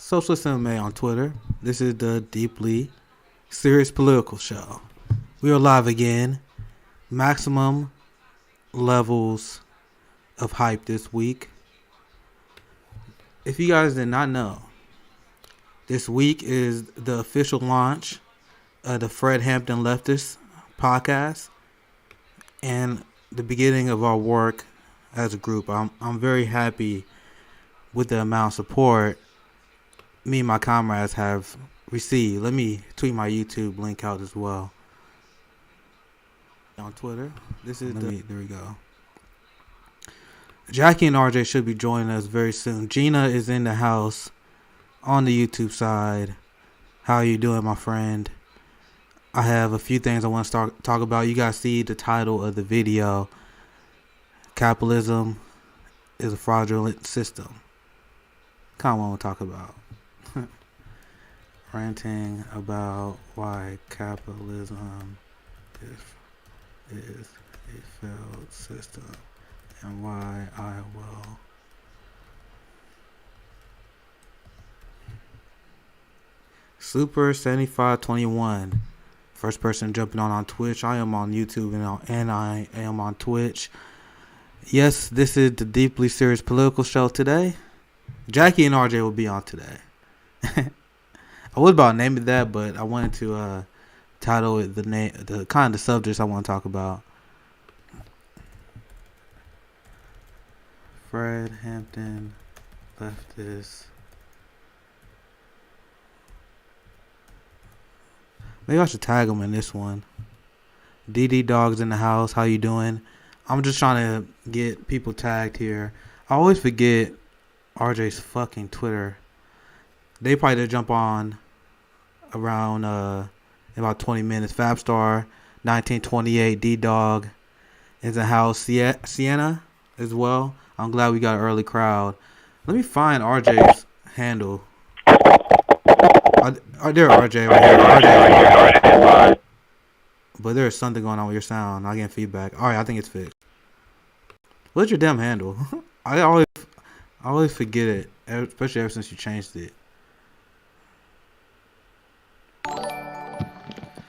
Socialist MMA on Twitter. This is the Deeply Serious Political Show. We are live again. Maximum levels of hype this week. If you guys did not know, this week is the official launch of the Fred Hampton Leftist podcast and the beginning of our work as a group. I'm very happy with the amount of support me and my comrades have received. Let me tweet my YouTube link out as well. On Twitter. There we go. Jackie and RJ should be joining us very soon. Gina is in the house on the YouTube side. How are you doing, my friend? I have a few things I want to talk about. You guys see the title of the video. Capitalism is a fraudulent system. Kind of want to talk about. Ranting about why capitalism is a failed system and why I will Super 7521, first person jumping on Twitch. I am on YouTube and I am on Twitch. Yes, this is the Deeply Serious Political Show today. Jackie and RJ will be on today. I was about to name it that, but I wanted to title it the kind of the subjects I want to talk about. Fred Hampton leftist. Maybe I should tag him in this one. DD Dog's in the house. How you doing? I'm just trying to get people tagged here. I always forget RJ's fucking Twitter. They probably did jump on around in about 20 minutes. Fabstar 1928 D Dog is in the house. Sienna as well. I'm glad we got an early crowd. Let me find RJ's handle. There RJ right here. RJ. But there's something going on with your sound. I'm getting feedback. Alright, I think it's fixed. What's your damn handle? I always forget it, especially ever since you changed it.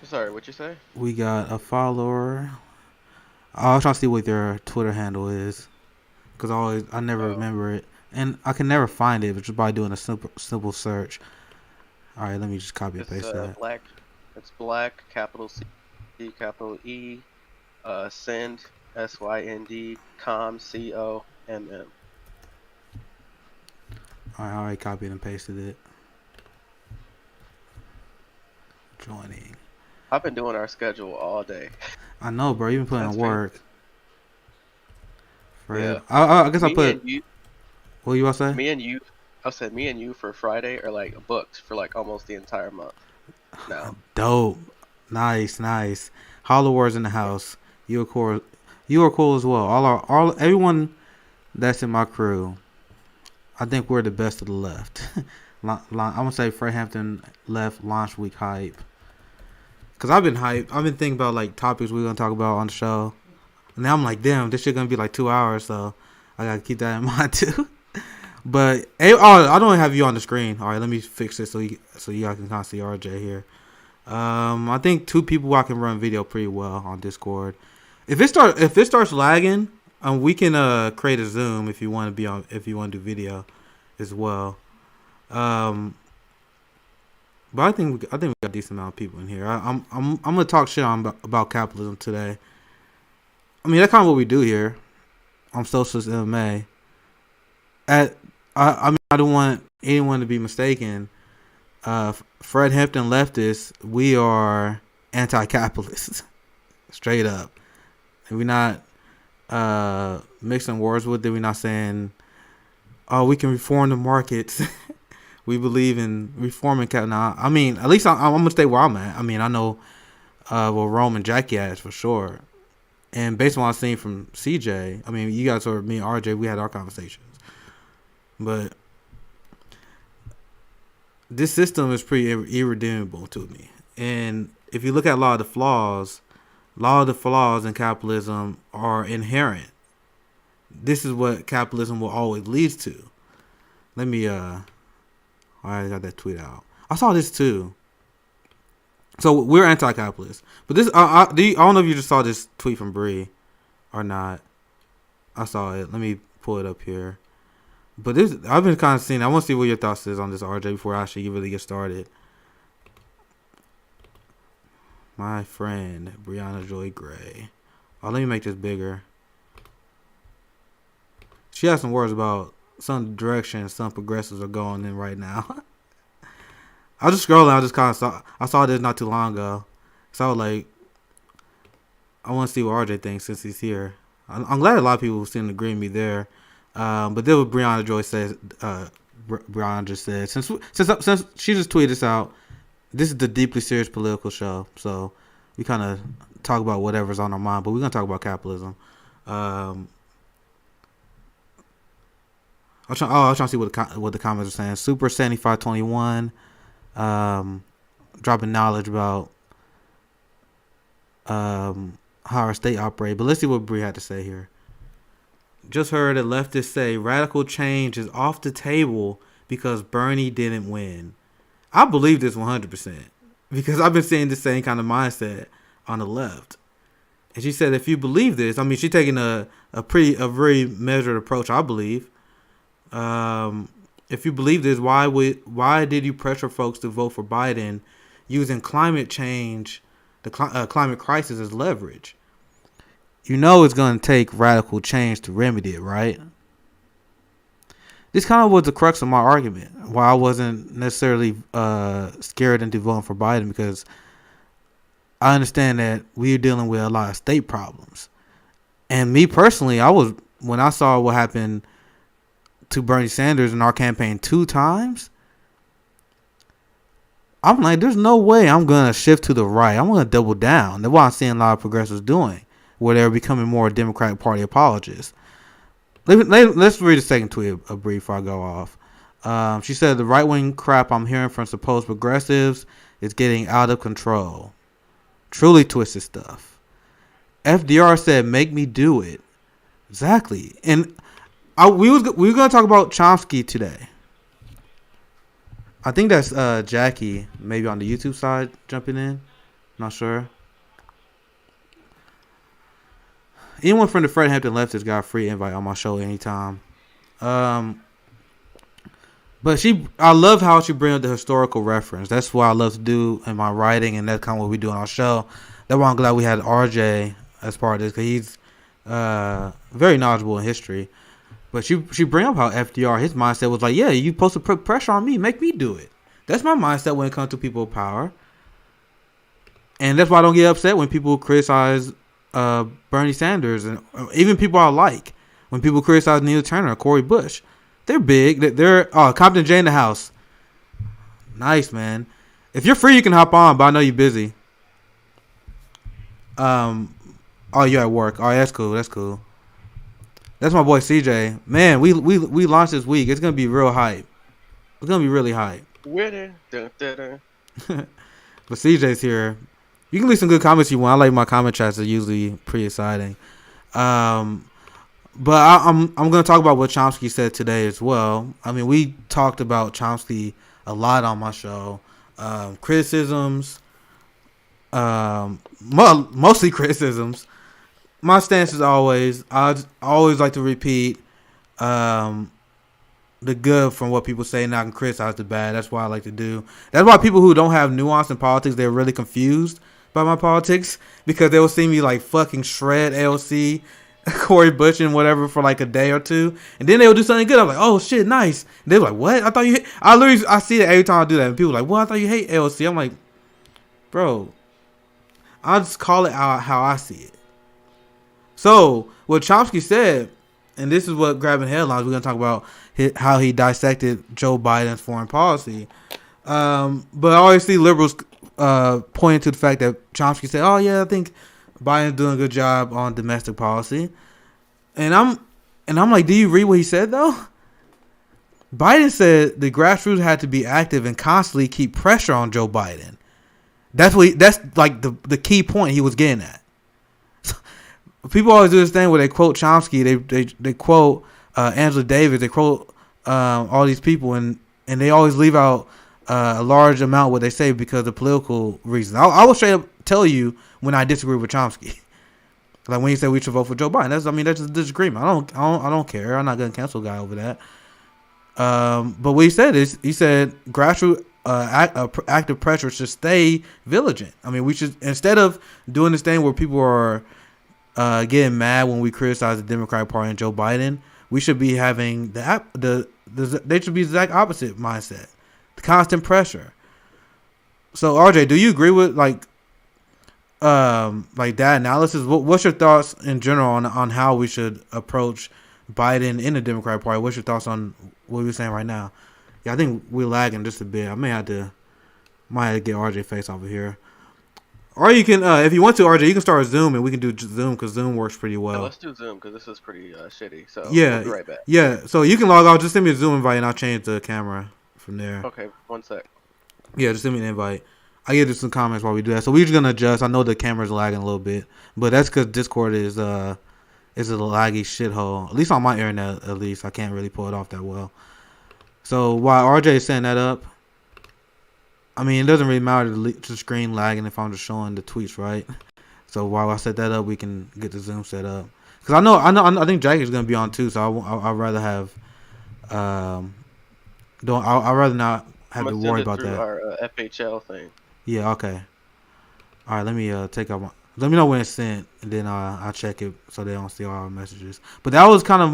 Sorry, what'd you say? We got a follower. I was trying to see what their Twitter handle is, because I never remember it, and I can never find it just by doing a simple search. All right, let me just copy and paste that. It's black, capital C, capital E, send, SYND, com, COMM. All right, I already copied and pasted it. Joining. I've been doing our schedule all day. I know, bro. You've been putting in work. Yeah. I guess I put. What you want to say? Me and you for Friday are like booked for like almost the entire month. No. Dope. Nice. Hollow Wars in the house. You are cool. You are cool as well. Everyone that's in my crew. I think we're the best of the left. I'm gonna say Fred Hampton left launch week hype. Cause I've been hyped. I've been thinking about like topics we're gonna talk about on the show. And now I'm like, damn, this shit gonna be like 2 hours, so I gotta keep that in mind too. But I don't have you on the screen. All right, let me fix it so you guys can kind of see RJ here. I think 2 people I can run video pretty well on Discord. If it starts lagging, we can create a Zoom if you want to do video as well. But I think we got a decent amount of people in here. I'm gonna talk shit about capitalism today. I mean, that's kind of what we do here on Socialist MMA. I mean, I don't want anyone to be mistaken. Fred Hampton leftists, we are anti-capitalists, straight up. And we're not mixing words with it. We're not saying, "Oh, we can reform the markets." We believe in reforming capital. Now, I mean, at least I'm gonna stay where I'm at. I mean, I know where Rome and Jackie at for sure. And based on what I've seen from CJ, I mean, you guys or me and RJ, we had our conversations. But this system is pretty irredeemable to me. And if you look at a lot of the flaws in capitalism are inherent. This is what capitalism will always lead to. Let me hold I got that tweet out. I saw this too. So we're anti-capitalist, but this I don't know if you just saw this tweet from Bree or not. I saw it. Let me pull it up here. But this I've been kind of seeing. I want to see what your thoughts is on this, RJ, before I actually really get started. My friend Brianna Joy Gray. Oh, let me make this bigger. She has some words about some direction some progressives are going in right now. I was just scrolling. I just kind of saw this not too long ago. So I was like, I want to see what RJ thinks since he's here. I'm glad a lot of people seem to agree with me there. But then what Brianna Joy says, Brianna just said, since she just tweeted this out, this is the deeply serious political show. So we kind of talk about whatever's on our mind, but we're gonna talk about capitalism. I'm trying to see what the comments are saying. Super 7521, dropping knowledge about how our state operates. But let's see what Bree had to say here. Just heard a leftist say radical change is off the table because Bernie didn't win. I believe this 100% because I've been seeing the same kind of mindset on the left. And she said, if you believe this, I mean, she's taking a very measured approach, I believe. If you believe this, why did you pressure folks to vote for Biden using climate change, the climate crisis as leverage? You know it's going to take radical change to remedy it, right? This kind of was the crux of my argument, why I wasn't necessarily scared into voting for Biden, because I understand that we're dealing with a lot of state problems. And me personally, when I saw what happened to Bernie Sanders in our campaign 2 times, I'm like, there's no way I'm going to shift to the right. I'm going to double down. That's what I'm seeing a lot of progressives doing, where they're becoming more Democratic Party apologists. Let's read the second tweet of Bree before I go off. She said, the right-wing crap I'm hearing from supposed progressives is getting out of control. Truly twisted stuff. FDR said, make me do it. Exactly. And we were going to talk about Chomsky today. I think that's Jackie, maybe on the YouTube side, jumping in. Not sure. Anyone from the Fred Hampton Leftists got a free invite on my show anytime. But I love how she brings up the historical reference. That's what I love to do in my writing, and that's kind of what we do on our show. That's why I'm glad we had RJ as part of this, because he's very knowledgeable in history. But she bring up how FDR, his mindset was like, yeah, you supposed to put pressure on me, make me do it. That's my mindset when it comes to people of power. And that's why I don't get upset when people criticize Bernie Sanders, and even people I like. When people criticize Neil Turner or Cory Bush, they're big. They're Compton J in the house. Nice, man. If you're free, you can hop on, but I know you're busy. Oh, you're at work. Oh, that's cool. That's cool. That's my boy CJ. Man, we launched this week. It's gonna be real hype. It's gonna be really hype. Winner. Dun, dun, dun. But CJ's here. You can leave some good comments you want. I like my comment chats. Are usually pretty exciting. But I'm gonna talk about what Chomsky said today as well. I mean, we talked about Chomsky a lot on my show. Criticisms, mostly criticisms. My stance is always, I always like to repeat the good from what people say, and I can criticize the bad. That's what I like to do. That's why people who don't have nuance in politics, they're really confused by my politics, because they will see me like fucking shred AOC, Cory Bush, and whatever for like a day or two, and then they will do something good. I'm like, oh shit, nice. And they're like, what? I thought you hate. I see it every time I do that, and people are like, well, I thought you hate AOC. I'm like, bro, I'll just call it how I see it. So what Chomsky said, and this is what grabbing headlines, we're gonna talk about how he dissected Joe Biden's foreign policy. But I always see liberals pointing to the fact that Chomsky said, oh yeah, I think Biden's doing a good job on domestic policy. And I'm like, do you read what he said though? Biden said the grassroots had to be active and constantly keep pressure on Joe Biden. That's like the key point he was getting at. People always do this thing where they quote Chomsky, they quote Angela Davis, they quote all these people, and and they always leave out a large amount what they say because of political reasons. I will straight up tell you when I disagree with Chomsky. Like when he said we should vote for Joe Biden. That's just a disagreement. I don't care. I'm not gonna cancel a guy over that. But what he said is he said grassroots active pressure should stay vigilant. I mean, we should, instead of doing this thing where people are getting mad when we criticize the Democratic Party and Joe Biden, we should be having they should be the exact opposite mindset, the constant pressure. So RJ, do you agree with like that analysis? What's your thoughts in general on how we should approach Biden in the Democratic Party? What's your thoughts on what you're saying right now? Yeah, I think we're lagging just a bit. I might have to get RJ face over here. Or you can, if you want to, RJ, you can start Zoom and we can do Zoom because Zoom works pretty well. Yeah, let's do Zoom because this is pretty shitty. So yeah, we'll be right back. Yeah, so you can log off. Just send me a Zoom invite and I'll change the camera from there. Okay, 1 sec. Yeah, just send me an invite. I get some comments while we do that. So we're just gonna adjust. I know the camera's lagging a little bit, but that's because Discord is a laggy shithole. At least on my internet, at least I can't really pull it off that well. So while RJ is setting that up, I mean it doesn't really matter to screen lagging if I'm just showing the tweets, right? So while I set that up, we can get the Zoom set up. Because I think Jackie's gonna be on too. So I'd rather have I'd rather not have to worry about that. Our FHL thing. Yeah, okay. All right, let me take out let me know when it's sent, and then I'll check it so they don't see all our messages. But that was kind of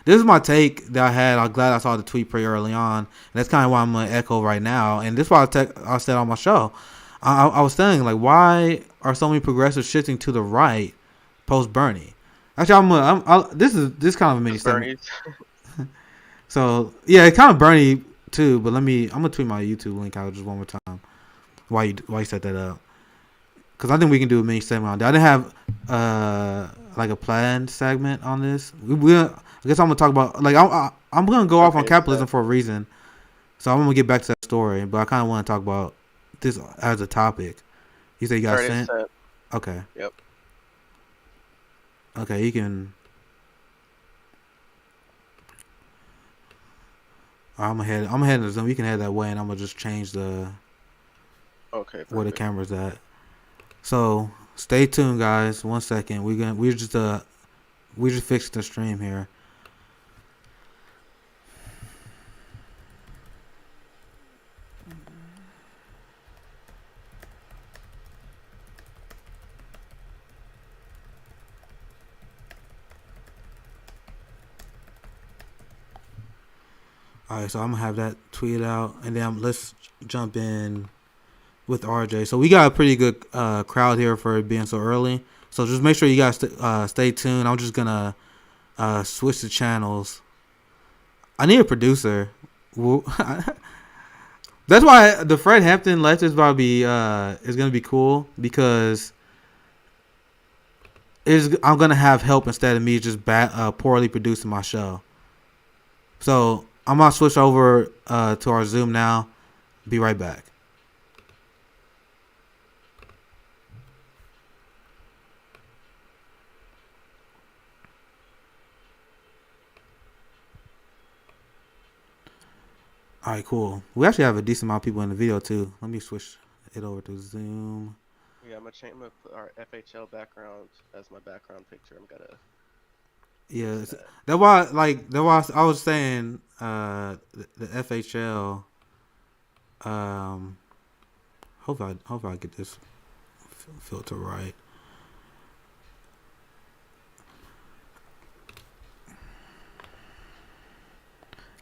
this is my take that I had. I'm glad I saw the tweet pretty early on. And that's kind of why I'm going to echo right now. And this is why I said on my show. I was saying, like, why are so many progressives shifting to the right post Bernie? Actually, this is kind of a mini segment. So, yeah, it's kind of Bernie too, but I'm going to tweet my YouTube link out just one more time. Why you set that up? Because I think we can do a mini segment on that. I didn't have like a planned segment on this. I guess I'm gonna talk about like I'm gonna go off on capitalism for a reason. So I'm gonna get back to that story, but I kind of want to talk about this as a topic. You say you got sent? Okay. Yep. Okay, you can. I'm gonna head to Zoom. You can head that way, and I'm gonna just change the. Okay. Perfect. Where the camera's at. So stay tuned, guys. 1 second. We just fixed the stream here. All right, so I'm gonna have that tweeted out, and then let's jump in with RJ. So we got a pretty good crowd here for it being so early. So just make sure you guys stay tuned. I'm just gonna switch the channels. I need a producer. That's why the Fred Hampton lecture is gonna be cool because I'm gonna have help instead of me just poorly producing my show. So I'm gonna switch over to our Zoom now. Be right back. All right, cool. We actually have a decent amount of people in the video too. Let me switch it over to Zoom. Yeah, I'm gonna put our FHL background as my background picture. I'm gonna. Yeah, that's why I was saying the FHL. Hope I get this filter right.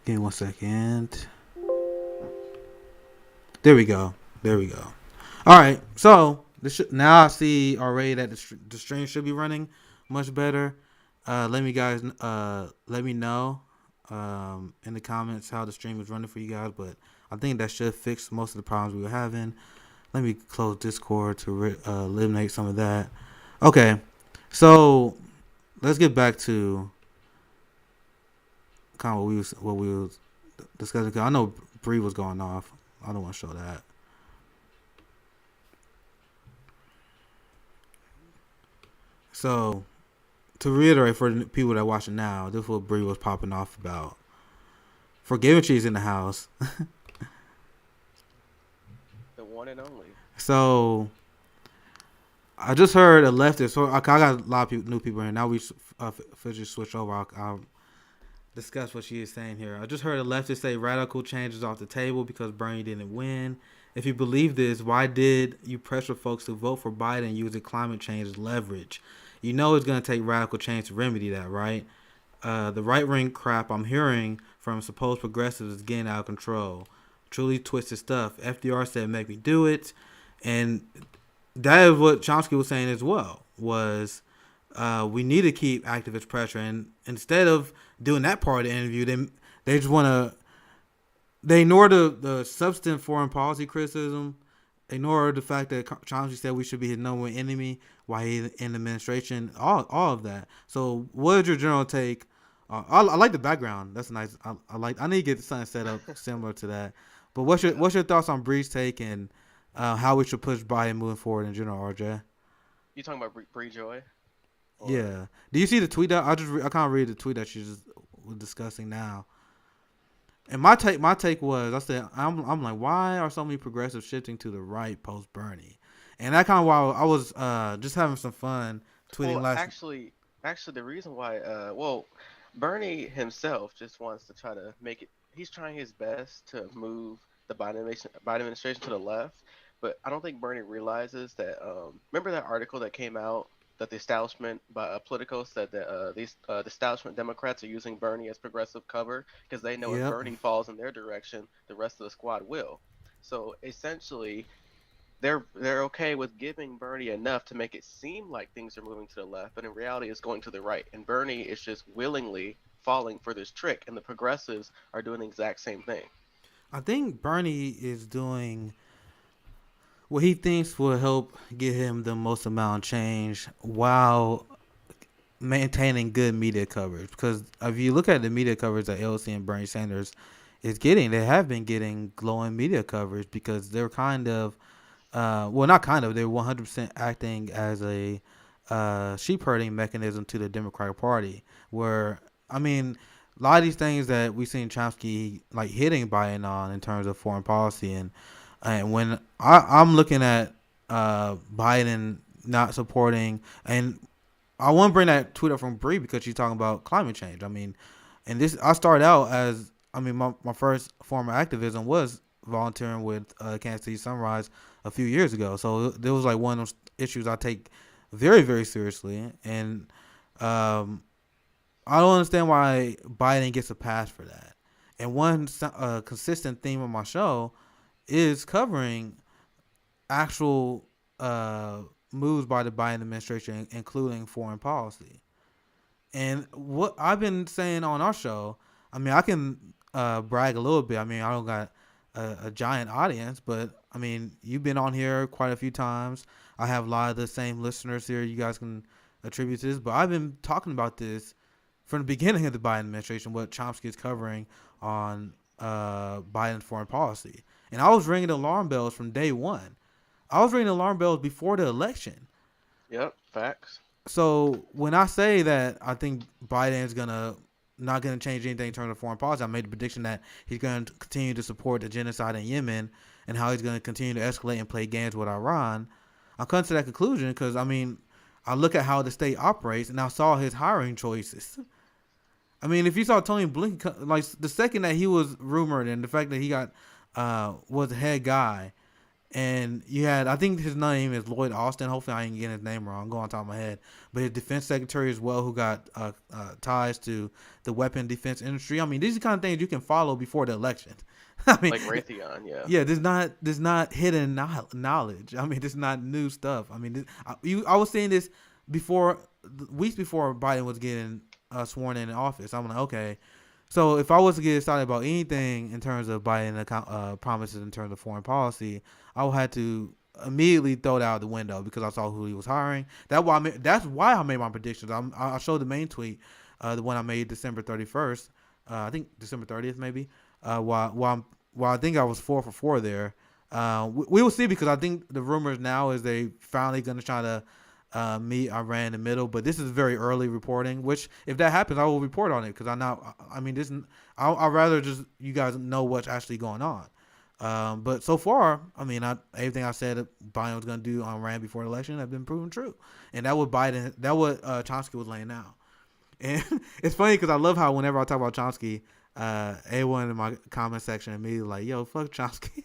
Give me 1 second. There we go. All right, so now I see already that the stream should be running much better. Let me know in the comments how the stream is running for you guys, but I think that should fix most of the problems we were having. Let me close Discord to eliminate some of that. Okay, so let's get back to kind of what we was discussing. I know Bree was going off. I don't want to show that. So, to reiterate for the people that are watching now, this is what Bree was popping off about. Forgiving Cheese in the house. The one and only. So I just heard a leftist. So I got a lot of new people here. Now we officially switch over. I'll discuss what she is saying here. I just heard a leftist say radical change is off the table because Bernie didn't win. If you believe this, why did you pressure folks to vote for Biden using climate change as leverage? You know it's going to take radical change to remedy that, right? The right wing crap I'm hearing from supposed progressives is getting out of control. Truly twisted stuff. FDR said, "Make me do it," and that is what Chomsky was saying as well. Was we need to keep activist pressure, and instead of doing that part of the interview, they just want to they ignore the substantive foreign policy criticism, ignore the fact that Chomsky said we should be his number one enemy while he's in the administration, all of that. So what is your general take? I like the background. That's nice. I need to get something set up similar to that. But what's your thoughts on Bree's take and how we should push Biden moving forward in general, RJ? You talking about Bree Joy? Or... Yeah. Do you see the tweet that I can't read the tweet that she just was discussing now? And my take was I said I'm like, why are so many progressives shifting to the right post Bernie? And that kind of why I was just having some fun tweeting Well, last. actually, the reason why, well, Bernie himself just wants to try to make it. He's trying his best to move the Biden administration to the left, but I don't think Bernie realizes that. Remember that article that came out that the establishment by Politico said that the establishment Democrats are using Bernie as progressive cover because they know if Yep. Bernie falls in their direction, the rest of the squad will. So essentially, they're okay with giving Bernie enough to make it seem like things are moving to the left, but in reality, it's going to the right. And Bernie is just willingly falling for this trick, and the progressives are doing the exact same thing. I think Bernie is doing what he thinks will help get him the most amount of change while maintaining good media coverage. Because if you look at the media coverage that AOC and Bernie Sanders they have been getting glowing media coverage because they're kind of, well, not kind of, they're 100% acting as a sheep herding mechanism to the Democratic Party. Where, I mean, a lot of these things that we've seen Chomsky like hitting Biden on in terms of foreign policy, and when I'm looking at Biden not supporting, and I want to bring that tweet up from Bree because she's talking about climate change. I mean, and this I started out as my first form of activism was volunteering with Kansas City Sunrise a few years ago. So there was like one of those issues I take very, very seriously, and I don't understand why Biden gets a pass for that. And one consistent theme of my show is covering actual moves by the Biden administration, including foreign policy. And what I've been saying on our show, I mean, I can brag a little bit. I mean, I don't got a giant audience, but I mean, you've been on here quite a few times. I have a lot of the same listeners here. You guys can attribute to this, but I've been talking about this from the beginning of the Biden administration, what Chomsky is covering on Biden's foreign policy. And I was ringing the alarm bells from day one. I was ringing the alarm bells before the election. Yep, facts. So when I say that I think Biden's not gonna change anything in terms of foreign policy, I made the prediction that he's going to continue to support the genocide in Yemen and how he's going to continue to escalate and play games with Iran. I come to that conclusion because I mean, I look at how the state operates and I saw his hiring choices. I mean, if you saw Tony Blinken, like the second that he was rumored and the fact that he got was the head guy, and you had, I think his name is Lloyd Austin. Hopefully, I ain't getting his name wrong. I'm going on top of my head. But his defense secretary as well, who got ties to the weapon defense industry. I mean, these are the kind of things you can follow before the election. I mean, Like Raytheon, yeah. Yeah, there's not hidden knowledge. I mean, there's not new stuff. I mean, I was saying this weeks before Biden was getting sworn in office. I'm like, okay. So if I was to get excited about anything in terms of Biden promises in terms of foreign policy, I would have to immediately throw it out the window because I saw who he was hiring. That's why I made my predictions. I showed the main tweet, the one I made December 31st. I think December 30th maybe. While I think I was 4 for 4 there. We will see because I think the rumors now is they finally going to try to Me, I ran in the middle, but this is very early reporting. Which, if that happens, I will report on it because I now. I mean, this. I'd rather just you guys know what's actually going on. But so far, I mean, everything I said Biden was going to do on Rand before the election have been proven true, and that what Chomsky was laying out. And it's funny because I love how whenever I talk about Chomsky, everyone in my comment section immediately like, "Yo, fuck Chomsky."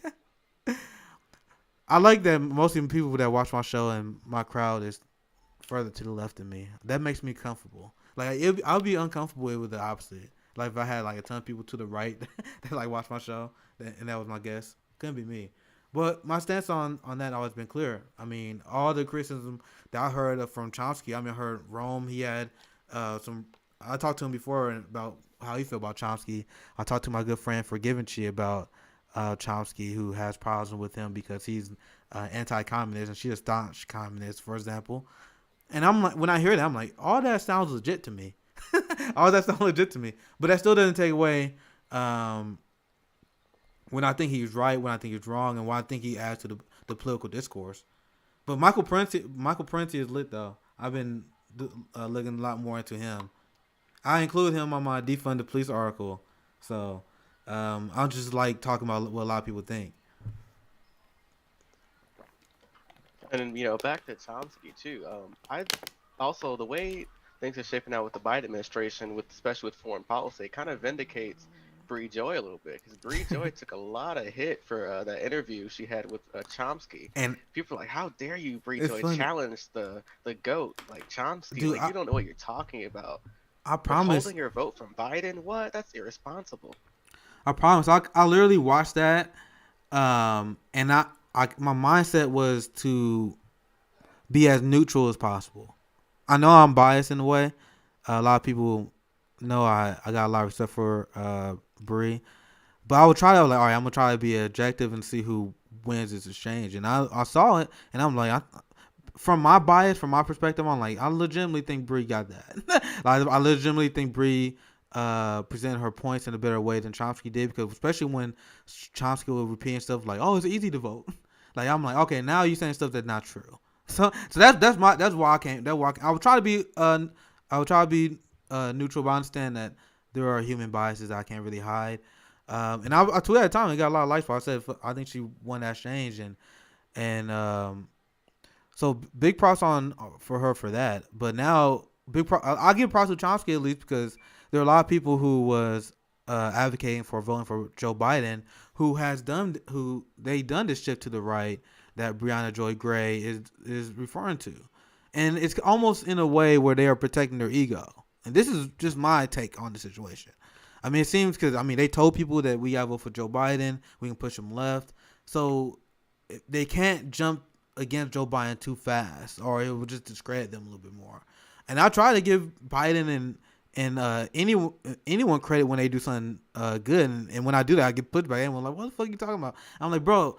I like that most of the people that watch my show and my crowd is further to the left of me. That makes me comfortable. Like I'll be uncomfortable with the opposite. Like if I had like a ton of people to the right that like watch my show, and that was my guess, couldn't be me. But my stance on that always been clear. I mean, all the criticism that I heard from Chomsky. I mean, I heard Rome. He had some. I talked to him before about how he feel about Chomsky. I talked to my good friend Forgivenchi about Chomsky, who has problems with him because he's anti-communist and she's a staunch communist, for example. And I'm like, when I hear that, I'm like, all that sounds legit to me. All that sounds legit to me. But that still doesn't take away when I think he's right, when I think he's wrong, and when I think he adds to the political discourse. But Michael Parenti is lit though. I've been looking a lot more into him. I include him on my defund the police article, so I just like talking about what a lot of people think. And back to Chomsky too. I also the way things are shaping out with the Biden administration, especially with foreign policy, it kind of vindicates Bree Joy a little bit because Bree Joy took a lot of hit for that interview she had with Chomsky. And people are like, "How dare you, Bree Joy, challenge the goat like Chomsky? Dude, you don't know what you're talking about." I promise. Holding your vote from Biden? What? That's irresponsible. I promise. I literally watched that, and my mindset was to be as neutral as possible. I know I'm biased in a way. A lot of people know I got a lot of respect for Bree, but I would try to like, all right, I'm gonna try to be objective and see who wins this exchange. And I saw it, and I'm like, from my bias, from my perspective, I'm like, I legitimately think Bree got that. Like, I legitimately think Bree presented her points in a better way than Chomsky did, because especially when Chomsky was repeating stuff like, "Oh, it's easy to vote." Like, I'm like, okay, now you're saying stuff that's not true. So that's why I can't. I would try to be neutral, but I understand that there are human biases that I can't really hide. And I tweeted at the time, and got a lot of likes. I said I think she won that exchange, and so big props for her for that. But now I'll give props to Chomsky at least, because there are a lot of people who was advocating for voting for Joe Biden who they done this shift to the right that Breonna Joy Gray is referring to, and it's almost in a way where they are protecting their ego. And this is just my take on the situation. I mean, it seems because they told people that we gotta vote for Joe Biden, we can push them left, so they can't jump against Joe Biden too fast, or it will just discredit them a little bit more. And I try to give Biden and anyone credit when they do something good, and when I do that, I get pushed by everyone like, "What the fuck are you talking about?" I'm like, bro,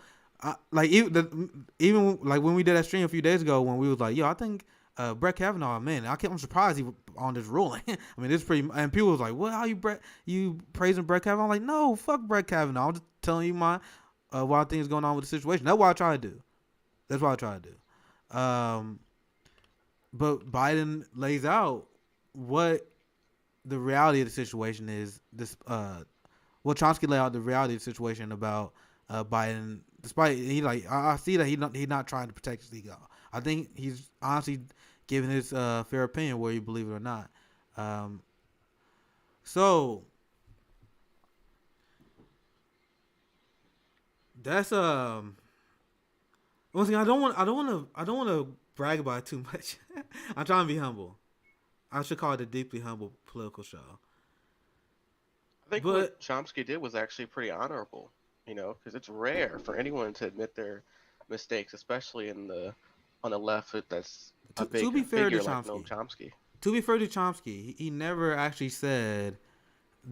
even like when we did that stream a few days ago, when we was like, "Yo, I think Brett Kavanaugh, man, I'm surprised he on this ruling." I mean, this pretty, and people was like, "What? How you praising Brett Kavanaugh?" I'm like, no, fuck Brett Kavanaugh. I'm just telling you what I think is going on with the situation. That's what I try to do. But Biden lays out what the reality of the situation is. Chomsky laid out the reality of the situation about Biden. Despite I see that he's not trying to protect his ego. I think he's honestly giving his fair opinion, whether you believe it or not. So that's once again, I don't want to brag about it too much. I'm trying to be humble. I should call it a deeply humble political show. I think what Chomsky did was actually pretty honorable, because it's rare for anyone to admit their mistakes, especially on the left. That's a big figure like Noam Chomsky. To be fair to Chomsky, he never actually said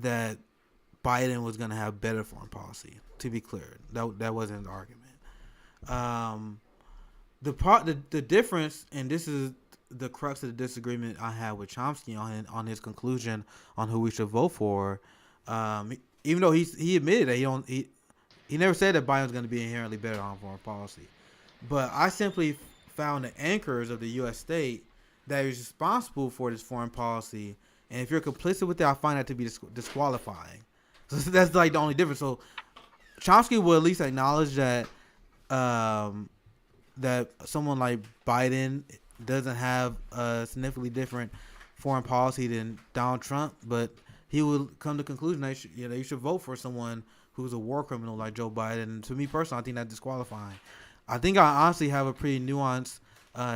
that Biden was going to have better foreign policy. To be clear, that wasn't the argument. The difference, and this is the crux of the disagreement I had with Chomsky on his conclusion on who we should vote for. Even though he admitted that he never said that Biden's going to be inherently better on foreign policy, but I simply founding anchors of the U.S. state that is responsible for this foreign policy. And if you're complicit with that, I find that to be disqualifying. So that's like the only difference. So Chomsky will at least acknowledge that that someone like Biden doesn't have a significantly different foreign policy than Donald Trump, but he will come to the conclusion that you should vote for someone who's a war criminal like Joe Biden. And to me personally, I think that's disqualifying. I think I honestly have a pretty nuanced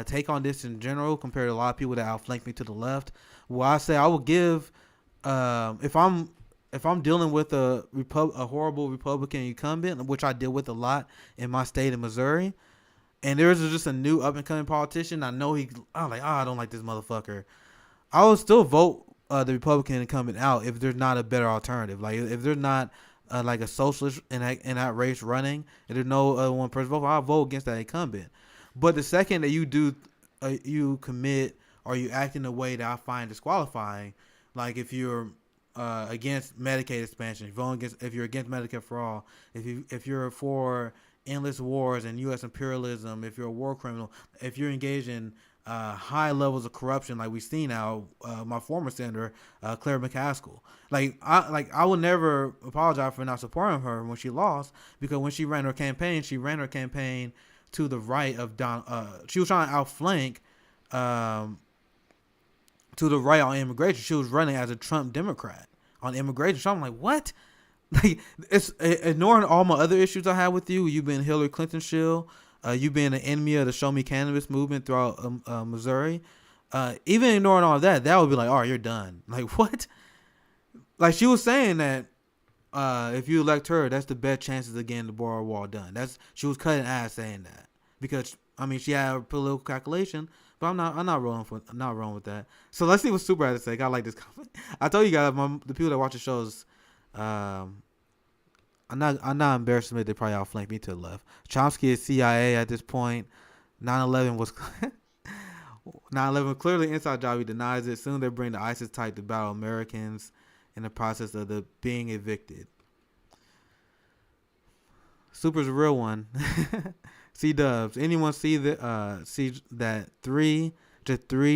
take on this in general compared to a lot of people that outflank me to the left. Well, I say I will give if I'm dealing with a horrible Republican incumbent, which I deal with a lot in my state of Missouri, and there's just a new up and coming politician, I'm like, I don't like this motherfucker. I will still vote the Republican incumbent out if there's not a better alternative. Like if there's not like a socialist in that race running, and there's no one person vote, I'll vote against that incumbent. But the second that you do, you commit or you act in a way that I find disqualifying, like if you're against Medicaid expansion, if you're against Medicare for all, if you're for endless wars and U.S. imperialism, if you're a war criminal, if you're engaged in high levels of corruption, like we've seen now, my former senator Claire McCaskill, I would never apologize for not supporting her when she lost, because when she ran her campaign to the right of she was trying to outflank to the right on immigration. She was running as a Trump Democrat on immigration. So I'm like, what? Like, it's ignoring all my other issues I have with you. You've been Hillary Clinton shill. You've been an enemy of the Show Me Cannabis movement throughout Missouri. Even ignoring all that would be like, all right, you're done. Like, what? Like, she was saying that if you elect her, that's the best chances of getting the border wall done. She was cutting ass saying that, because she had a political calculation. But I'm not rolling with that. So let's see what Super had to say. I like this comment. I told you guys, the people that watch the shows, I'm not embarrassed to admit they probably outflanked me to the left. Chomsky is CIA at this point. 9/11 was 9/11 clearly inside job. He denies it. Soon they bring the ISIS type to battle Americans in the process of the being evicted. Super's a real one. C Dubs. Anyone see that three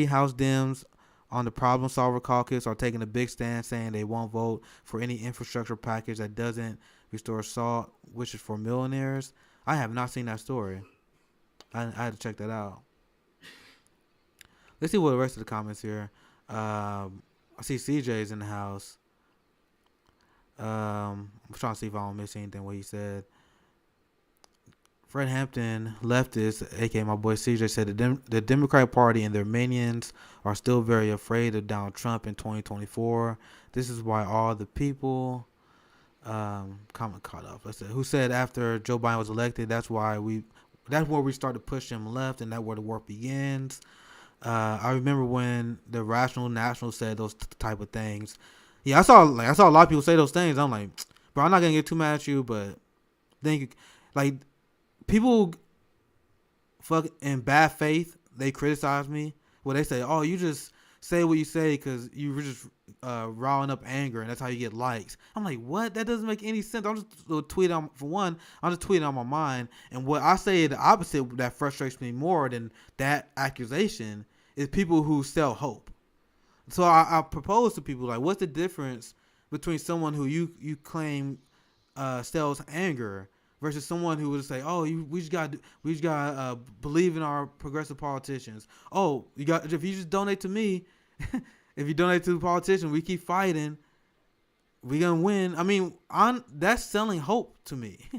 House Dems on the Problem Solver Caucus are taking a big stand, saying they won't vote for any infrastructure package that doesn't restore SALT, which is for millionaires? I have not seen that story. I had to check that out. Let's see what the rest of the comments here. I see CJ's in the house. I'm trying to see if I don't miss anything what he said. Fred Hampton, leftist, aka my boy CJ, said the Democratic Party and their minions are still very afraid of Donald Trump in 2024. This is why all the people comment caught up. Let's say, who said after Joe Biden was elected, that's where we start to push him left, and that's where the work begins. I remember when the Rational National said those type of things. Yeah, I saw a lot of people say those things. I'm like, bro, I'm not gonna get too mad at you, but people fuck in bad faith, they criticize me. Well, they say, oh, you just say what you say because you were just riling up anger, and that's how you get likes. I'm like, what? That doesn't make any sense. I'm just tweeting on my mind, and what I say the opposite that frustrates me more than that accusation is people who sell hope. So I propose to people, like, what's the difference between someone who you claim sells anger versus someone who would say, "Oh, we just got believe in our progressive politicians." Oh, if you just donate to me, if you donate to the politician, we keep fighting, we gonna win. That's selling hope to me.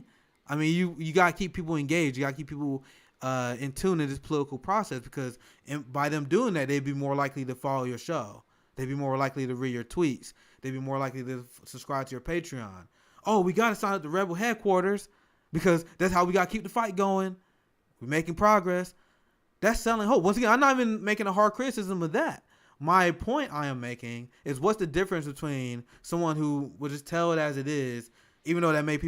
You gotta keep people engaged. You gotta keep people in tune in this political process, because by them doing that, they'd be more likely to follow your show. They'd be more likely to read your tweets. They'd be more likely to subscribe to your Patreon. Oh, we gotta sign up to Rebel headquarters, because that's how we got to keep the fight going. We're making progress. That's selling hope. Once again, I'm not even making a hard criticism of that. My point I am making is, what's the difference between someone who will just tell it as it is, even though that may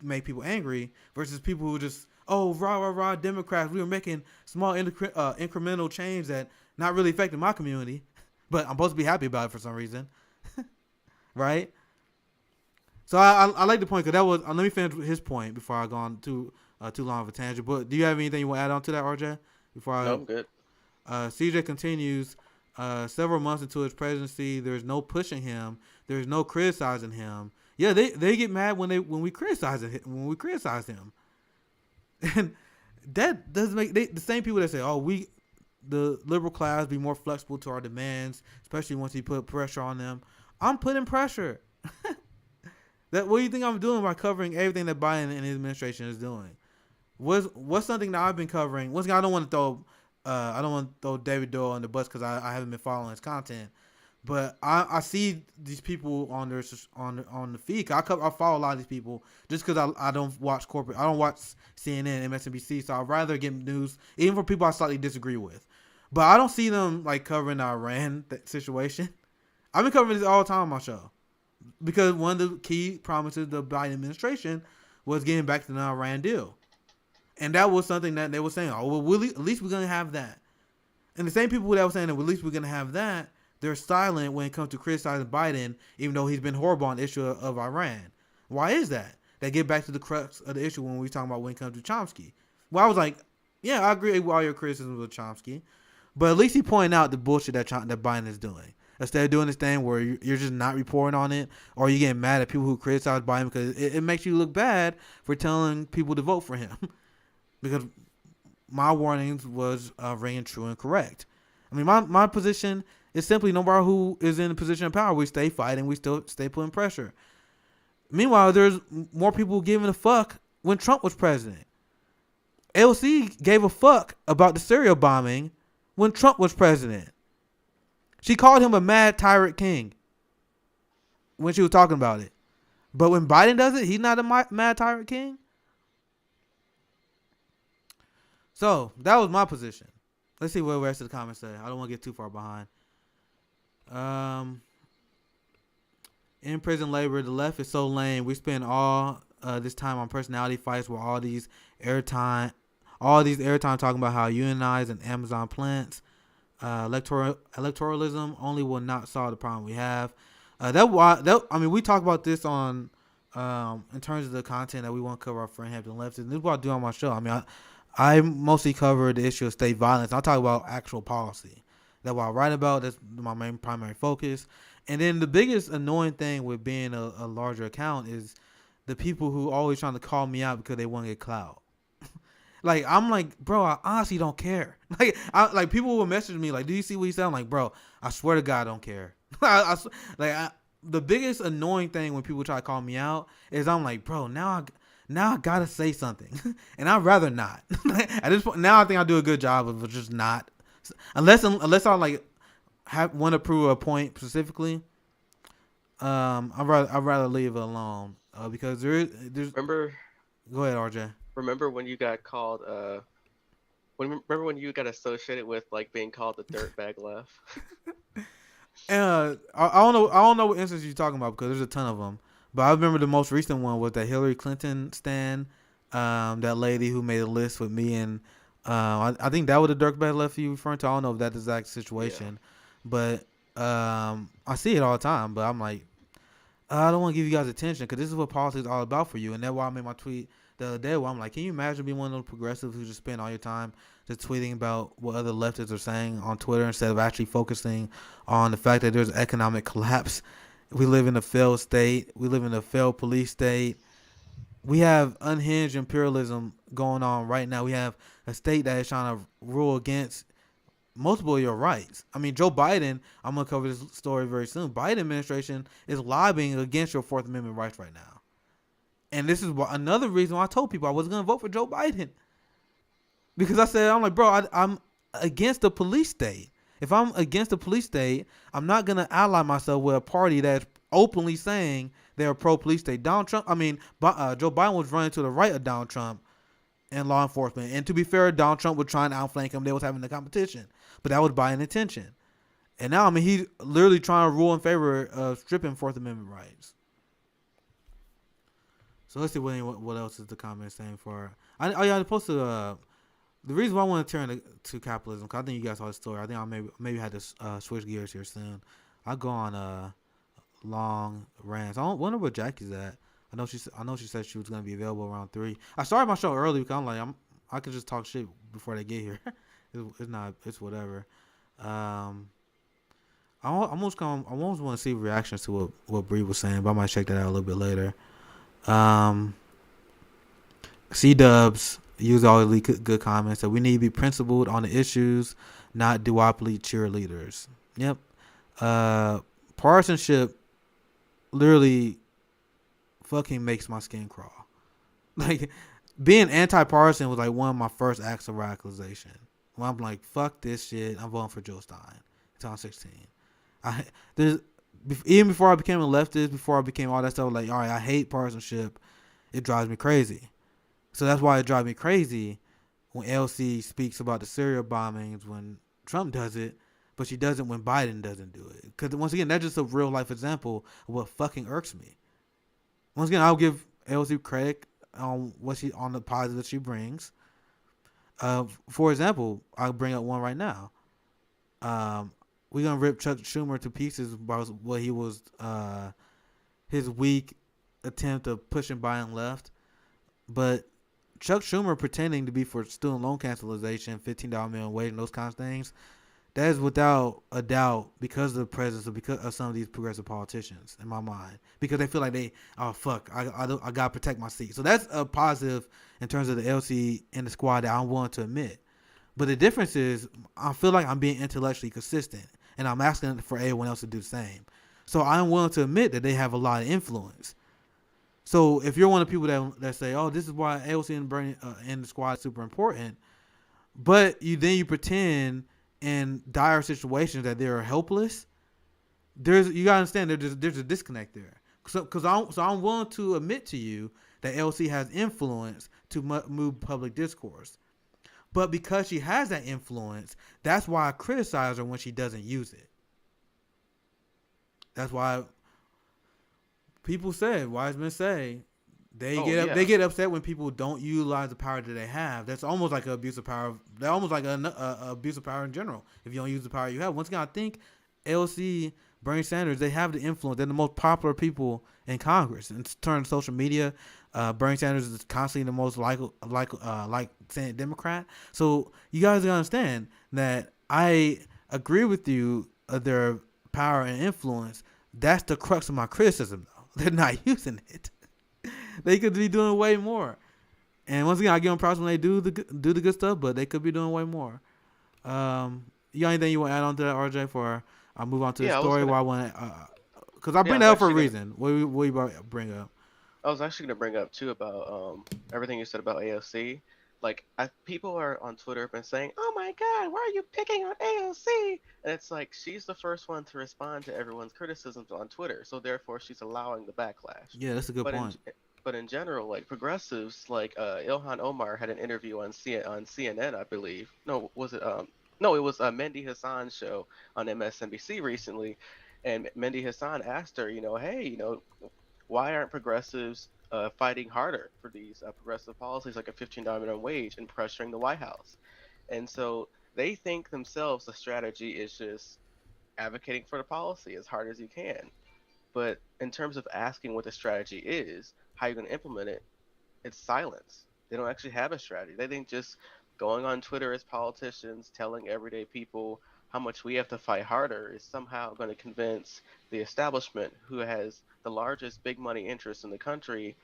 make people angry, versus people who just, oh, rah, Democrats, we were making small incremental change that not really affecting my community, but I'm supposed to be happy about it for some reason. Right? So I like the point, because that was. Let me finish his point before I go on too long of a tangent. But do you have anything you want to add on to that, RJ? Before No, I, I'm good. CJ continues. Several months into his presidency, there's no pushing him. There's no criticizing him. Yeah, they get mad when we criticize him, and that doesn't make the same people that say, "Oh, the liberal class be more flexible to our demands, especially once he put pressure on them." I'm putting pressure. That what do you think I'm doing by covering everything that Biden and his administration is doing? What's something that I've been covering? Once again, I don't want to throw David Doyle on the bus because I haven't been following his content. But I see these people on the feed. I follow a lot of these people just because I don't watch corporate. I don't watch CNN, MSNBC. So I'd rather get news even for people I slightly disagree with. But I don't see them like covering the Iran situation. I've been covering this all the time on my show because one of the key promises of the Biden administration was getting back to the Iran deal, and that was something that they were saying. Oh, well, at least we're gonna have that. And the same people that were saying that well, at least we're gonna have that, they're silent when it comes to criticizing Biden, even though he's been horrible on the issue of Iran. Why is that? They get back to the crux of the issue when we talking about when it comes to Chomsky. Well, I was like, yeah, I agree with all your criticisms of Chomsky, but at least he pointed out the bullshit that Biden is doing. Instead of doing this thing where you're just not reporting on it, or you getting mad at people who criticize Biden because it makes you look bad for telling people to vote for him. Because my warnings was ringing true and correct. I mean, my position is simply no matter who is in a position of power, we stay fighting, we still stay putting pressure. Meanwhile, there's more people giving a fuck when Trump was president. AOC gave a fuck about the Syria bombing when Trump was president. She called him a mad tyrant king when she was talking about it. But when Biden does it, he's not a mad tyrant king. So that was my position. Let's see what the rest of the comments say. I don't want to get too far behind. In prison labor, the left is so lame. We spend all this time on personality fights with all these airtime talking about how unionize and Amazon plants. Electoralism only will not solve the problem we have. We talk about this on in terms of the content that we want to cover our friend Hampton left. And this is what I do on my show. I mean, I mostly cover the issue of state violence. I talk about actual policy. That's what I write about. That's my main primary focus. And then the biggest annoying thing with being a larger account is the people who always trying to call me out because they want to get clout. Like, I'm like, bro, I honestly don't care. Like people will message me like, do you see what he said? I'm like, bro, I swear to God, I don't care. The biggest annoying thing when people try to call me out is I'm like, bro, now I gotta say something, and I'd rather not. At this point, now I think I do a good job of just not, unless I like want to prove a point specifically. I'd rather leave it alone because there's. Remember? Go ahead, RJ. Remember when you got called? Remember when you got associated with like being called the dirtbag left? I don't know what instance you're talking about because there's a ton of them. But I remember the most recent one was that Hillary Clinton stan, that lady who made a list with me and I think that was the dirtbag left you referring to. I don't know if that's the exact situation, but I see it all the time. But I'm like, I don't want to give you guys attention because this is what politics is all about for you. And that's why I made my tweet the other day where I'm like, can you imagine being one of those progressives who just spend all your time just tweeting about what other leftists are saying on Twitter instead of actually focusing on the fact that there's economic collapse. We live in a failed state. We live in a failed police state. We have unhinged imperialism going on right now. We have a state that is trying to rule against multiple of your rights. I mean, Joe Biden, I'm going to cover this story very soon. Biden administration is lobbying against your Fourth Amendment rights right now. And this is another reason why I told people I wasn't going to vote for Joe Biden. Because I'm like, bro, I'm against the police state. If I'm against the police state, I'm not going to ally myself with a party that's openly saying they're pro-police state. Joe Biden was running to the right of Donald Trump and law enforcement. And to be fair, Donald Trump was trying to outflank him. They was having the competition. But that was Biden's intention. And now, I mean, he's literally trying to rule in favor of stripping Fourth Amendment rights. So let's see what else is the comment saying for. I'm supposed to. The reason why I want to turn to capitalism, because I think you guys saw the story. I think I maybe had to switch gears here soon. I'll go on long rants. I wonder where Jackie's at. I know she said she was gonna be available around 3. I started my show early because I'm like I could just talk shit before they get here. It's not. It's whatever. Um, I almost want to see reactions to what Bree was saying, but I might check that out a little bit later. Um, C Dubs used all the good comments that we need to be principled on the issues, not duopoly cheerleaders. Yep. Uh, Partisanship literally fucking makes my skin crawl. Like being anti-partisan was like one of my first acts of radicalization. When I'm like, fuck this shit, I'm voting for Joe Stein. 2016. I there's even before I became a leftist, before I became all that stuff, like all right, I hate partisanship. It drives me crazy. So that's why it drives me crazy when LC speaks about the Syria bombings when Trump does it, but she doesn't when Biden doesn't do it. Because once again, that's just a real life example of what fucking irks me. Once again, I'll give LC credit on on the positive she brings. For example, I'll bring up one right now. We're gonna rip Chuck Schumer to pieces about what he was his weak attempt of pushing Biden left, but Chuck Schumer pretending to be for student loan cancellation, $15 minimum wage, and those kinds of things. That is without a doubt because of the presence of some of these progressive politicians in my mind, because they feel like I gotta protect my seat. So that's a positive in terms of the LC and the squad that I'm willing to admit. But the difference is I feel like I'm being intellectually consistent, and I'm asking for everyone else to do the same. So I'm willing to admit that they have a lot of influence. So if you're one of the people that say, "Oh, this is why AOC and Bernie and the squad is super important," but you pretend in dire situations that they're helpless, you gotta understand there's a disconnect there. So I'm willing to admit to you that LC has influence to move public discourse, but because she has that influence, that's why I criticize her when she doesn't use it. That's why wise men say, they get upset when people don't utilize the power that they have. That's almost like an abuse of power. They're almost like an abuse of power in general. If you don't use the power you have. Once again, I think LC, Bernie Sanders, they have the influence. They're the most popular people in Congress. In terms of social media, Bernie Sanders is constantly the most like Senate Democrat. So you guys gotta understand that I agree with you. Their power and influence. That's the crux of my criticism, though. They're not using it. They could be doing way more. And once again, I give them props when they do the good stuff, but they could be doing way more. You got anything you want to add on to that, RJ? For I'll move on to the story. Why I want because I bring that up for a reason. What you bring up? I was actually going to bring up too about everything you said about AOC. Like people are on Twitter been saying, "Oh my God, why are you picking on AOC?" And it's like she's the first one to respond to everyone's criticisms on Twitter, so therefore she's allowing the backlash. Yeah, that's a good point. But in general, like progressives, like Ilhan Omar had an interview on CNN, I believe. No, was it No, it was Mendy Hassan's show on MSNBC recently, and Mendy Hassan asked her, hey, why aren't progressives fighting harder for these progressive policies like a $15 minimum wage and pressuring the White House? And so they think themselves the strategy is just advocating for the policy as hard as you can. But in terms of asking what the strategy is, how you're going to implement it, it's silence. They don't actually have a strategy. They think just going on Twitter as politicians, telling everyday people how much we have to fight harder is somehow going to convince the establishment, who has the largest big money interest in the country,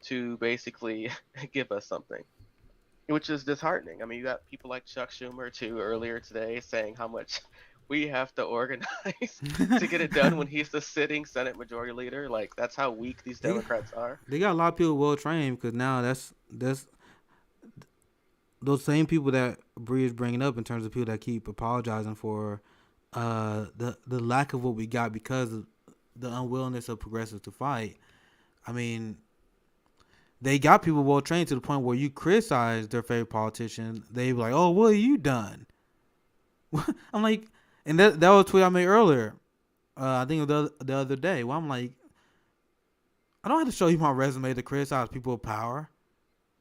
to basically give us something, which is disheartening. I mean, you got people like Chuck Schumer too earlier today saying how much we have to organize to get it done when he's the sitting Senate Majority Leader. Like, that's how weak these Democrats are. They got a lot of people well trained, because now that's those same people that Bree is bringing up in terms of people that keep apologizing for the lack of what we got because of the unwillingness of progressives to fight. I mean, they got people well trained to the point where you criticize their favorite politician, they be like, "Oh, what have you done?" I'm like, and that was a tweet I made earlier. I think the other day, where I'm like, I don't have to show you my resume to criticize people of power,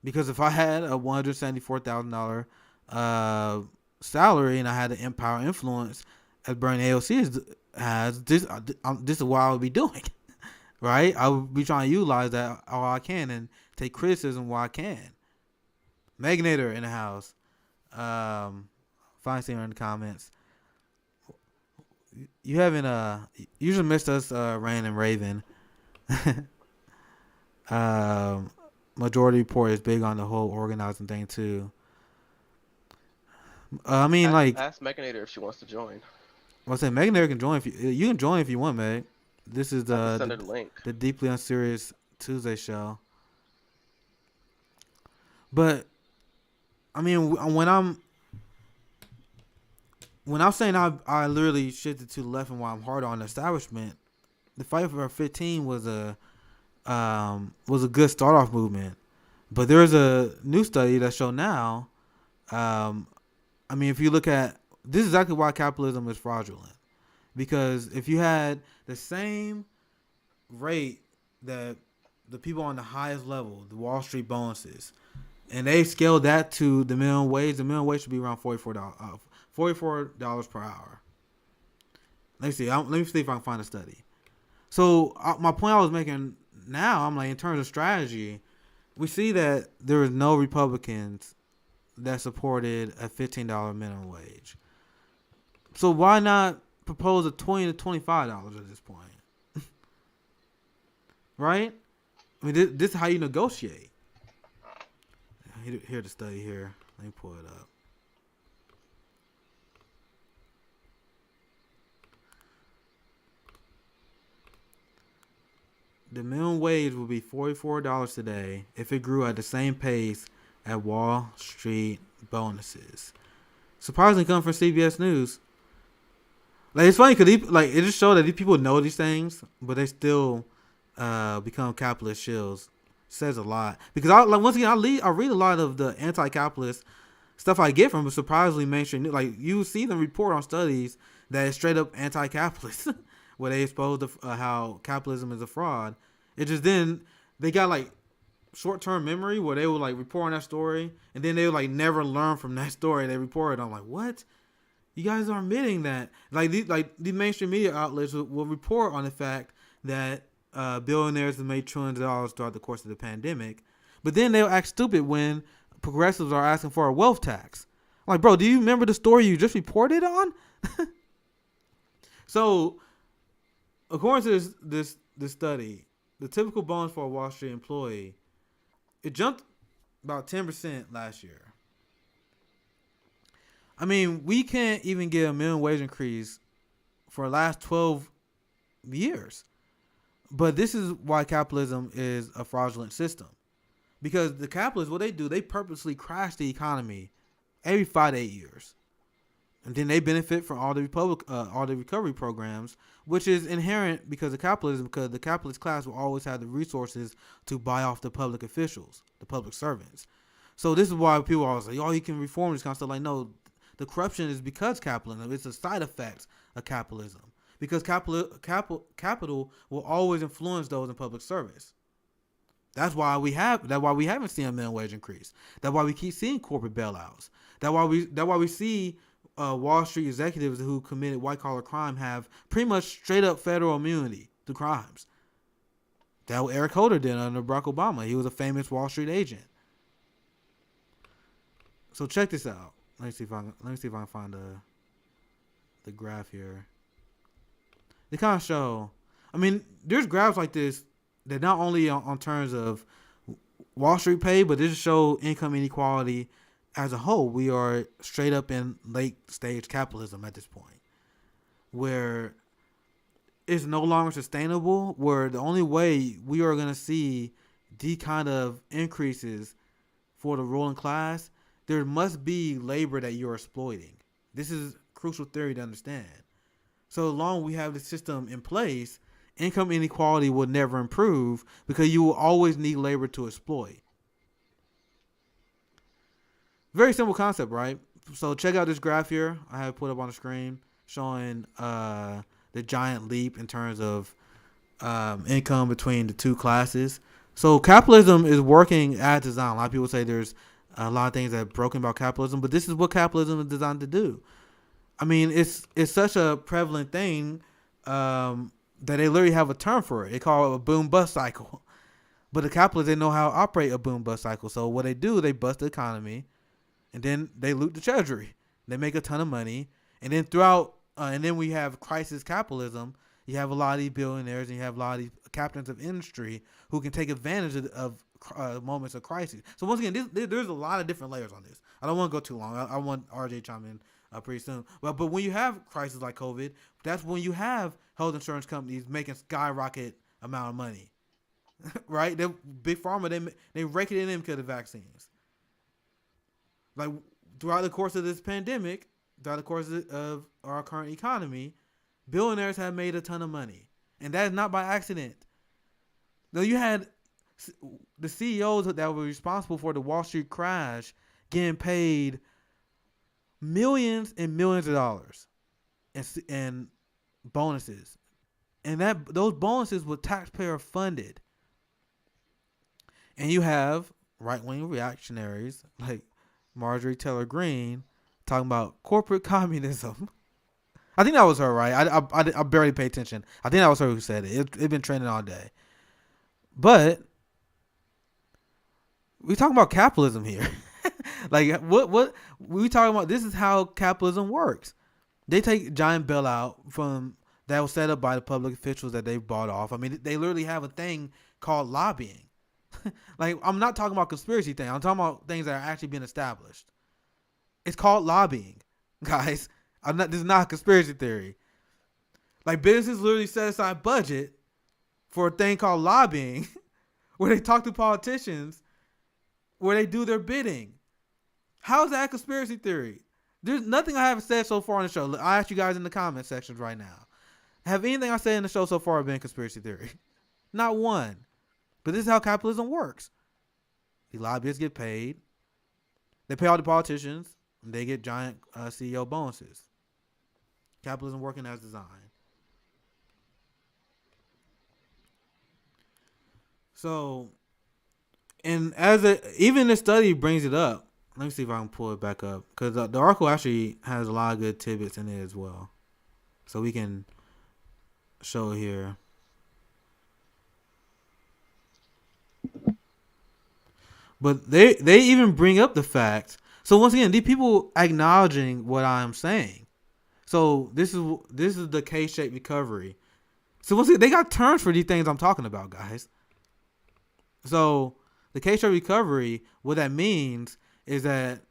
because if I had a $174,000 salary and I had the power influence as Bernie AOC has, this is what I would be doing, right? I would be trying to utilize that all I can and take criticism while I can. Megnator in the house. Find here in the comments. You haven't you just missed us Rain and Raven. um, Majority Report is big on the whole organizing thing too. I mean, like, Ask Meganator if she wants to join. I say, Megan there can join if you can join if you want, Meg. This is I can send her the link. the Deeply Unserious Tuesday show. But I mean, when I'm saying I literally shifted to the left and why I'm hard on the establishment, the fight for 15 was a good start off movement. But there's a new study that showed now. I mean, if you look at this is exactly why capitalism is fraudulent. Because if you had the same rate that the people on the highest level, the Wall Street bonuses, and they scaled that to the minimum wage should be around $44 per hour. Let me see. Let me see if I can find a study. So my point I was making now, I'm like, in terms of strategy, we see that there was no Republicans that supported a $15 minimum wage. So why not propose a $20 to $25 at this point? Right? I mean, this is how you negotiate. Here's the study here. Let me pull it up. The minimum wage would be $44 today if it grew at the same pace at Wall Street bonuses. Surprisingly, coming from CBS News. Like, it's funny because it just showed that these people know these things, but they still become capitalist shills. Says a lot because once again I read a lot of the anti-capitalist stuff I get from surprisingly mainstream news. Like, you see them report on studies that is straight up anti-capitalist, where they expose how capitalism is a fraud. It just then they got like short-term memory where they would like report on that story and then they would like never learn from that story they reported. I'm like, what? You guys are admitting that these mainstream media outlets will report on the fact that billionaires have made trillions of dollars throughout the course of the pandemic, but then they'll act stupid when progressives are asking for a wealth tax. I'm like, bro, do you remember the story you just reported on? So, according to this study, the typical bonus for a Wall Street employee, it jumped about 10% last year. I mean, we can't even get a minimum wage increase for the last 12 years. But this is why capitalism is a fraudulent system. Because the capitalists, what they do, they purposely crash the economy every 5 to 8 years. And then they benefit from all the recovery programs, which is inherent because of capitalism, because the capitalist class will always have the resources to buy off the public officials, the public servants. So this is why people are always like, oh, you can reform this kind of stuff. Like, no, the corruption is because capitalism. It's a side effect of capitalism. Because capital will always influence those in public service. That's why we haven't seen a minimum wage increase. That's why we keep seeing corporate bailouts. That's why we see Wall Street executives who committed white collar crime have pretty much straight up federal immunity to crimes. That's what Eric Holder did under Barack Obama. He was a famous Wall Street agent. So check this out. Let me see if I can find the graph here. They kind of show, I mean, there's graphs like this that not only on terms of Wall Street pay, but they just show income inequality as a whole. We are straight up in late stage capitalism at this point, where it's no longer sustainable, where the only way we are going to see these kind of increases for the ruling class, there must be labor that you're exploiting. This is crucial theory to understand. So long we have the system in place, income inequality will never improve because you will always need labor to exploit. Very simple concept, right? So check out this graph here. I have it put up on the screen showing the giant leap in terms of income between the two classes. So capitalism is working as designed. A lot of people say there's a lot of things that are broken about capitalism, but this is what capitalism is designed to do. I mean, it's such a prevalent thing that they literally have a term for it. They call it a boom-bust cycle. But the capitalists, they know how to operate a boom-bust cycle. So what they do, they bust the economy, and then they loot the treasury. They make a ton of money, and then throughout, and then we have crisis capitalism. You have a lot of these billionaires, and you have a lot of these captains of industry who can take advantage of moments of crisis. So once again, there's a lot of different layers on this. I don't want to go too long. I want RJ to chime in pretty soon. But when you have crises like COVID, that's when you have health insurance companies making skyrocket amount of money, right? They big pharma, they rake it in because of vaccines. Like throughout the course of this pandemic, throughout the course of our current economy, billionaires have made a ton of money, and that is not by accident. Though you had the CEOs that were responsible for the Wall Street crash getting paid millions and millions of dollars and bonuses, and those bonuses were taxpayer funded. And you have right wing reactionaries like Marjorie Taylor Greene talking about corporate communism. I think that was her, right? I barely pay attention. I think that was her who said it. It's been trending all day. But we talking about capitalism here. Like what we talking about? This is how capitalism works. They take giant bailout from that was set up by the public officials that they bought off. I mean, they literally have a thing called lobbying. Like, I'm not talking about conspiracy things. I'm talking about things that are actually being established. It's called lobbying, guys. This is not a conspiracy theory. Like, businesses literally set aside budget for a thing called lobbying, where they talk to politicians, where they do their bidding. How is that a conspiracy theory? There's nothing I haven't said so far on the show. I ask you guys in the comment sections right now. Have anything I said in the show so far been conspiracy theory? Not one. But this is how capitalism works. The lobbyists get paid. They pay all the politicians. And they get giant CEO bonuses. Capitalism working as designed. So, and even the study brings it up. Let me see if I can pull it back up. Because the article actually has a lot of good tidbits in it as well. So we can show it here. But they even bring up the fact. So once again, these people acknowledging what I'm saying. So this is the K-shaped recovery. So once again, they got terms for these things I'm talking about, guys. So the K-shaped recovery, what that means is that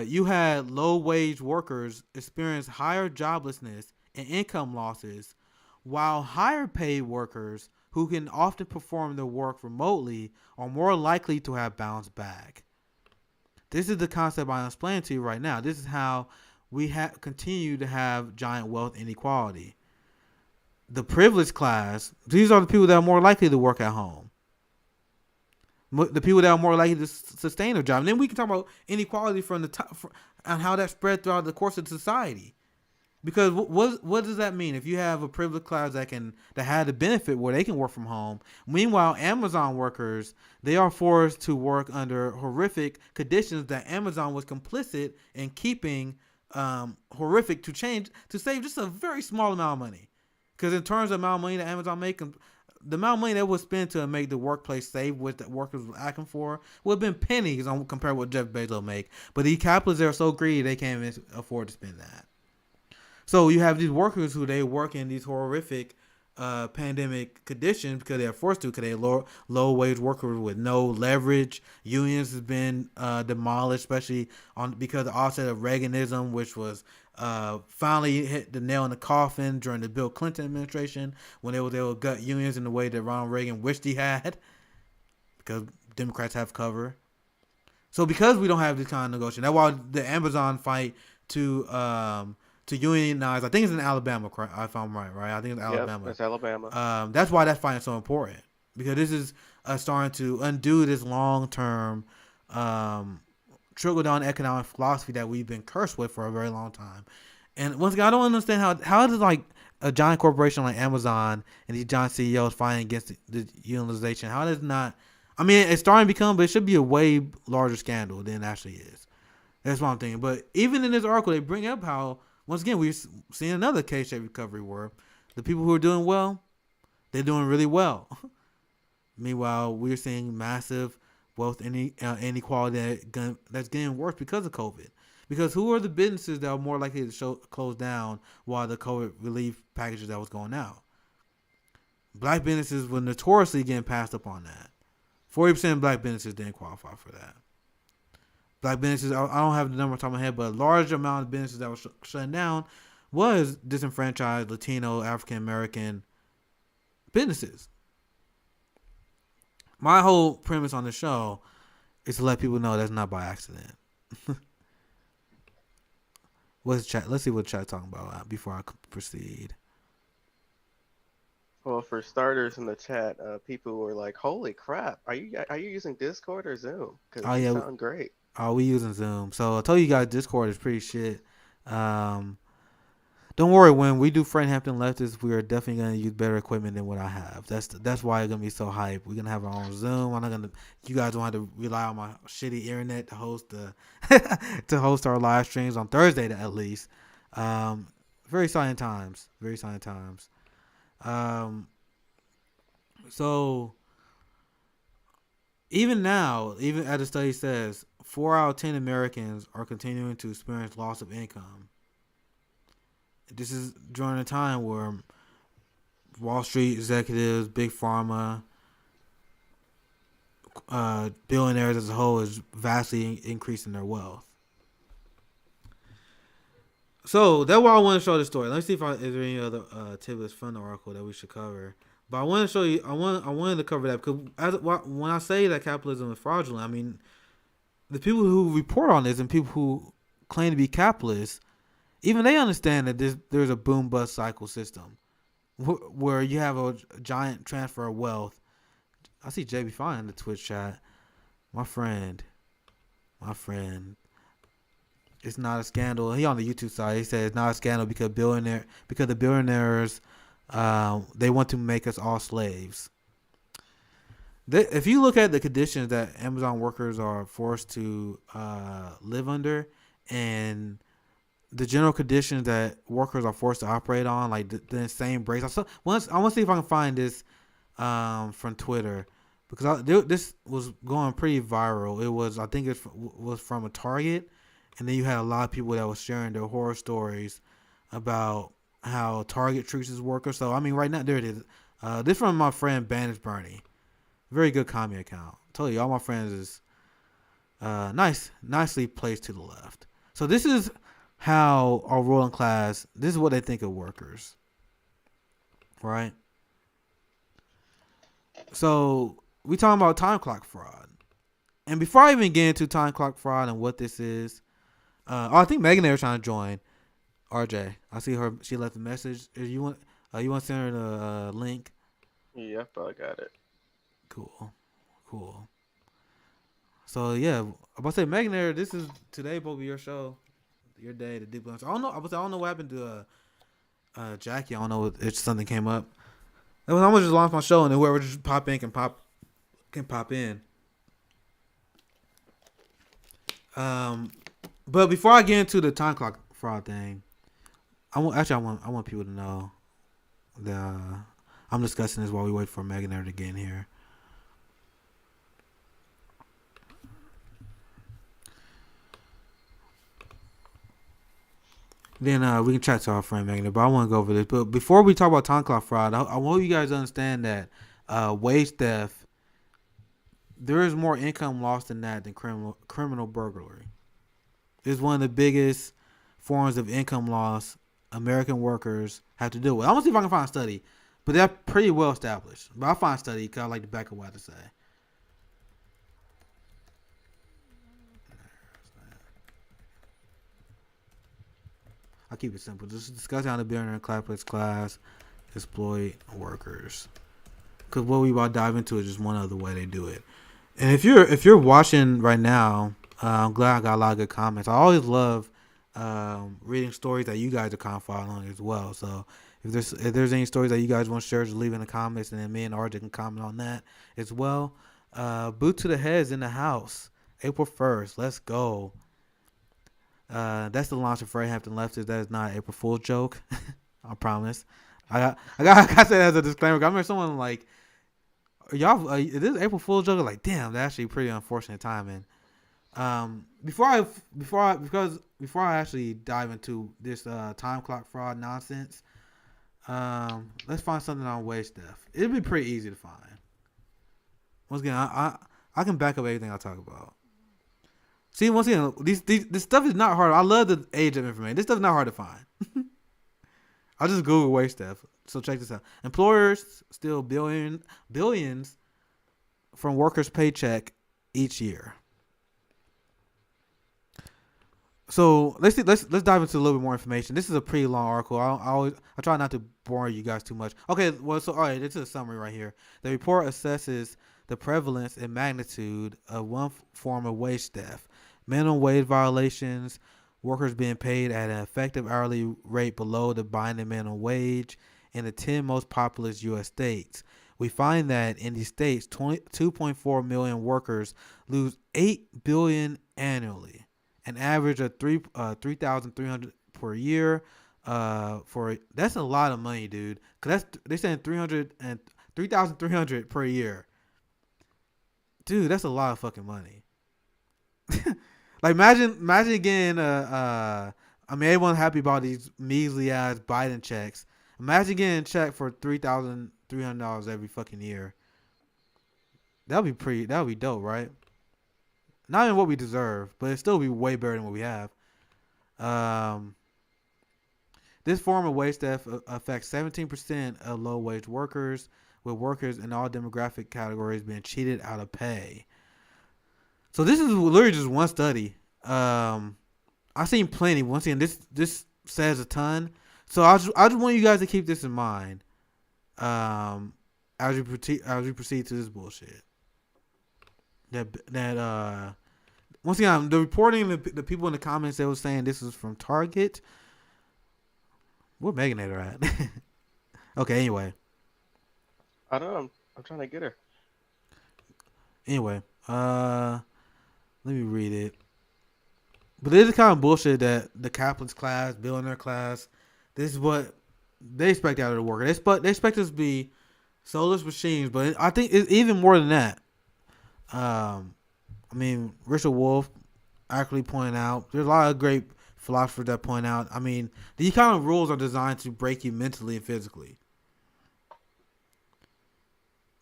you had low-wage workers experience higher joblessness and income losses, while higher-paid workers who can often perform their work remotely are more likely to have bounced back. This is the concept I'm explaining to you right now. This is how we continue to have giant wealth inequality. The privileged class, these are the people that are more likely to work at home. The people that are more likely to sustain their job. And then we can talk about inequality from the top and how that spread throughout the course of society. Because what does that mean? If you have a privileged class that had the benefit where they can work from home, meanwhile Amazon workers, they are forced to work under horrific conditions that Amazon was complicit in keeping horrific to save just a very small amount of money. Because in terms of the amount of money that Amazon make, the amount of money that was spent to make the workplace safe, what the workers were asking for, would have been pennies compared to what Jeff Bezos make. But these capitalists are so greedy they can't even afford to spend that. So you have these workers who they work in these horrific pandemic conditions because they are forced to, because they are low wage workers with no leverage. Unions has been demolished, especially because of the offset of Reaganism, which was finally hit the nail in the coffin during the Bill Clinton administration when they would gut unions in the way that Ronald Reagan wished he had, because Democrats have cover. So because we don't have this kind of negotiation, that's why the Amazon fight to unionize, I think it's in Alabama, if I'm right? I think it's Alabama. Yep, it's Alabama. That's why that fight is so important, because this is starting to undo this long-term trickle-down economic philosophy that we've been cursed with for a very long time. And once again, I don't understand how does like a giant corporation like Amazon and these giant CEOs fighting against the unionization, how does not? I mean, it's starting to become, but it should be a way larger scandal than it actually is. That's what I'm thinking. But even in this article, they bring up how, once again, we're seeing another K-shaped recovery where the people who are doing well, they're doing really well. Meanwhile, we're seeing massive wealth inequality that's getting worse because of COVID. Because who are the businesses that are more likely to close down while the COVID relief packages that was going out? Black businesses were notoriously getting passed up on that. 40% of black businesses didn't qualify for that. Black businesses, I don't have the number on top of my head, but a large amount of businesses that were shutting down was disenfranchised Latino, African American businesses. My whole premise on the show is to let people know that's not by accident. What's chat? Let's see what chat's talking about before I proceed. Well, for starters in the chat, people were like, "Holy crap! Are you using Discord or Zoom? Oh Because you yeah, sound great." we using Zoom. So I told you guys Discord is pretty shit. Don't worry, when we do Frank Hampton Leftists, we are definitely gonna use better equipment than what I have. That's why it's gonna be so hype. We're gonna have our own Zoom. I'm not gonna. You guys don't have to rely on my shitty internet to host the to host our live streams on Thursday at least. Very exciting times. Very exciting times. So even now, even as the study says, 4 out of 10 Americans are continuing to experience loss of income. This is during a time where Wall Street executives, big pharma, billionaires as a whole is vastly increasing their wealth. So that's why I want to show this story. Let me see if is there any other tidbits from the article that we should cover. But I want to show you. I wanted to cover that because when I say that capitalism is fraudulent, I mean the people who report on this and people who claim to be capitalists, even they understand that there's a boom bust cycle system where you have a giant transfer of wealth. I see JB Fine in the Twitch chat. My friend. It's not a scandal. He on the YouTube side. He said it's not a scandal because the billionaires they want to make us all slaves. If you look at the conditions that Amazon workers are forced to live under, and the general conditions that workers are forced to operate on, like the insane breaks. I want to see if I can find this from Twitter because this was going pretty viral. It was, I think it was from a Target, and then you had a lot of people that were sharing their horror stories about how Target treats its workers. So I mean, right now there it is. This from my friend Bandage Bernie, very good commie account. I told you all my friends is nicely placed to the left. So this is how our ruling class, this is what they think of workers, right? So we talking about time clock fraud, and before I even get into time clock fraud and what this is, I think Megan there trying to join. RJ, I see her. She left a message. If you want to send her the link. Yep, I got it. Cool. So yeah, I'm about to say Megan there. This is today, probably your show. Your day to do lunch. I don't know what happened to Jackie. I don't know if something came up. I'm gonna just launch my show and then whoever just pop in can pop in. But before I get into the time clock fraud thing, I want people to know that I'm discussing this while we wait for Megan there to get in here. Then we can chat to our friend Megan, but I want to go over this. But before we talk about time clock fraud, I want you guys to understand that wage theft, there is more income lost in that than criminal burglary. It's one of the biggest forms of income loss American workers have to deal with. I'm going to see if I can find a study, but they're pretty well established. But I'll find a study because I like to back up what I have to say. I'll keep it simple. Just discussing how the billionaire and capitalist class exploit workers. Because what we about to dive into is just one other way they do it. And if you're watching right now, I'm glad I got a lot of good comments. I always love reading stories that you guys are kind of following as well. So if there's any stories that you guys want to share, just leave in the comments, and then me and RJ can comment on that as well. Boot to the heads in the house, April 1st. Let's go. That's the launch of Frank Hampton Leftists. That is not an April Fool's joke. I promise. I got to say that as a disclaimer. I remember someone like, y'all, is this April Fool's joke? Like, damn, that's actually pretty unfortunate timing. Because before I actually dive into this time clock fraud nonsense, let's find something on wage theft. It'd be pretty easy to find. Once again, I can back up everything I talk about. See, once again, this stuff is not hard. I love the age of information. This stuff is not hard to find. I just Google wage theft. So check this out. Employers steal billions from workers' paycheck each year. So let's dive into a little bit more information. This is a pretty long article. I try not to bore you guys too much. Okay, well, so all right, this is a summary right here. The report assesses the prevalence and magnitude of one form of wage theft: minimum wage violations, workers being paid at an effective hourly rate below the binding minimum wage in the 10 most populous U.S. states. We find that in these states, 2.4 million workers lose $8 billion annually. An average of 3,300 per year. That's a lot of money, dude. Cause they're saying 3,300 per year. Dude, that's a lot of fucking money. Like imagine again. I mean, everyone's happy about these measly ass Biden checks. Imagine getting a check for $3,300 every fucking year. That'd be dope, right? Not even what we deserve, but it'd still be way better than what we have. This form of wage theft affects 17% of low-wage workers, with workers in all demographic categories being cheated out of pay. So this is literally just one study. I've seen plenty. Once again, this says a ton. So I just want you guys to keep this in mind as we proceed to this bullshit. That once again, the reporting, the people in the comments that was saying this is from Target. Where Meganator at? Okay, anyway. I don't know. I'm trying to get her. Anyway, let me read it. But this is kind of bullshit that the capitalist class, billionaire class, this is what they expect out of the worker. They expect us to be soulless machines, but I think it's even more than that. I mean, Richard Wolff actually pointed out there's a lot of great philosophers that point out. I mean, these kind of rules are designed to break you mentally and physically.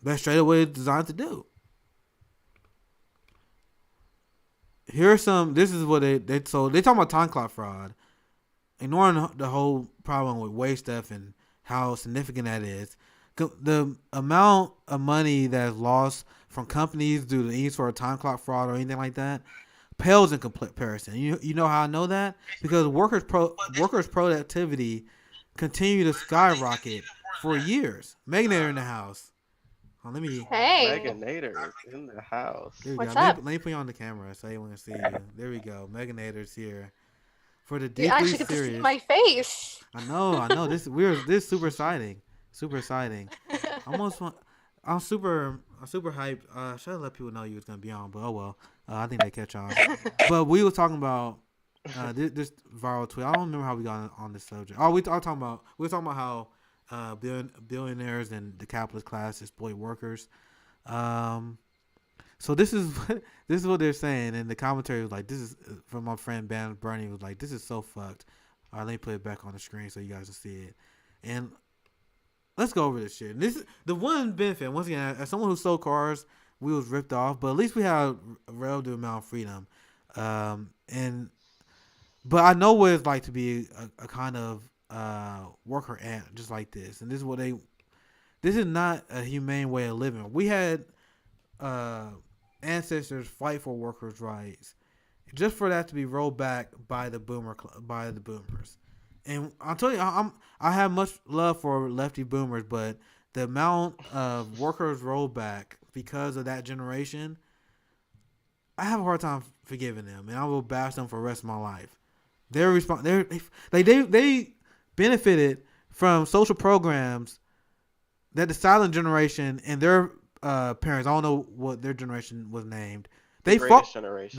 That's straight away it's designed to do. Here's some. This is what they talking about time clock fraud, ignoring the whole problem with wage theft and how significant that is. The amount of money that is lost from companies due to any sort of time clock fraud or anything like that pales in comparison. You know how I know that? Because workers' productivity continue to skyrocket for years. Meganator in the house. Oh, let me. Hey, Meganator is in the house. There we what's go. up? Let me put you on the camera so everyone can see you. There we go. Meganator's here for the You deeply actually get to see serious. my face. I know. This is super exciting. Super exciting. I'm super hyped. Should have let people know you was gonna be on, but oh well. I think they catch on. But we were talking about this viral tweet. I don't remember how we got on this subject. Oh, we were talking about how billionaires and the capitalist class exploit workers. So this is what they're saying, and the commentary was like, this is from my friend Bernie was like, this is so fucked. All right, let me put it back on the screen so you guys will see it. And let's go over this shit. This is the one benefit. Once again, as someone who sold cars, we was ripped off, but at least we had a relative amount of freedom. But I know what it's like to be a kind of worker ant just like this. And this is not a humane way of living. We had ancestors fight for workers' rights just for that to be rolled back by the boomers. And I'll tell you, I have much love for lefty boomers, but the amount of workers rolled back because of that generation, I have a hard time forgiving them, and I will bash them for the rest of my life. They benefited from social programs that the silent generation and their parents, I don't know what their generation was named. The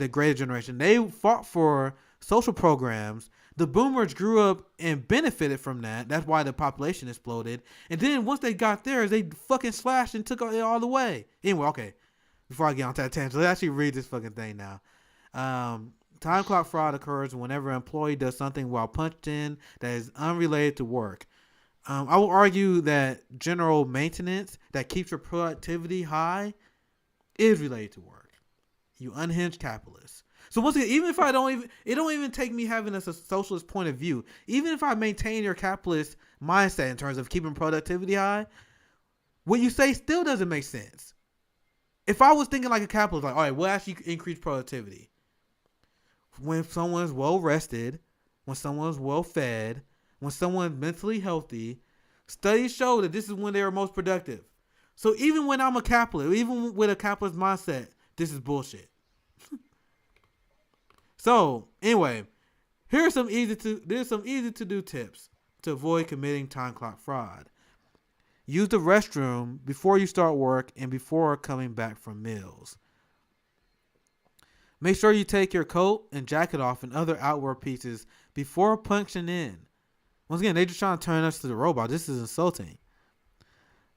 greatest generation. They fought for social programs. The boomers grew up and benefited from that. That's why the population exploded. And then once they got theirs, they fucking slashed and took it all the way. Anyway, okay. Before I get on that tangent, let's actually read this fucking thing now. Time clock fraud occurs whenever an employee does something while punched in that is unrelated to work. I will argue that general maintenance that keeps your productivity high is related to work. You unhinged capitalist. So once again, even if I don't even, it don't even take me having a socialist point of view. Even if I maintain your capitalist mindset in terms of keeping productivity high, what you say still doesn't make sense. If I was thinking like a capitalist, like, all right, we'll actually increase productivity when someone's well rested, when someone's well fed, when someone's mentally healthy. Studies show that this is when they are most productive. So even when I'm a capitalist, even with a capitalist mindset, this is bullshit. So anyway, there's some easy to do tips to avoid committing time clock fraud. Use the restroom before you start work and before coming back from meals. Make sure you take your coat and jacket off and other outward pieces before punching in. Once again, they just trying to turn us to the robot. This is insulting.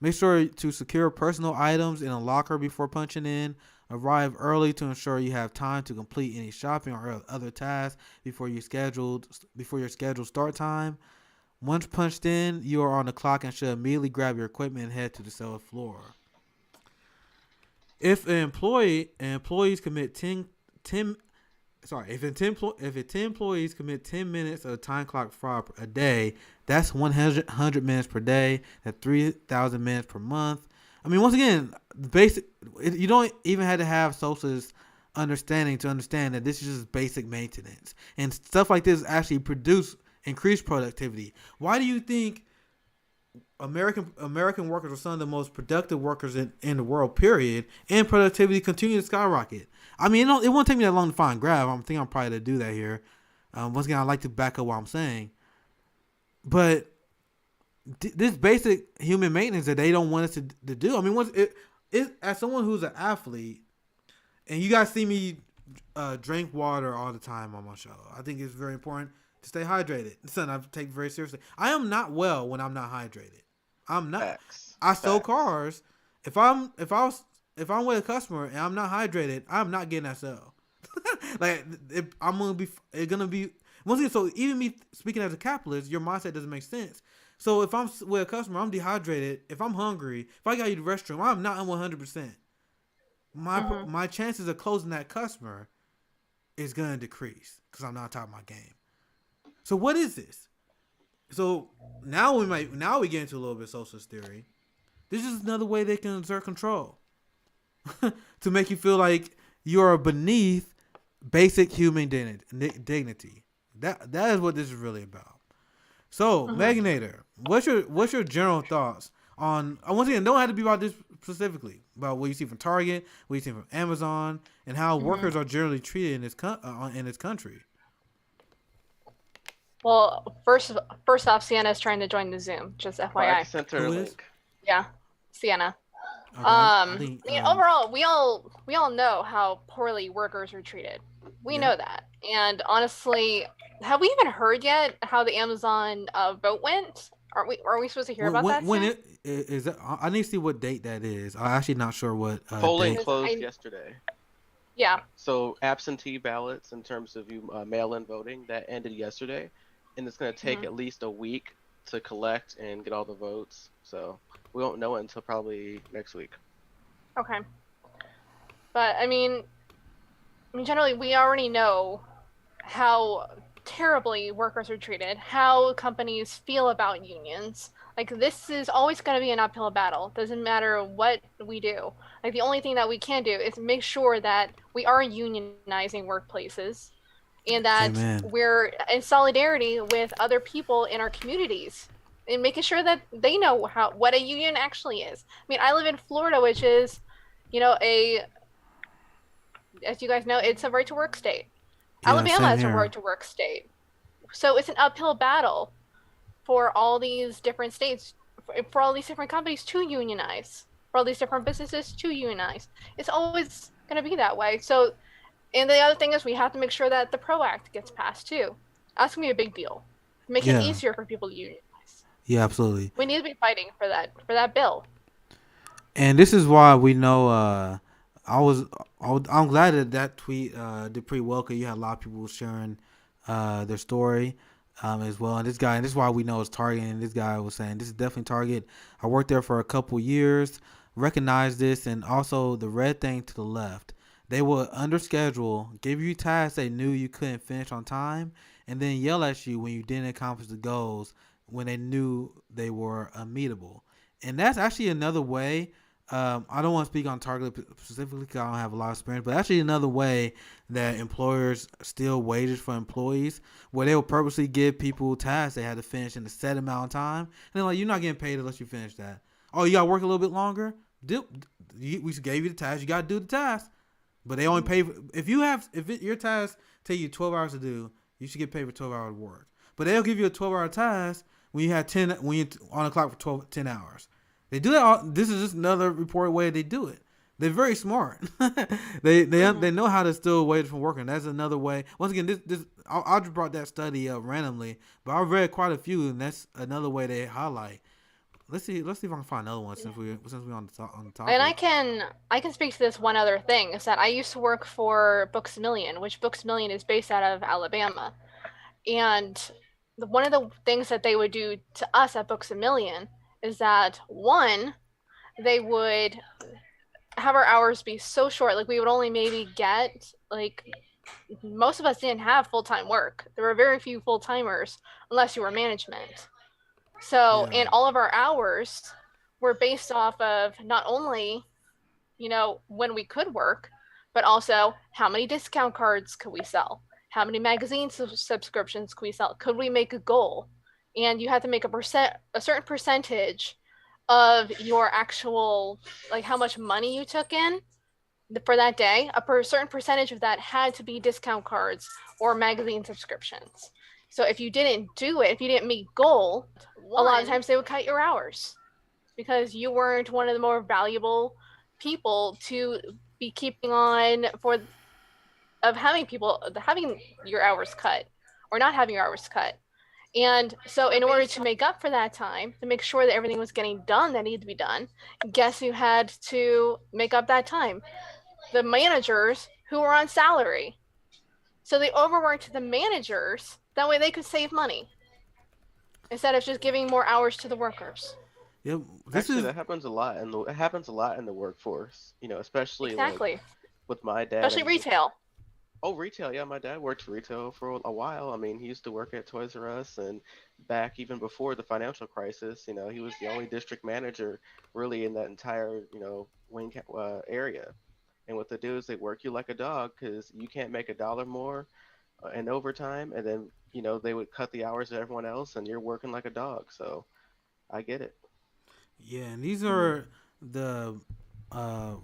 Make sure to secure personal items in a locker before punching in. Arrive early to ensure you have time to complete any shopping or other tasks before your scheduled start time. Once punched in, you are on the clock and should immediately grab your equipment and head to the cell floor. If employees commit 10 employees commit 10 minutes of time clock fraud a day, that's 100 minutes per day. That's 3,000 minutes per month. I mean, once again, you don't even have to have socialist understanding to understand that this is just basic maintenance. And stuff like this actually produce increased productivity. Why do you think American workers are some of the most productive workers in the world, period, and productivity continue to skyrocket? I mean, it won't take me that long to find graph. I'm probably to do that here. Once again, I like to back up what I'm saying. But this basic human maintenance that they don't want us to do. I mean, as someone who's an athlete, and you guys see me drink water all the time on my show, I think it's very important to stay hydrated. It's something I take very seriously. I am not well when I'm not hydrated. I'm not. Facts. I sell cars. If I'm with a customer and I'm not hydrated, I'm not getting that sale. It's gonna be once again. So even me speaking as a capitalist, your mindset doesn't make sense. So if I'm with a customer, I'm dehydrated. If I'm hungry, if I got to use the restroom, I'm not 100%. My chances of closing that customer is gonna decrease because I'm not on top of my game. So what is this? So now we get into a little bit of socialist theory. This is another way they can exert control to make you feel like you're beneath basic human dignity. That is what this is really about. So, Meganator, what's your general thoughts on? Once again, don't have to be about this specifically, about what you see from Target, what you see from Amazon, and how workers are generally treated in this country. Well, first off, Sienna's trying to join the Zoom. Just FYI. I sent her a link. Yeah, Sienna. Okay, overall, we all know how poorly workers are treated. We know that, and honestly, have we even heard yet how the Amazon vote went? Are we supposed to hear about that? When is that? I need to see what date that is. I'm actually not sure what. Polling closed yesterday. Yeah. So absentee ballots, in terms of you mail-in voting, that ended yesterday, and it's going to take at least a week to collect and get all the votes. So we won't know it until probably next week. Okay. But I mean, generally, we already know how terribly workers are treated, how companies feel about unions. Like, this is always going to be an uphill battle. Doesn't matter what we do. Like, the only thing that we can do is make sure that we are unionizing workplaces and that we're in solidarity with other people in our communities and making sure that they know what a union actually is. I mean, I live in Florida, which is, as you guys know, it's a right-to-work state. Yeah, Alabama is a right-to-work state. So it's an uphill battle for all these different states, for all these different companies to unionize, for all these different businesses to unionize. It's always going to be that way. So, and the other thing is we have to make sure that the PRO Act gets passed too. That's going to be a big deal. Make it easier for people to unionize. Yeah, absolutely. We need to be fighting for that bill. And this is why we know I'm glad that tweet did pretty well because you had a lot of people sharing their story as well. And this is why we know it's Target. And this guy was saying this is definitely Target. I worked there for a couple years, recognized this, and also the red thing to the left. They would under schedule, give you tasks they knew you couldn't finish on time, and then yell at you when you didn't accomplish the goals when they knew they were unmeetable. And that's actually another way. I don't want to speak on Target specifically because I don't have a lot of experience, but actually another way that employers steal wages for employees, where they will purposely give people tasks they had to finish in a set amount of time, and they're like, "You're not getting paid unless you finish that. Oh, you got to work a little bit longer. We gave you the task. You got to do the task, but they only pay your task take you 12 hours to do. You should get paid for 12 hours of work. But they'll give you a 12-hour task when you have 10 when you're on the clock for 10 hours. This is just another reported way they do it. They're very smart. they know how to steal wages from working. That's another way. Once again, I just brought that study up randomly, but I read quite a few, and that's another way they highlight. Let's see if I can find another one since we're on the topic. And I can speak to this one other thing is that I used to work for Books A Million, which Books A Million is based out of Alabama, and one of the things that they would do to us at Books A Million is that one, they would have our hours be so short, like we would only maybe get most of us didn't have full-time work. There were very few full-timers unless you were management. So, Yeah. and all of our hours were based off of not only, when we could work, but also how many discount cards could we sell? How many magazine subscriptions could we sell? Could we make a goal? And you have to make a certain percentage of your actual, how much money you took in for that day. A certain percentage of that had to be discount cards or magazine subscriptions. So if you didn't do it, if you didn't meet goal, a lot of times they would cut your hours because you weren't one of the more valuable people to be keeping on of having your hours cut or not having your hours cut. And so in order to make up for that time, to make sure that everything was getting done that needed to be done, guess who had to make up that time? The managers who were on salary. So they overworked the managers. That way they could save money instead of just giving more hours to the workers. Yep. That happens a lot, and it happens a lot in the workforce. Especially exactly with my dad. Especially retail. Oh, retail. Yeah, my dad worked retail for a while. I mean, he used to work at Toys R Us, and back even before the financial crisis, he was the only district manager really in that entire, Wayne area. And what they do is they work you like a dog because you can't make $1 more in overtime, and then, they would cut the hours of everyone else, and you're working like a dog. So I get it. Yeah, and these are the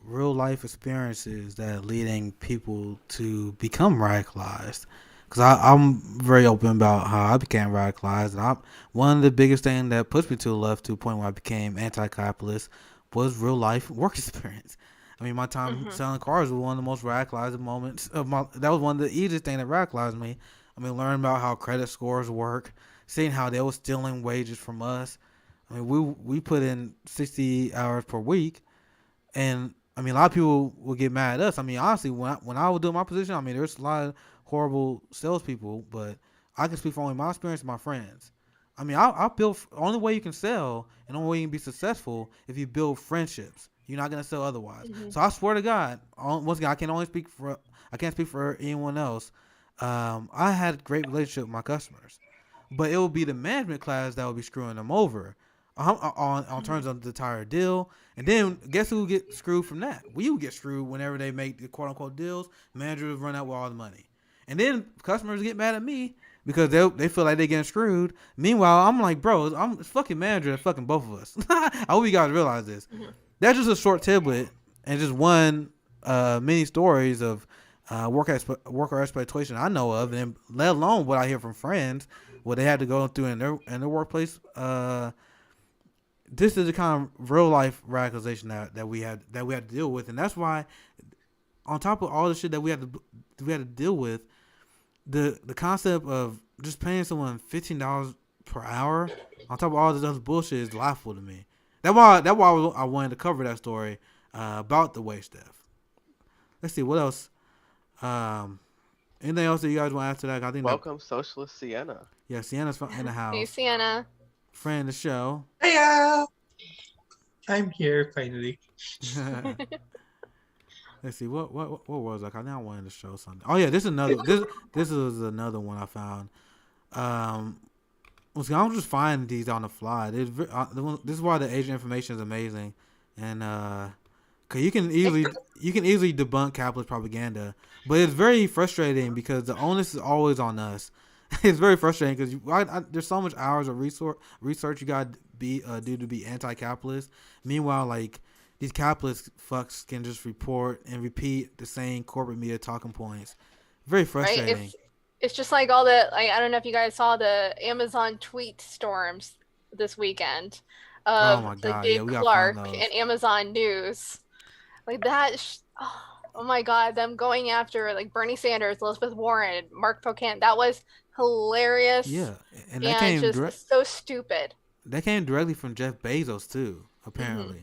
real life experiences that are leading people to become radicalized. Because I'm very open about how I became radicalized, and one of the biggest things that pushed me to the left to the point where I became anti-capitalist was real life work experience. I mean, my time selling cars was one of the most radicalizing moments of my. That was one of the easiest things that radicalized me. I mean, learning about how credit scores work, seeing how they were stealing wages from us. I mean, we put in 60 hours per week, and I mean, a lot of people will get mad at us. I mean, honestly, when I was doing my position, I mean, there's a lot of horrible salespeople, but I can speak from only my experience and my friends. I mean, I build. Only way you can sell and the only way you can be successful if you build friendships. You're not gonna sell otherwise. So I swear to God, once again, I can't speak for anyone else. I had a great relationship with my customers, but it would be the management class that would be screwing them over on terms of the entire deal. And then guess who would get screwed from that? We would get screwed whenever they make the quote unquote deals. Managers run out with all the money, and then customers get mad at me because they feel like they're getting screwed. Meanwhile, I'm like, bro, I'm fucking manager and fucking both of us. I hope you guys realize this. That's just a short tidbit and just one many stories of worker exploitation I know of, and let alone what I hear from friends, what they had to go through in their workplace. This is the kind of real life radicalization that we had to deal with, and that's why, on top of all the shit that we had to deal with, the concept of just paying someone $15 per hour on top of all this other bullshit is laughable to me. That's why I wanted to cover that story about the wage theft. let's see what else. Um, anything else that you guys want to add to that? I think that Welcome, Socialist Sienna. yeah, Sienna's in the Hey, house, Sienna. friend of the show. Hiya! I'm here finally. Let's see what was like. I think I wanted to show something. Oh yeah, this is another this is another one I found. Um, I'm just finding these on the fly. This is why the Asian information is amazing, and cause you can easily debunk capitalist propaganda, but it's very frustrating because the onus is always on us. It's very frustrating because there's so much hours of research you got to do to be anti-capitalist. Meanwhile, like these capitalist fucks can just report and repeat the same corporate media talking points. Very frustrating. Right? It's just like all the I don't know if you guys saw the Amazon tweet storms this weekend Oh of my the god, yeah, Dave we gotta find Clark those. and Amazon News. Like that. Oh my God, them going after like Bernie Sanders, Elizabeth Warren, Mark Pocan. That was hilarious Yeah, and and just so stupid. that came directly from Jeff Bezos too. Mm-hmm. Apparently,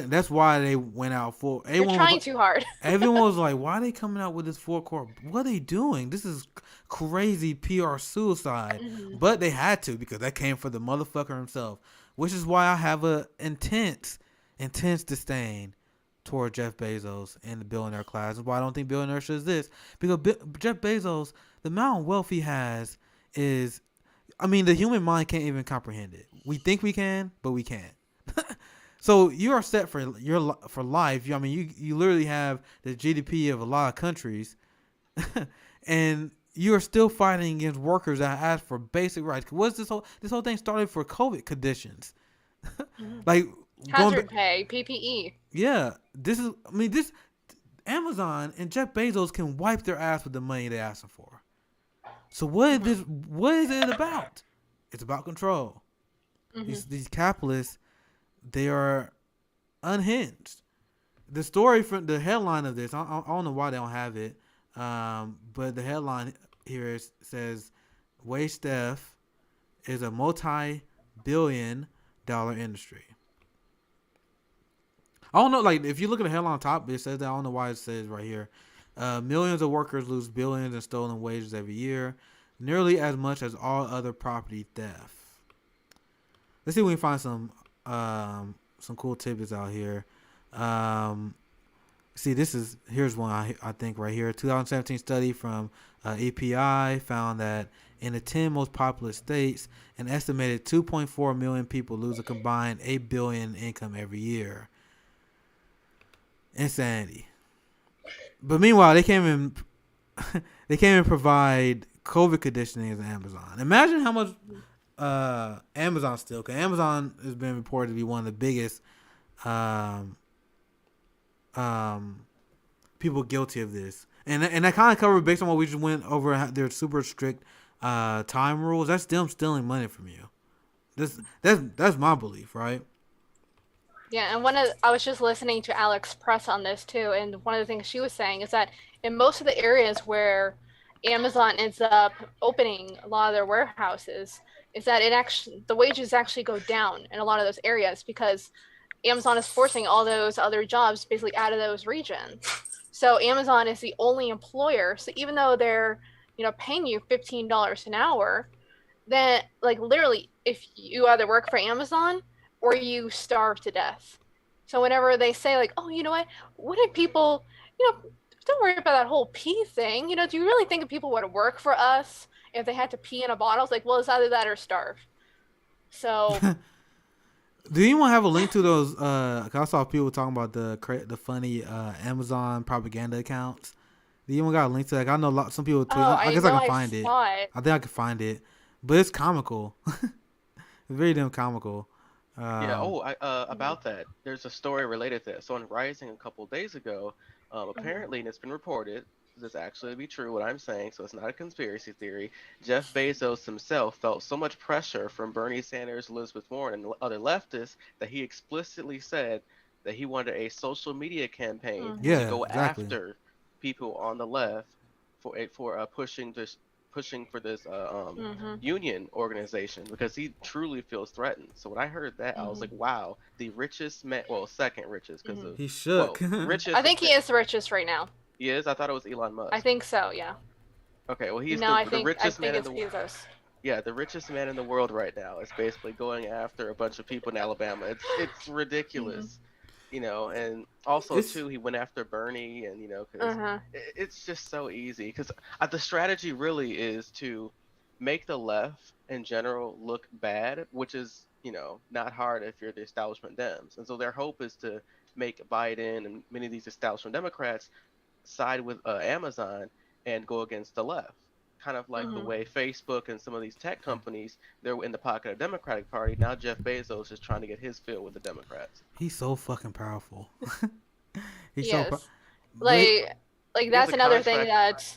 that's why they went out for. You're trying too hard. Everyone was like, "Why are they coming out with this full court? What are they doing? This is crazy PR suicide." Mm-hmm. But they had to because that came from the motherfucker himself. Which is why I have a intense disdain toward Jeff Bezos and the billionaire class. That's why I don't think billionaires should exist. Because Jeff Bezos, the amount of wealth he has is, I mean, the human mind can't even comprehend it. We think we can, but we can't. So you are set for life. I mean, you literally have the GDP of a lot of countries, and you are still fighting against workers that ask for basic rights. What's this whole thing started for COVID conditions? Like Hazard pay, PPE. Yeah, this Amazon and Jeff Bezos can wipe their ass with the money they're asking for. So what is it about? It's about control. Mm-hmm. These capitalists, they are unhinged. The story from the headline of this, I don't know why they don't have it, but the headline here says wage theft is a multi-billion-dollar industry. I don't know, like if you look at the headline on top, it says that. I don't know why it says right here. Millions of workers lose billions in stolen wages every year, nearly as much as all other property theft. Let's see if we can find some cool tidbits out here. Here's one I think right here. A 2017 study from EPI found that in the 10 most populous states, an estimated 2.4 million people lose a combined $8 billion in income every year. Insanity. But meanwhile, they can't even provide COVID conditioning as Amazon. Imagine how much Amazon still, because Amazon has been reported to be one of the biggest people guilty of this, and that kind of covered based on what we just went over. Their super strict time rules. That's them stealing money from you. That's my belief, right? Yeah, and I was just listening to Alex Press on this too, and one of the things she was saying is that in most of the areas where Amazon ends up opening a lot of their warehouses, is that the wages actually go down in a lot of those areas because Amazon is forcing all those other jobs basically out of those regions. So Amazon is the only employer. So even though they're, paying you $15 an hour, then like literally, if you either work for Amazon or you starve to death. So whenever they say like, oh, you know what? Wouldn't people, don't worry about that whole pee thing. Do you really think people would work for us if they had to pee in a bottle? It's like, well, it's either that or starve. So. Do you want to have a link to those? I saw people talking about the funny Amazon propaganda accounts. Do you want got a link to that? I know some people tweet. I guess I can find it. I think I can find it, but it's comical. It's very damn comical. About that, there's a story related to that. So on Rising a couple of days ago, apparently, and it's been reported, this actually be true, what I'm saying, so it's not a conspiracy theory, Jeff Bezos himself felt so much pressure from Bernie Sanders, Elizabeth Warren, and other leftists that he explicitly said that he wanted a social media campaign to go after people on the left for pushing pushing for this Mm-hmm. union organization because he truly feels threatened. So when I heard that, I was Mm-hmm. like, wow, the richest man, well, second richest because Mm-hmm. of, He shook. well, I richest. think he is the richest right now. He is. I thought it was Elon I Musk. think so. Yeah. Okay, well, he's No, the I richest man think in it's the Bezos. yeah, the richest man in the world right now is basically going after a bunch of people in Alabama. It's Mm-hmm. ridiculous, you know. And also It's too, he went after Bernie, and because Uh-huh. it's just so easy. Because the strategy really is to make the left in general look bad, which is not hard if you're the establishment Dems. And so their hope is to make Biden and many of these establishment Democrats side with Amazon and go against the left. Kind of like the Mm-hmm. way Facebook and some of these tech companies, they're in the pocket of Democratic Party. Now Jeff Bezos is trying to get his fill with the Democrats. he's so fucking powerful. He's He so is. but Like He has that's a another thing contract. that.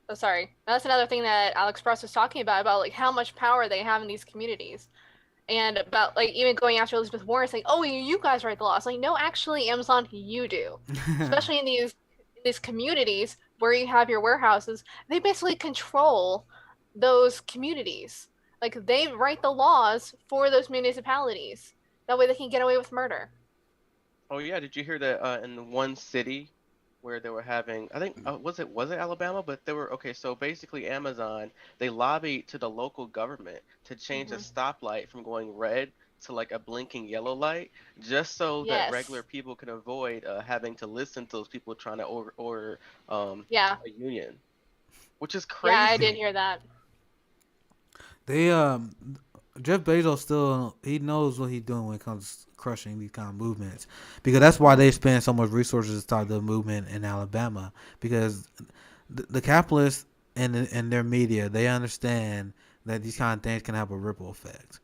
Oh, sorry. That's another thing that Alex Pross was talking about like how much power they have in these communities. And about like even going after Elizabeth Warren saying, "Oh, you guys write the laws." Like, no, actually, Amazon, you do. Especially in these communities where you have your warehouses, they basically control those communities. Like they write the laws for those municipalities. That way they can get away with murder. Oh yeah, did you hear that in one city where they were having, I think was it Alabama, but they were okay. So basically, Amazon, they lobbied to the local government to change a Mm-hmm. stoplight from going red to like a blinking yellow light, just so that regular Yes. people can avoid having to listen to those people trying to order Yeah. a union, which is Yeah, I did crazy. hear that. they Jeff Bezos still he knows what he's doing when it comes to crushing these kind of movements because that's why they spend so much resources to start the movement in Alabama because the capitalists and their media they understand that these kind of things can have a ripple effect.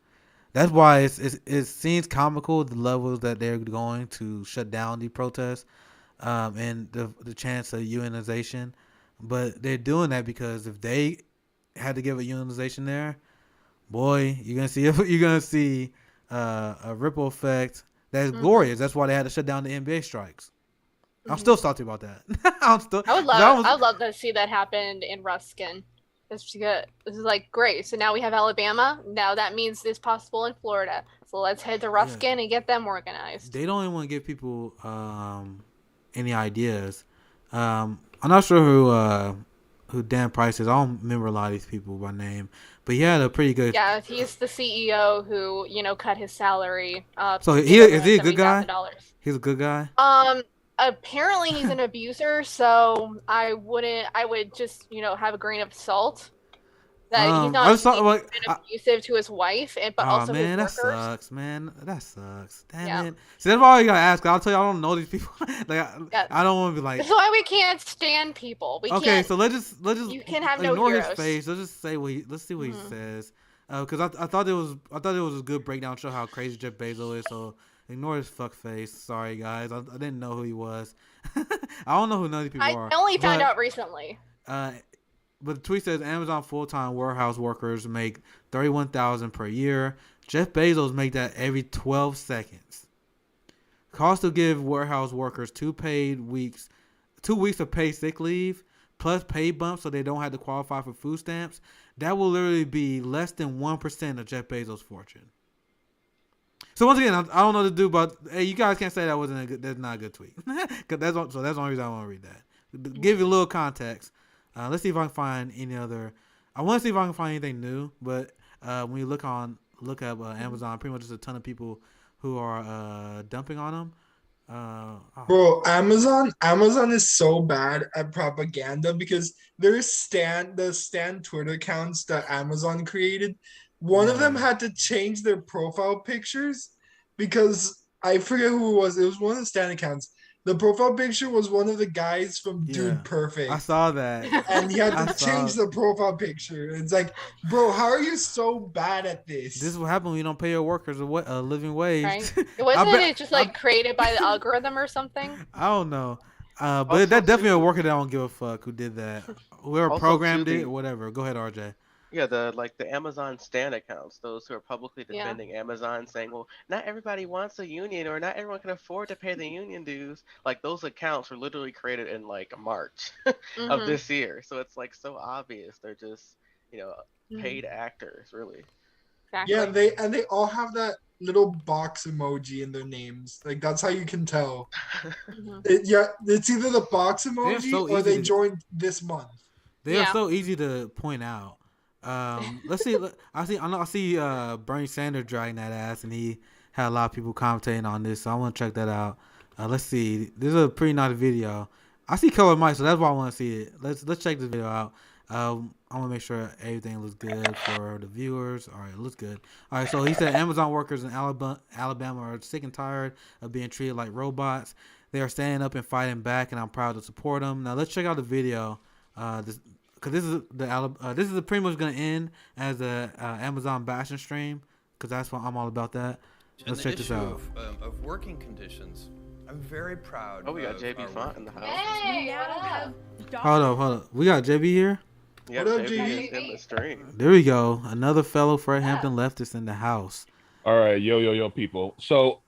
That's why it seems comical the levels that they're going to shut down the protests and the chance of unionization, but they're doing that because if they had to give a unionization there, boy, you're gonna see a ripple effect that's Mm-hmm. glorious. That's why they had to shut down the NBA strikes. I'm Mm-hmm. still salty about that. I'm still I would 'cause I love was I would love to see that happen in Ruskin. This is good. This is like great. So now we have Alabama. Now that means it's possible in Florida. So let's head to yeah. Ruskin and get them organized. They don't even want to give people any ideas. I'm not sure who Dan Price is. I don't remember a lot of these people by name, but he had a pretty good. Yeah, he's the CEO who, cut his salary up, So he is to he a good guy? $70,000. He's a good guy. Apparently he's an abuser, so I would just, have a grain of salt that he's I not just thought being like, even abusive to his wife, but oh also his man, that workers. sucks, man. That sucks. Damn Yeah. it. See, that's why you gotta ask. I'll tell you, I don't know these people. Like, Yeah. I don't want to be like. This is why we can't stand people. We Okay, can't. so let's just You can have no ignore his heroes. face. Let's just say let's see what he Mhm. says. Because I thought it was a good breakdown show how crazy Jeff Bezos is. So ignore his fuck face. Sorry guys, I didn't know who he was. I don't know who none of these people I are. only found but, out recently. But the tweet says Amazon full-time warehouse workers make $31,000 per year. Jeff Bezos make that every 12 seconds. Cost to give warehouse workers 2 weeks of paid sick leave plus pay bumps so they don't have to qualify for food stamps. That will literally be less than 1% of Jeff Bezos' fortune. So once again, I don't know what to do, but hey, you guys can't say that's not a good tweet. Cause that's the only reason I want to read that. Give you a little context. Let's see if I can find any other. I want to see if I can find anything new, but when you look up Amazon, pretty much just a ton of people who are dumping on them. Bro, Amazon is so bad at propaganda because the Stan Twitter accounts that Amazon created. One of them Yeah. had to change their profile pictures because I forget who it was. It was one of the Stan accounts. The profile picture was one of the guys from Yeah, Dude Perfect. I saw that. And he had I to saw- change the profile picture. It's like, bro, how are you so bad at this? This is what happens when you don't pay your workers a living wage. Right? I Wasn't bet- it just like created by the algorithm or something? I don't know. But Also, that definitely too- a worker that I don't give a fuck who did that. Whoever Also, programmed too, it or whatever. Go ahead, RJ. Yeah, the Amazon Stan accounts, those who are publicly Yeah. defending Amazon, saying, "Well, not everybody wants a union, or not everyone can afford to pay the union dues." Like those accounts were literally created in like March of Mhm. this year, so it's like so obvious they're just you know Mhm. paid actors, really. Yeah, Exactly. they all have that little box emoji in their names. Like that's how you can tell. Mhm. Yeah, it's either the box They're emoji so or easy they to. joined this month. They are Yeah. so easy to point out. Let's see. I see. Bernie Sanders dragging that ass, and he had a lot of people commentating on this. So I want to check that out. Let's see. This is a pretty nice video. I see Color Mike, so that's why I want to see it. Let's check this video out. I want to make sure everything looks good for the viewers. All right, it looks good. All right, so he said Amazon workers in Alabama are sick and tired of being treated like robots. They are standing up and fighting back, and I'm proud to support them. Now let's check out the video. Because this is pretty much gonna end as a Amazon bashing stream, because that's what I'm all about that. Let's check this out. Of working conditions. I'm very proud. Oh, we got of JB our Font working in the house. conditions. Hey, We now what up? have Hold up. We got JB here. Yeah, What up, JB is JB? in the stream. There we go. Another fellow Fred Hampton leftist in the house. All right, yo, people. So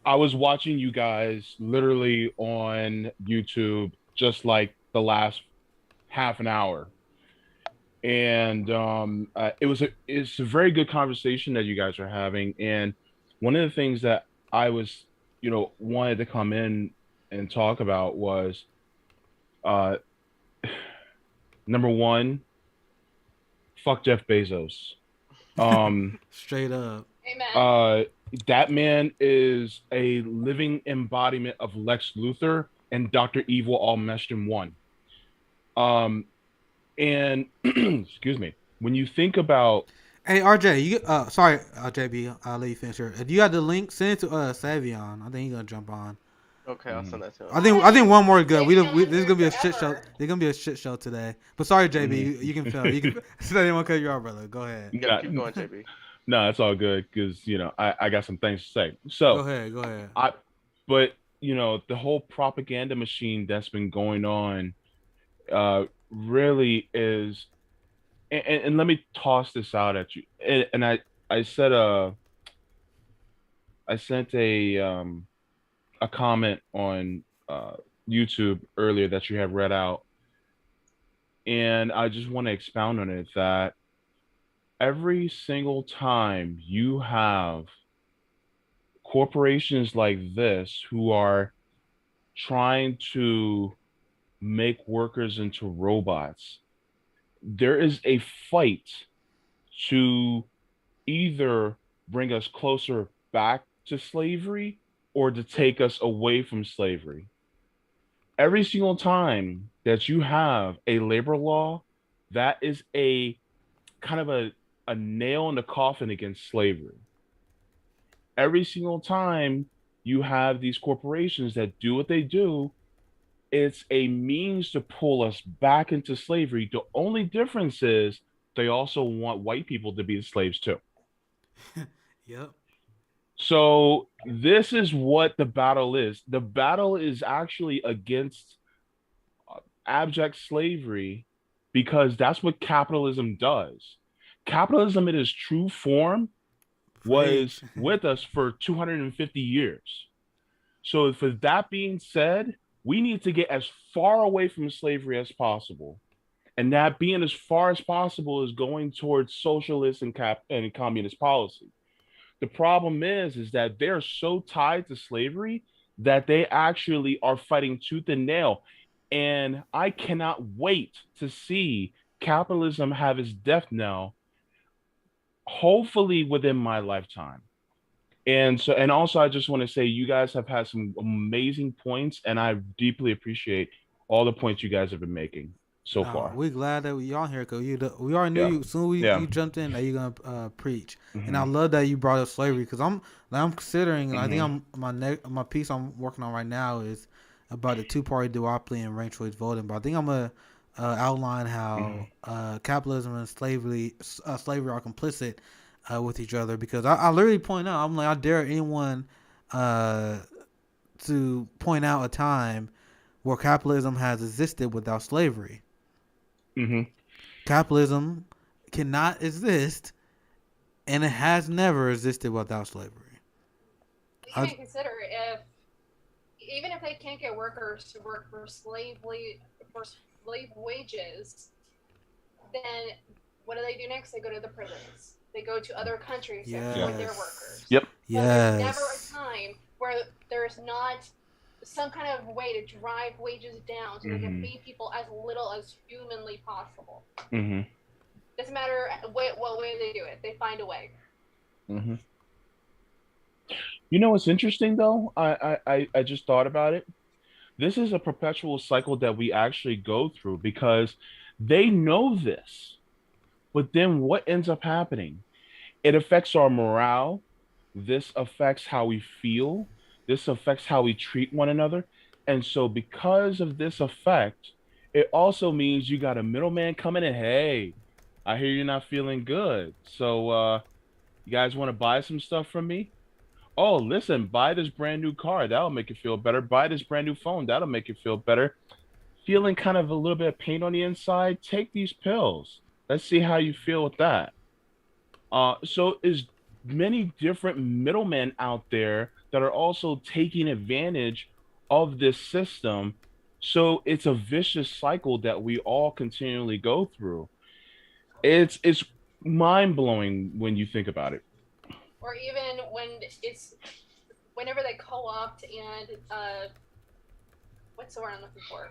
I was watching you guys literally on YouTube just like the last half an hour, and it's a very good conversation that you guys are having. And one of the things that I was, wanted to come in and talk about was, number one, fuck Jeff Bezos. Straight up. Amen. That man is a living embodiment of Lex Luthor and Dr. Evil all meshed in one. And excuse me, when you think about, Hey RJ, you sorry JB, I'll let you finish here. If you got the link, send it to Savion. I think he's gonna jump on. Okay, I'll send that to him. I think one more is good. Savion's This is gonna be a here shit show. forever. There's gonna be a shit show today. But sorry JB, you can film. You can. I didn't want to cut you off, brother. Go ahead. Yeah, keep going, JB. no, it's all good because I got some things to say. So Go ahead. but the whole propaganda machine that's been going on really is, and let me toss this out at you. And I said I sent a comment on YouTube earlier that you have read out, and I just want to expound on it that every single time you have corporations like this who are trying to make workers into robots, there is a fight to either bring us closer back to slavery or to take us away from slavery. Every single time that you have a labor law, that is a kind of a nail in the coffin against slavery. Every single time you have these corporations that do what they do, it's a means to pull us back into slavery. The only difference is they also want white people to be the slaves too. Yep. So this is what the battle is. The battle is actually against abject slavery, because that's what capitalism does. Capitalism in its true form was with us for 250 years. So for that being said, we need to get as far away from slavery as possible. And that being as far as possible is going towards socialist and communist policy. The problem is that they're so tied to slavery that they actually are fighting tooth and nail. And I cannot wait to see capitalism have its death knell, hopefully within my lifetime. And also I just want to say you guys have had some amazing points, and I deeply appreciate all the points you guys have been making so far. We're glad that we on here because we already knew you. Soon you jumped in that you're gonna preach, and I love that you brought up slavery because I'm considering, and I think my piece I'm working on right now is about the two-party duopoly and ranked choice voting. But I think I'm gonna outline how capitalism and slavery are complicit with each other, because I literally point out, I'm like, I dare anyone to point out a time where capitalism has existed without slavery. Capitalism cannot exist, and it has never existed without slavery. Even consider even if they can't get workers to work for slave wages, then what do next? They go to the prisons. They go to other countries to exploit their workers. Yep. So there's never a time where there's not some kind of way to drive wages down so they can pay people as little as humanly possible. Doesn't matter what way they do it. They find a way. You know what's interesting though? I just thought about it. This is a perpetual cycle that we actually go through because they know this. But then what ends up happening? It affects our morale. This affects how we feel. This affects how we treat one another. And so because of this effect, it also means you got a middleman coming in. Hey, I hear you're not feeling good. So you guys want to buy some stuff from me? Oh, listen, buy this brand new car. That'll make you feel better. Buy this brand new phone. That'll make you feel better. Feeling kind of a little bit of pain on the inside? Take these pills. Let's see how you feel with that. So there's many different middlemen out there that are also taking advantage of this system. So it's a vicious cycle that we all continually go through. It's mind-blowing when you think about it. Or even whenever they co-opt and what's the word I'm looking for?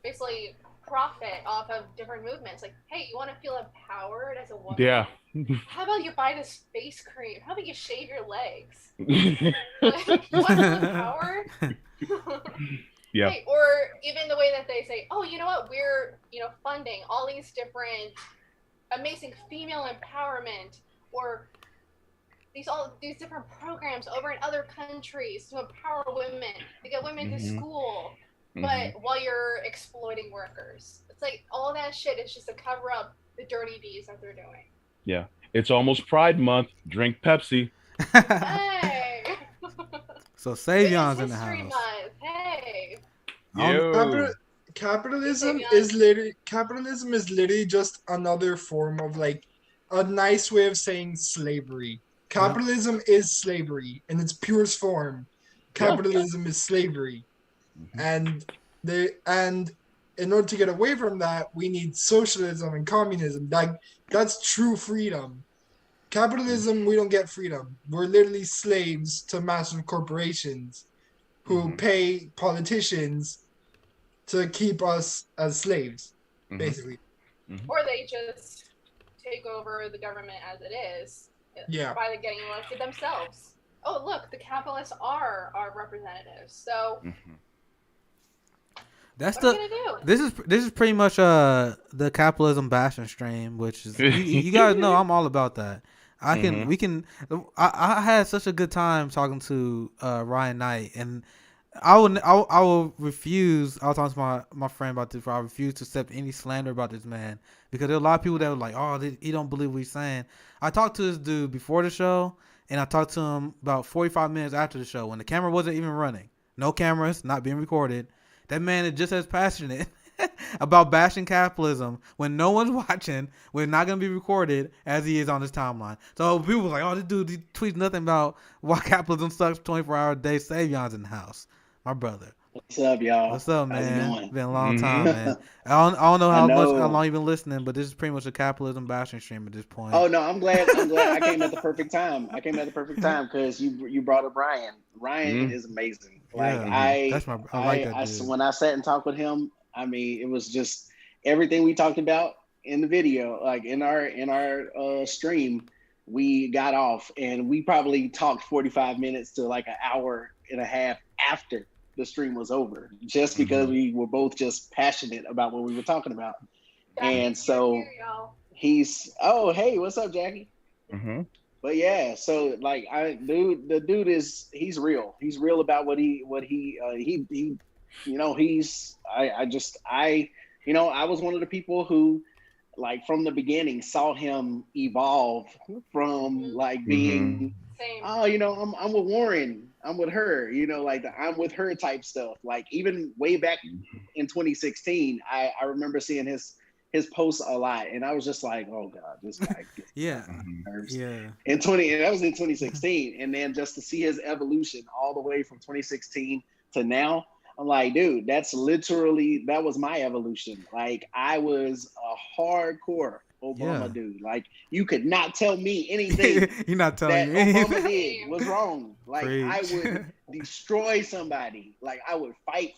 Basically profit off of different movements. Like, hey, you want to feel empowered as a woman? Yeah. How about you buy this face cream? How about you shave your legs? You want to feel empowered? Yeah. Hey, or even the way that they say, oh, you know what? We're funding all these different amazing female empowerment or these different programs over in other countries to empower women, to get women to school, but while you're exploiting workers. It's like all that shit is just to cover up the dirty deeds that they're doing. Yeah. It's almost Pride Month. Drink Pepsi. Hey! So Savion's in the house. Month. Hey! Capitalism is literally just another form of like a nice way of saying slavery. Capitalism is slavery in its purest form. Capitalism is slavery. And in order to get away from that, we need socialism and communism. That's true freedom. Capitalism, we don't get freedom. We're literally slaves to massive corporations who pay politicians to keep us as slaves, basically. Or they just take over the government as it is. By getting elected themselves. Oh, look, the capitalists are our representatives. So that's what are we gonna do? This is pretty much the capitalism bashing stream, which is you guys know I'm all about that. I had such a good time talking to Ryan Knight, and I will refuse. I was talking to my friend about this. I refuse to accept any slander about this man because there are a lot of people that were like, "Oh, he don't believe what he's saying." I talked to this dude before the show, and I talked to him about 45 minutes after the show when the camera wasn't even running, no cameras, not being recorded. That man is just as passionate about bashing capitalism when no one's watching, when it's not going to be recorded, as he is on his timeline. So people were like, "Oh, this dude he tweets nothing about why capitalism sucks 24-hour a day." Savion's in the house. My brother. What's up, y'all? What's up, man? How's it going? Been a long time, man. I don't know how long you've been listening, but this is pretty much a capitalism bashing stream at this point. Oh no, I'm glad I came at the perfect time. I came at the perfect time because you brought up Ryan. Ryan is amazing. Like I like that dude. When I sat and talked with him, I mean, it was just everything we talked about in the video, like in our stream. We got off and we probably talked 45 minutes to like an hour and a half after the stream was over, just because we were both just passionate about what we were talking about. And so hey, what's up, Jackie? But yeah, so like the dude he's real. He's real about what he I was one of the people who, like, from the beginning saw him evolve from like being I'm with Warren, I'm with her, like the I'm with her type stuff. Like even way back in 2016, I remember seeing his his posts a lot, and I was just like, oh god, this guy gets yeah, nerves. yeah. And that was in 2016, and then just to see his evolution all the way from 2016 to now, I'm like, dude, that was my evolution. Like, I was a hardcore Obama dude. Like, you could not tell me anything You're not telling that me Obama did was wrong. Like, Preach. I would destroy somebody. Like, I would fight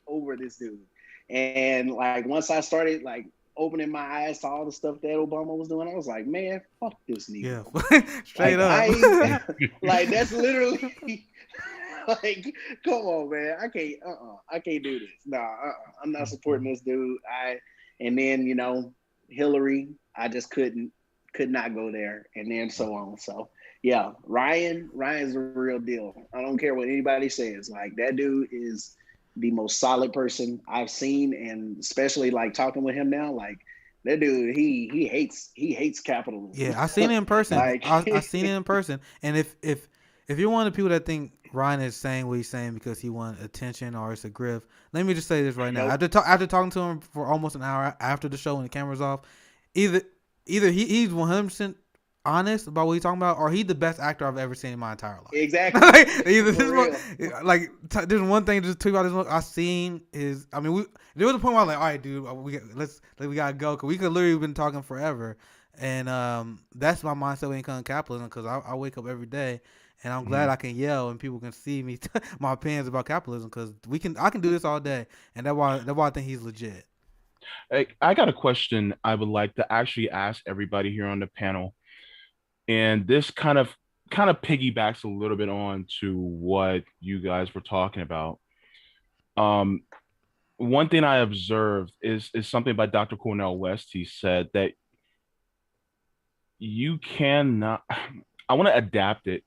over this dude. And like, once I started like opening my eyes to all the stuff that Obama was doing, I was like, man, fuck this nigga. Yeah, straight up. Like, that's literally like, come on, man. I can't do this. I'm not supporting this dude. And then, you know, Hillary, I just could not go there, and then so on. So yeah, Ryan's a real deal. I don't care what anybody says. Like, that dude is the most solid person I've seen, and especially like talking with him now, like, that dude, he hates capitalism. Yeah, I seen it in person. Like, I seen it in person. And if you're one of the people that think Ryan is saying what he's saying because he wants attention or it's a grift, let me just say this right now. After talking to him for almost an hour after the show when the camera's off, either he's 100% honest about what he's talking about, or he's the best actor I've ever seen in my entire life. Exactly. There's one thing just to talk about this one. I seen his. I mean, there was a point where I was like, all right, dude, we gotta go, because we could literally been talking forever. And that's my mindset when it comes to capitalism, because I wake up every day and I'm glad I can yell and people can see me my opinions about capitalism, because I can do this all day, and that's why I think he's legit. I got a question I would like to actually ask everybody here on the panel. And this kind of piggybacks a little bit on to what you guys were talking about. One thing I observed is something by Dr. Cornel West. He said that you cannot, I want to adapt it.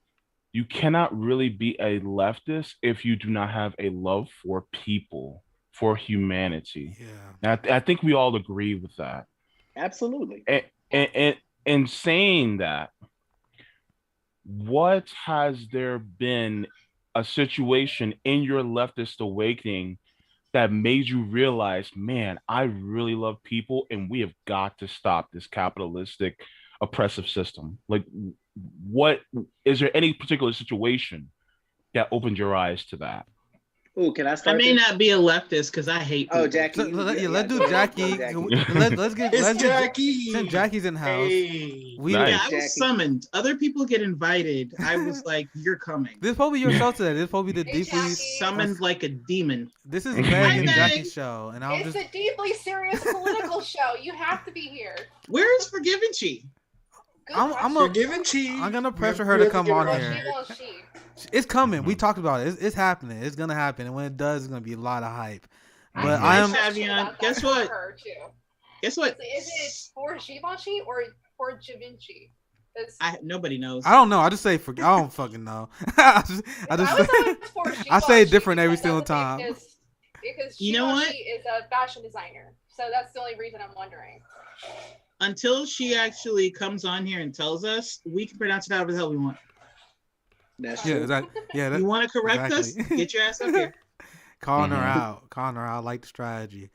You cannot really be a leftist if you do not have a love for people, for humanity. Yeah. And I think we all agree with that. Absolutely. And saying that, what has there been a situation in your leftist awakening that made you realize, man, I really love people and we have got to stop this capitalistic oppressive system? Like, what is there any particular situation that opened your eyes to that? Oh, can I start? I may not be a leftist because I hate people. Oh, Jackie. Let's do Jackie. Let's Jackie. Since Jackie's in the house. Hey. I was summoned. Other people get invited. I was like, you're coming. This is probably your show today. This is probably the deeply summoned like a demon. This is Meg and Jackie's show, and it's a deeply serious political show. You have to be here. Where is Forgiven Chi? I'm gonna pressure her to come on here. It's coming. We talked about it. It's happening. It's gonna happen, and when it does, it's gonna be a lot of hype. But Savion, guess what? Guess what? Is it for Givenchy or for Givenchy? Nobody knows. I don't know. I just say I don't fucking know. I say it different every single time. Because you know what? Is a fashion designer, so that's the only reason I'm wondering. Until she actually comes on here and tells us, we can pronounce it however the hell we want. That's true. You want to correct us? Get your ass up here. Calling her out, like the strategy.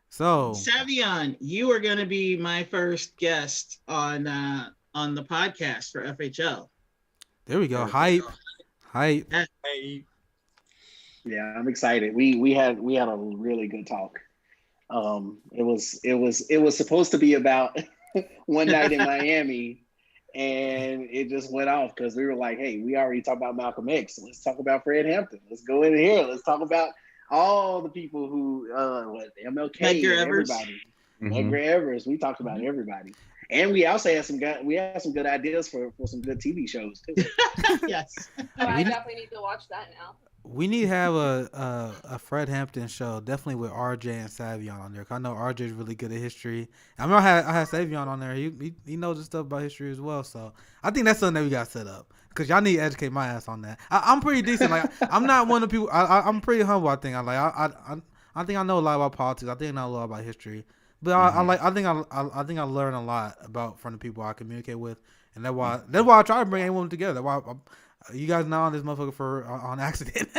So, Savion, you are going to be my first guest on the podcast for FHL. There we go. Hype. Yeah, I'm excited. We had a really good talk. It was supposed to be about one night in Miami, and it just went off because we were like, hey, we already talked about Malcolm X. Let's talk about Fred Hampton. Let's go in here. Let's talk about all the people who MLK, everybody. Edgar Evers. We talked about everybody. And we also had some good ideas for some good TV shows too. Yes. I definitely need to watch that now. We need to have a Fred Hampton show, definitely with RJ and Savion on there. 'Cause I know RJ is really good at history. I remember I had Savion on there. He knows his stuff about history as well. So I think that's something that we got set up, because y'all need to educate my ass on that. I'm pretty decent. Like, I'm not one of the people. I'm pretty humble. I think I think I know a lot about politics. I think I know a lot about history. But I think I learn a lot from the people I communicate with, and that's why I try to bring everyone together. That's why You guys not on this motherfucker for on accident.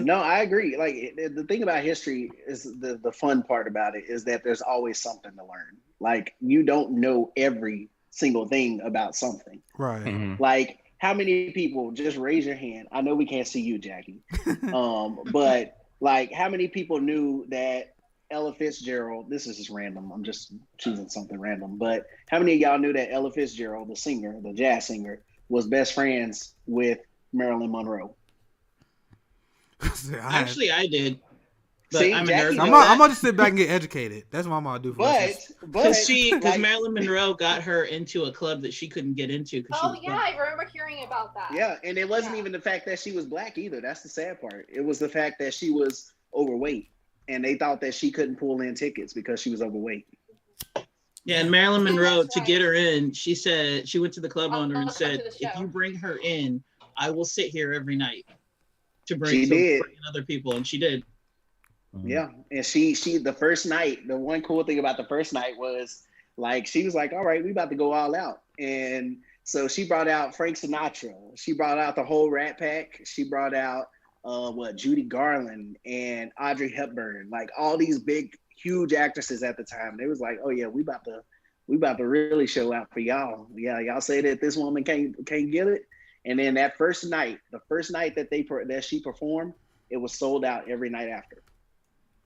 No, I agree. Like the thing about history is the fun part about it is that there's always something to learn. Like you don't know every single thing about something. Right. Mm-hmm. Like how many people, just raise your hand. I know we can't see you, Jackie. But like how many people knew that Ella Fitzgerald, this is just random. I'm just choosing something random. But how many of y'all knew that Ella Fitzgerald, the singer, the jazz singer, was best friends with Marilyn Monroe? Actually, I did. But See, I'm Jackie, a nerd. I'm gonna just sit back and get educated. That's what I'm gonna do. But because like, Marilyn Monroe got her into a club that she couldn't get into. Oh yeah, I remember hearing about that. Yeah, and it wasn't even the fact that she was black either. That's the sad part. It was the fact that she was overweight, and they thought that she couldn't pull in tickets because she was overweight. Yeah, and Marilyn Monroe, to get her in, she said she went to the club owner and said, "If you bring her in, I will sit here every night to bring other people," and she did. Yeah, and she the first night, the one cool thing about the first night was like she was like, all right, we about to go all out. And so she brought out Frank Sinatra, she brought out the whole Rat Pack, she brought out Judy Garland and Audrey Hepburn, like all these big huge actresses at the time. They was like, oh yeah, we about to really show out for y'all. Yeah, y'all say that this woman can't get it. And then that first night, the first night that she performed, it was sold out every night after.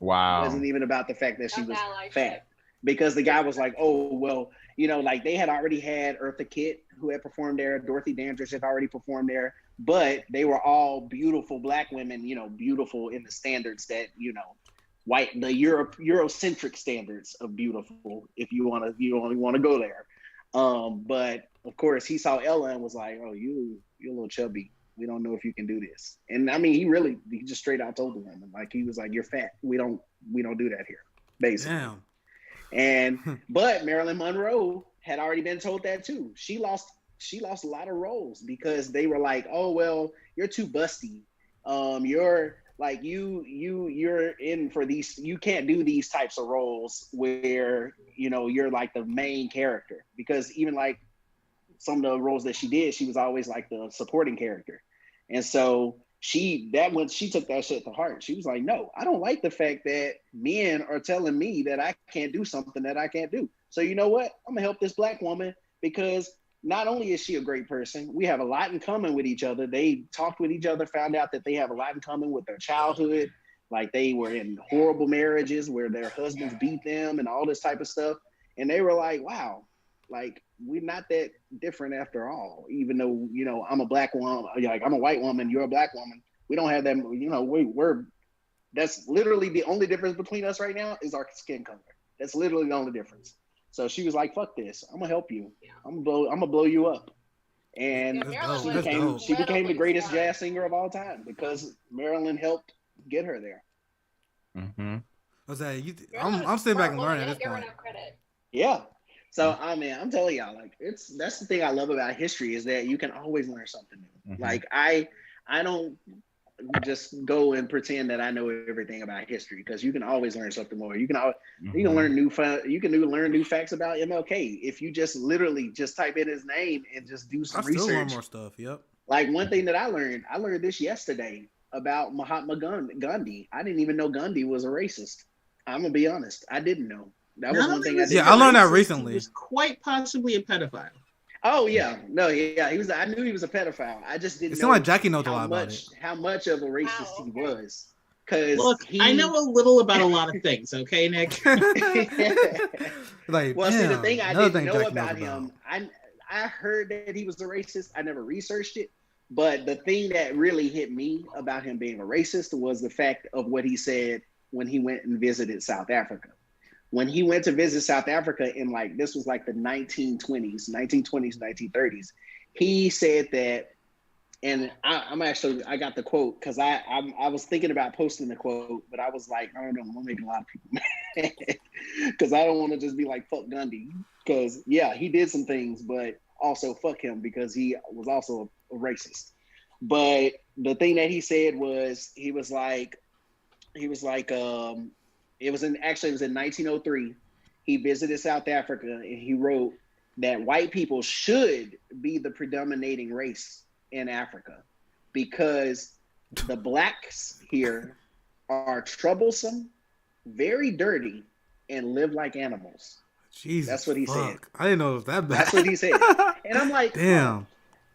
Wow. It wasn't even about the fact that she was fat, because the guy was like, oh, well, you know, like they had already had Eartha Kitt who had performed there. Dorothy Dandridge had already performed there, but they were all beautiful black women, you know, beautiful in the standards that, you know, the Eurocentric standards of beautiful, if you only want to go there. But of course he saw Ella and was like, oh, you're a little chubby. We don't know if you can do this. And I mean, he just straight out told the woman, like, he was like, you're fat. We don't do that here, basically. Damn. And but Marilyn Monroe had already been told that too. She lost a lot of roles because they were like, oh, well, you're too busty. You're like, you're in for these, you can't do these types of roles where, you know, you're like the main character, because even like some of the roles that she did, she was always like the supporting character. And so she took that shit to heart. She was like, no, I don't like the fact that men are telling me that I can't do something that I can't do. So you know what? I'm gonna help this black woman, because not only is she a great person, we have a lot in common with each other. They talked with each other, found out that they have a lot in common with their childhood. Like they were in horrible marriages where their husbands beat them and all this type of stuff. And they were like, wow, like we're not that different after all, even though, you know, I'm a black woman, like I'm a white woman, you're a black woman. We don't have that, you know, we're that's literally the only difference between us right now is our skin color. That's literally the only difference. So she was like, fuck this, I'm gonna help you. I'm gonna blow you up. And she became the greatest jazz singer of all time because Marilyn helped get her there. Mm-hmm. I'm sitting back and learning at this point. Yeah. So I mean, I'm telling y'all, like that's the thing I love about history, is that you can always learn something new. Mm-hmm. Like I don't just go and pretend that I know everything about history, because you can always learn something more. You can learn new facts about MLK if you just literally just type in his name and just do some research. Still learn more stuff. Yep. Like one thing that I learned this yesterday about Mahatma Gandhi. I didn't even know Gandhi was a racist. I'm gonna be honest, I didn't know. That was one thing I did. Yeah, I learned that recently. He was quite possibly a pedophile. Oh yeah, no, yeah, he was. I knew he was a pedophile. I just didn't know. Like Jackie knows a lot about it. How much of a racist he was. Because I know a little about a lot of things. Okay, Nick. Like, well, see, the thing I didn't know about him, I heard that he was a racist. I never researched it, but the thing that really hit me about him being a racist was the fact of what he said when he went and visited South Africa. When he went to visit South Africa in this was like the 1920s, 1930s, he said that, and I got the quote because I was thinking about posting the quote, but I was like, I don't know, I'm gonna make a lot of people mad because I don't want to just be like, fuck Gandhi, because yeah, he did some things, but also fuck him because he was also a racist. But the thing that he said was, it was in 1903. He visited South Africa and he wrote that white people should be the predominating race in Africa because the blacks here are troublesome, very dirty, and live like animals. Jesus, that's what he said. I didn't know it was that bad. That's what he said. And I'm like, damn,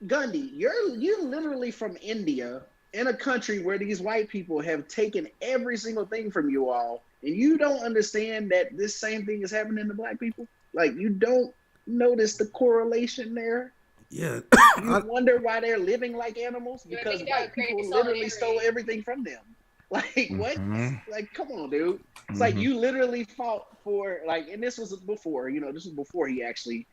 Gundy, you're literally from India in a country where these white people have taken every single thing from you all, and you don't understand that this same thing is happening to black people. Like, you don't notice the correlation there. Yeah, you wonder why they're living like animals because white people literally stole everything from them. Like, what? Like, come on, dude. It's like you literally fought for, like, and this was before, this was before he actually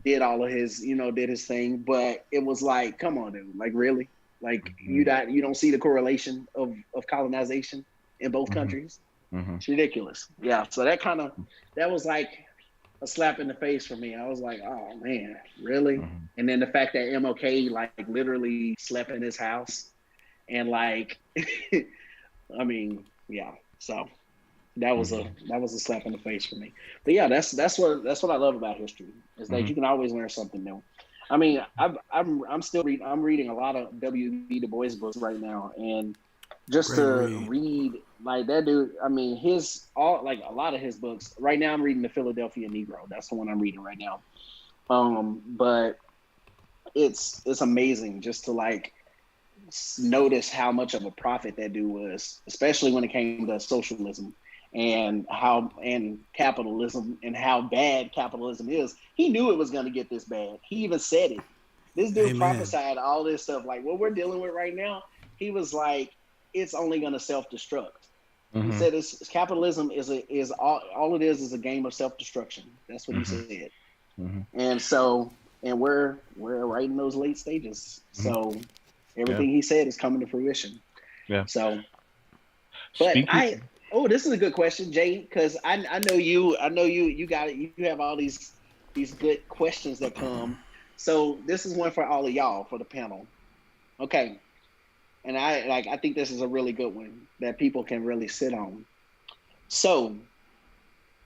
did all of his, did his thing. But it was like, come on, dude. Like, really? Like, you don't see the correlation of colonization in both countries? It's ridiculous. Yeah. So that was like a slap in the face for me. I was like, oh, man, really? And then the fact that MLK, like, literally slept in his house and, like, I mean, yeah. So that was a slap in the face for me. But yeah, that's what I love about history is that you can always learn something new. I mean, I'm still reading a lot of W.B. Du Bois books right now, and just to read like that dude. I mean, a lot of his books. Right now, I'm reading The Philadelphia Negro. That's the one I'm reading right now. But it's amazing just to like notice how much of a prophet that dude was, especially when it came to socialism and capitalism and how bad capitalism is. He knew it was going to get this bad. He even said it. This dude prophesied all this stuff. Like what we're dealing with right now, he was like, it's only going to self-destruct. He said capitalism is all it is a game of self-destruction. That's what he said. And so, and we're right in those late stages. So everything he said is coming to fruition. Yeah. So, but this is a good question, Jay, because I know you got it. You have all these good questions that come. So this is one for all of y'all, for the panel. Okay. And I think this is a really good one that people can really sit on. So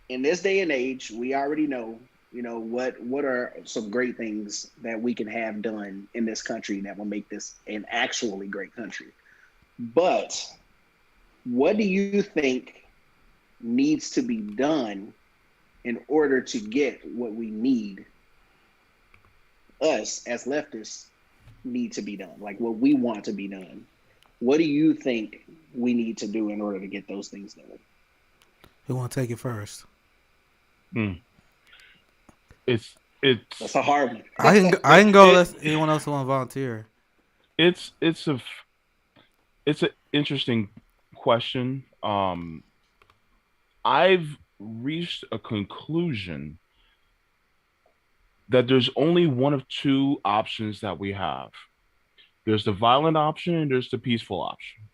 in this day and age, we already know, what are some great things that we can have done in this country that will make this an actually great country. But what do you think needs to be done in order to get what we need, us as leftists need to be done, like what we want to be done? What do you think we need to do in order to get those things done? Who want to take it first? That's a hard one. I can go. Unless anyone else want to volunteer. It's an interesting question. I've reached a conclusion that there's only one of two options that we have. There's the violent option and there's the peaceful option.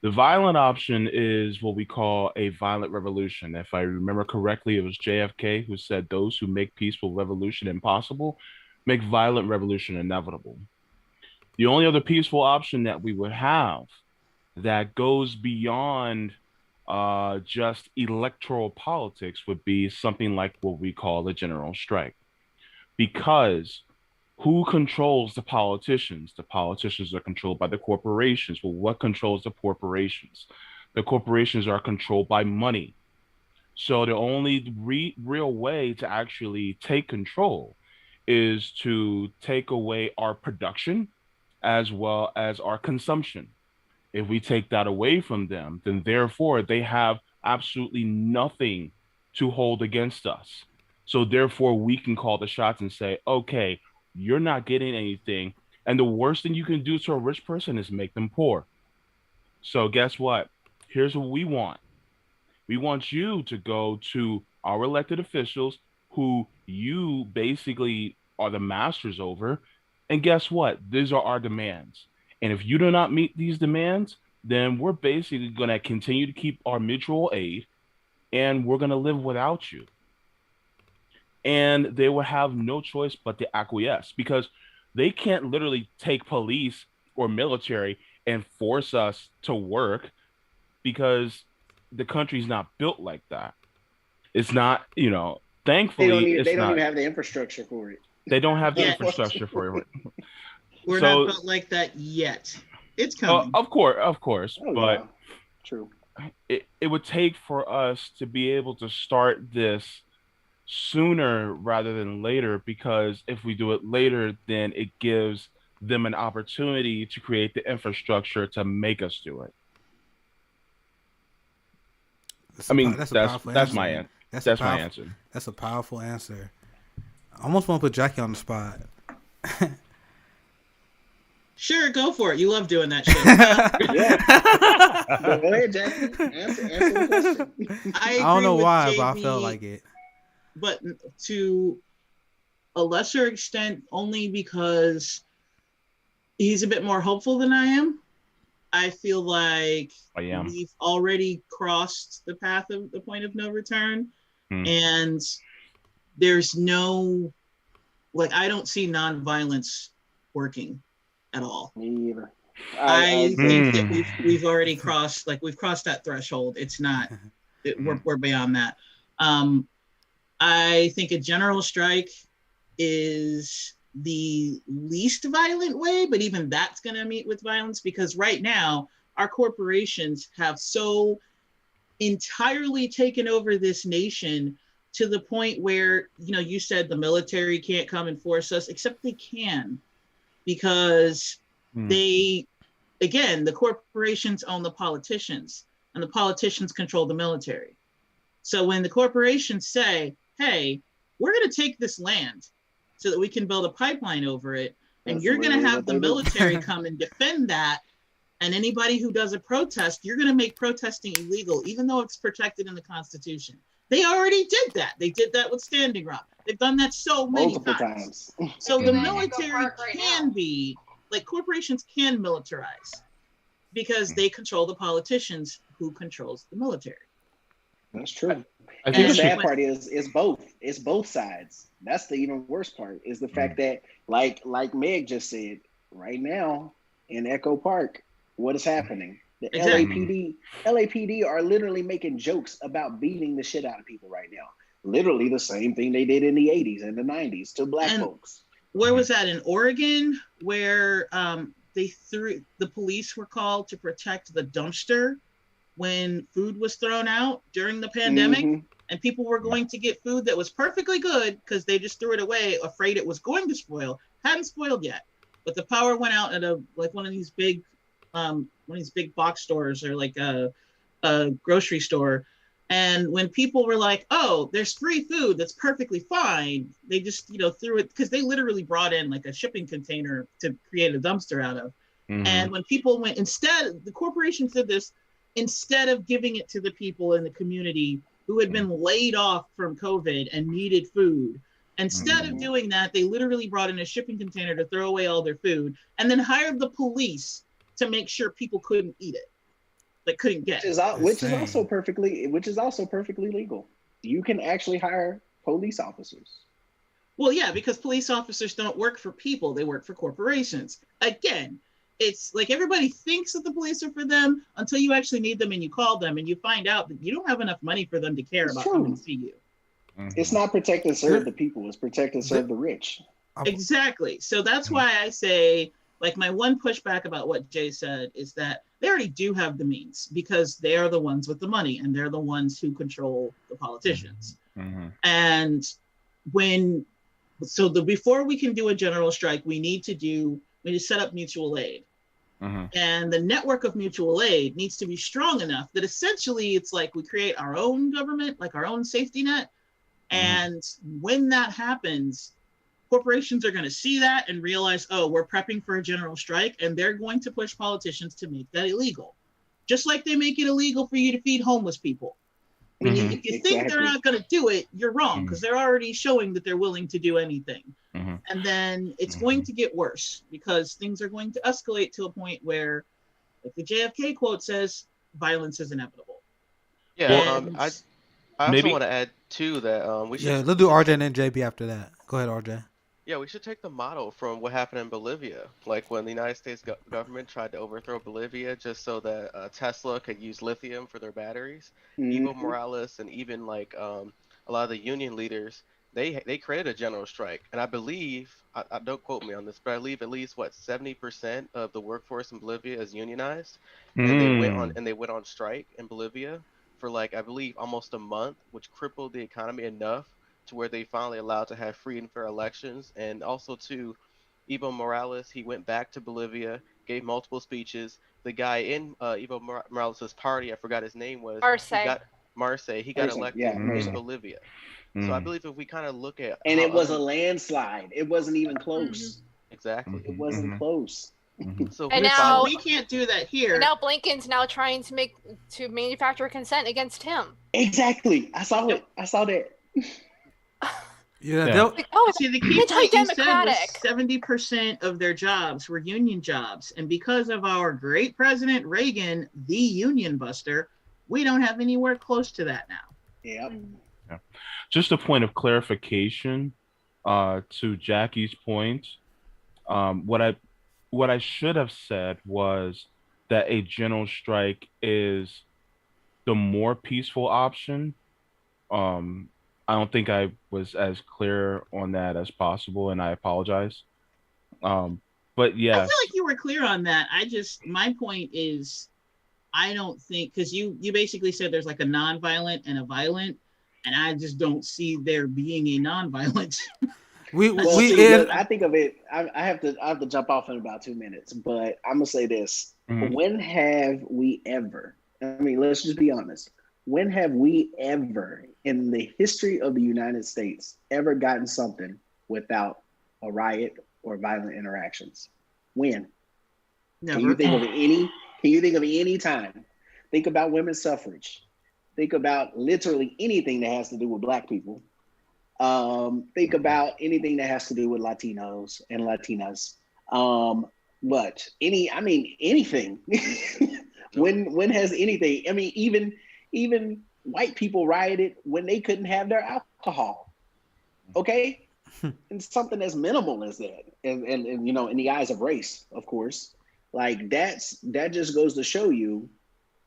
The violent option is what we call a violent revolution. If I remember correctly, it was JFK who said those who make peaceful revolution impossible make violent revolution inevitable. The only other peaceful option that we would have that goes beyond just electoral politics would be something like what we call a general strike. Because who controls the politicians? The politicians are controlled by the corporations. Well, what controls the corporations? The corporations are controlled by money. So the only real way to actually take control is to take away our production as well as our consumption. If we take that away from them, then therefore they have absolutely nothing to hold against us. So therefore we can call the shots and say, okay, you're not getting anything. And the worst thing you can do to a rich person is make them poor. So guess what? Here's what we want. We want you to go to our elected officials who you basically are the masters over. And guess what? These are our demands. And if you do not meet these demands, then we're basically going to continue to keep our mutual aid and we're going to live without you. And they will have no choice but to acquiesce because they can't literally take police or military and force us to work because the country's not built like that. It's not, thankfully, they don't even have the infrastructure for it. They don't have the infrastructure for it. We're not built like that yet. It's coming. Of course. Oh, but yeah. True. It would take for us to be able to start this sooner rather than later, because if we do it later, then it gives them an opportunity to create the infrastructure to make us do it. That's my answer. That's my answer. That's a powerful answer. I almost want to put Jackie on the spot. Sure, go for it. You love doing that shit. Yeah. Go ahead, Jackie. Answer the question. I don't know why, but I felt like it. But to a lesser extent, only because he's a bit more hopeful than I am. I feel like we've already crossed the path of the point of no return. And there's no, like, I don't see nonviolence working at all. Me either. I think that we've already crossed, like, we've crossed that threshold. It's not, we're beyond that. I think a general strike is the least violent way, but even that's going to meet with violence, because right now our corporations have so entirely taken over this nation to the point where, you know, you said the military can't come and force us, except they can, because they, again, the corporations own the politicians, and the politicians control the military. So when the corporations say, hey, we're going to take this land so that we can build a pipeline over it, and you're going to have the military come and defend that, and anybody who does a protest, you're going to make protesting illegal, even though it's protected in the Constitution. They already did that. They did that with Standing Rock. They've done that so many times. So the military can be, like, corporations can militarize because they control the politicians who controls the military. That's true. And the sad part is both. It's both sides. That's the even worse part, is the fact that, like Meg just said, right now in Echo Park, what is happening? The LAPD are literally making jokes about beating the shit out of people right now. Literally the same thing they did in the 80s and the 90s to black folks. Where was that? In Oregon, where the police were called to protect the dumpster when food was thrown out during the pandemic, and people were going to get food that was perfectly good because they just threw it away, afraid it was going to spoil. Hadn't spoiled yet, but the power went out at one of these big box stores, or like a grocery store. And when people were like, oh, there's free food that's perfectly fine, they just, threw it, because they literally brought in like a shipping container to create a dumpster out of. And when people went, instead, the corporations did this, instead of giving it to the people in the community who had been laid off from COVID and needed food. Instead of doing that, they literally brought in a shipping container to throw away all their food, and then hired the police to make sure people couldn't eat it. They couldn't get it. Which is also perfectly legal. You can actually hire police officers. Well, yeah, because police officers don't work for people, they work for corporations. Again, it's like everybody thinks that the police are for them until you actually need them and you call them and you find out that you don't have enough money for them to care about coming to see you. It's not protect and serve the people, it's protect and serve the rich. Exactly. So that's why I say, like, my one pushback about what Jay said is that they already do have the means, because they are the ones with the money and they're the ones who control the politicians. And before we can do a general strike, we need to set up mutual aid. And the network of mutual aid needs to be strong enough that essentially it's like we create our own government, like our own safety net. And when that happens, corporations are going to see that and realize, oh, we're prepping for a general strike, and they're going to push politicians to make that illegal. Just like they make it illegal for you to feed homeless people. If you think they're not going to do it, you're wrong, because they're already showing that they're willing to do anything. And then it's going to get worse, because things are going to escalate to a point where, like the JFK quote says, violence is inevitable. Yeah, I also want to add too that we should. Yeah, let's do RJ and then JB after that. Go ahead, RJ. Yeah, we should take the model from what happened in Bolivia, like when the United States government tried to overthrow Bolivia just so that Tesla could use lithium for their batteries. Evo Morales and even like a lot of the union leaders they created a general strike, and I believe I don't quote me on this, but I believe at least what 70% of the workforce in Bolivia is unionized, and they went on strike in Bolivia for like I believe almost a month, which crippled the economy enough to where they finally allowed to have free and fair elections, and also to Evo Morales, he went back to Bolivia, gave multiple speeches. The guy in Morales' party, I forgot his name was, he Marseille. got Marseille, he got elected in Marseille. Bolivia. So I believe if we kind of look at and how it was a landslide. It wasn't even close. exactly, It wasn't close. So And we now we can't do that here. And now Blinken's now trying to manufacture consent against him. Exactly. I saw it. I saw that. Yeah. Like, oh, See, the key point you said was 70% of their jobs were union jobs. And because of our great president Reagan, the union buster, we don't have anywhere close to that now. Yep. Yeah. Just a point of clarification to Jackie's point. What I should have said was that a general strike is the more peaceful option. I don't think I was as clear on that as possible, and I apologize. But yeah, I feel like you were clear on that. My point is, I don't think, because you basically said there's like a non-violent and a violent, and I just don't see there being a non-violent. I think of it. I have to jump off in about 2 minutes, but I'm gonna say this: when have we ever? I mean, let's just be honest. When have we ever, in the history of the United States, ever gotten something without a riot or violent interactions? When? Never. Can you think of any? Can you think of any time? Think about women's suffrage. Think about literally anything that has to do with Black people. Think about anything that has to do with Latinos and Latinas. Anything. When has anything? I mean, even white people rioted when they couldn't have their alcohol. Okay, and something as minimal as that, and in the eyes of race, of course, like that just goes to show you,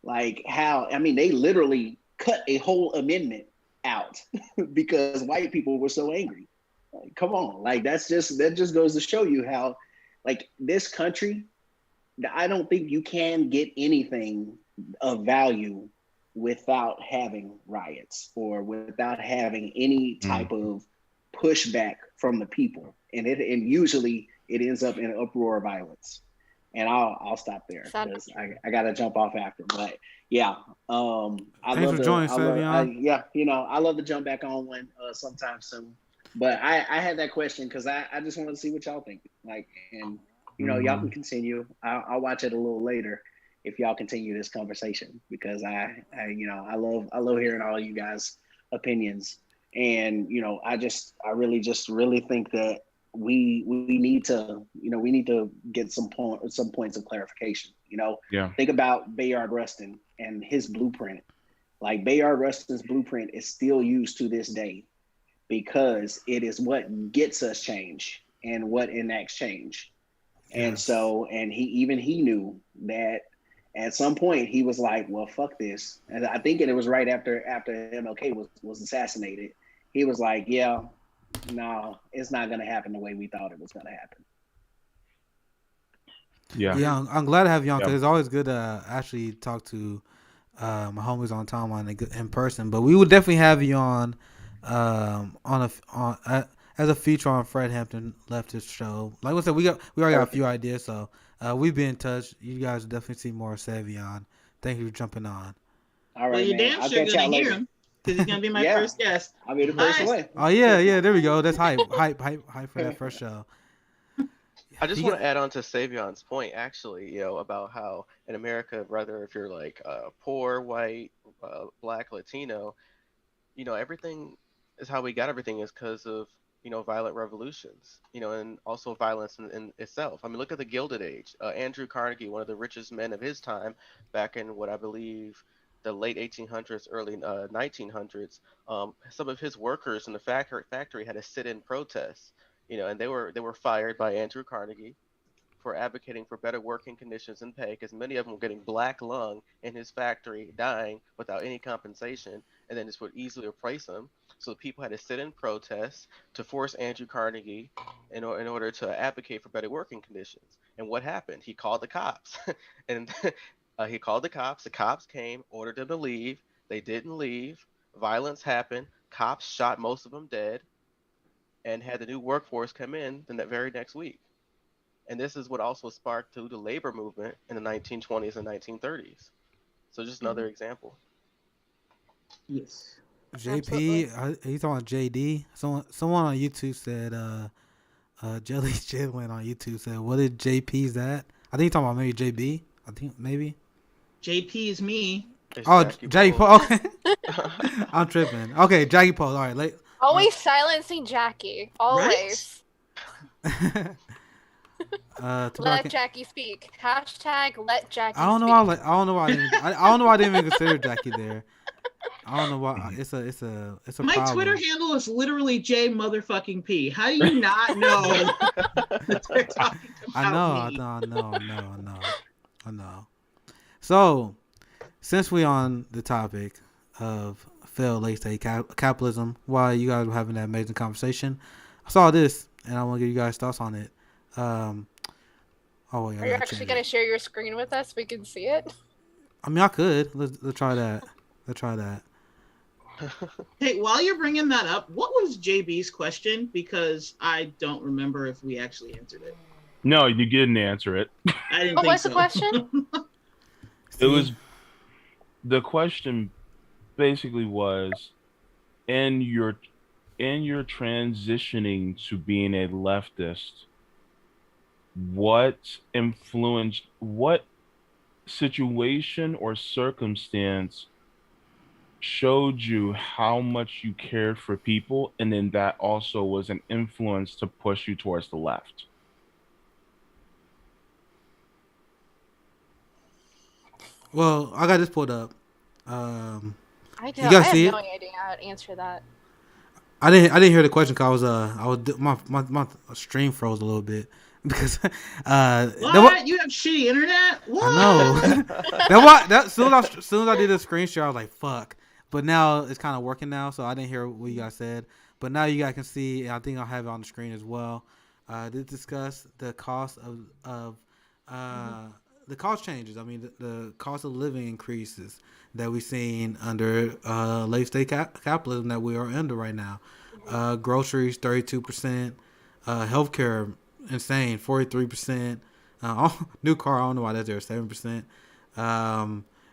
like how they literally cut a whole amendment out because white people were so angry. Like, come on, like that just goes to show you how, like, this country, I don't think you can get anything of value without having riots or without having any type of pushback from the people, and usually it ends up in an uproar of violence. And I'll stop there because I gotta jump off after. But yeah, I love to jump back on one sometime soon. But I had that question because I just wanted to see what y'all think. Like, and y'all can continue. I'll watch it a little later if y'all continue this conversation, because I love hearing all you guys' opinions. And I really think that we need to get some points of clarification. Think about Bayard Rustin and his blueprint. Like, Bayard Rustin's blueprint is still used to this day because it is what gets us change and what enacts change. Yes. And he knew that at some point he was like, well, fuck this. And I think it was right after MLK was assassinated. He was like, yeah, no, it's not going to happen the way we thought it was going to happen. Yeah, I'm glad to have you on, because it's always good to actually talk to my homies on timeline in person. But we would definitely have you on as a feature on Fred Hampton Leftist show. Like I said, we already got a few ideas, so we've been in touch. You guys will definitely see more Savion. Thank you for jumping on. All right, well, you're damn sure gonna hear him, because he's gonna be my first guest. I'll be the first one. Oh yeah, there we go. That's hype for that first show. I just want to add on to Savion's point, actually, about how in America, whether if you're like poor, white, Black, Latino, everything is how we got everything is because of violent revolutions, and also violence in itself. I mean, look at the Gilded Age. Andrew Carnegie, one of the richest men of his time, back in what I believe the late 1800s, early 1900s, some of his workers in the factory had a sit-in protest, and they were fired by Andrew Carnegie for advocating for better working conditions and pay, because many of them were getting black lung in his factory, dying without any compensation, and then this would easily replace them. So people had to sit in protest to force Andrew Carnegie in order to advocate for better working conditions. And what happened? He called the cops, and he called the cops. The cops came, ordered them to leave. They didn't leave. Violence happened. Cops shot most of them dead, and had the new workforce come in that very next week. And this is what also sparked through the labor movement in the 1920s and 1930s. So just another example. Yes. JP, he's on JD. Someone on YouTube said, Jelly Jalen on YouTube said, what did JP's at? I think he's talking about maybe JB. I think maybe. JP is me. It's Jackie Poe. Okay. I'm tripping. Okay, Jackie Poe. All right. Always silencing Jackie. Always. Right? Let Jackie speak. Hashtag let Jackie speak. I don't know why I didn't even consider Jackie there. I don't know why. It's a My problem. Twitter handle is literally J motherfucking P. How do you not know that they're talking about me? I know. So, since we on the topic of failed late-stage capitalism, while you guys were having that amazing conversation, I saw this, and I want to give you guys thoughts on it. Are you actually going to share your screen with us so we can see it? I mean, I could. Let's try that. Hey, while you're bringing that up, what was JB's question? Because I don't remember if we actually answered it. No, you didn't answer it. I didn't think what's so. the question? It was, the question basically was, in your transitioning to being a leftist, what situation or circumstance showed you how much you cared for people, and then that also was an influence to push you towards the left? Well, I got this pulled up. I have no idea how to answer that. I didn't hear the question because my stream froze a little bit because what? You have shitty internet? What? I know. As soon as I did the screen share, I was like, fuck. But now it's kind of working now, so I didn't hear what you guys said. But now you guys can see, and I think I'll have it on the screen as well. To discuss the cost of the cost changes. I mean, the cost of living increases that we've seen under late stage capitalism that we are under right now. Groceries 32%, healthcare insane 43%. New car, I don't know why that's there 7%.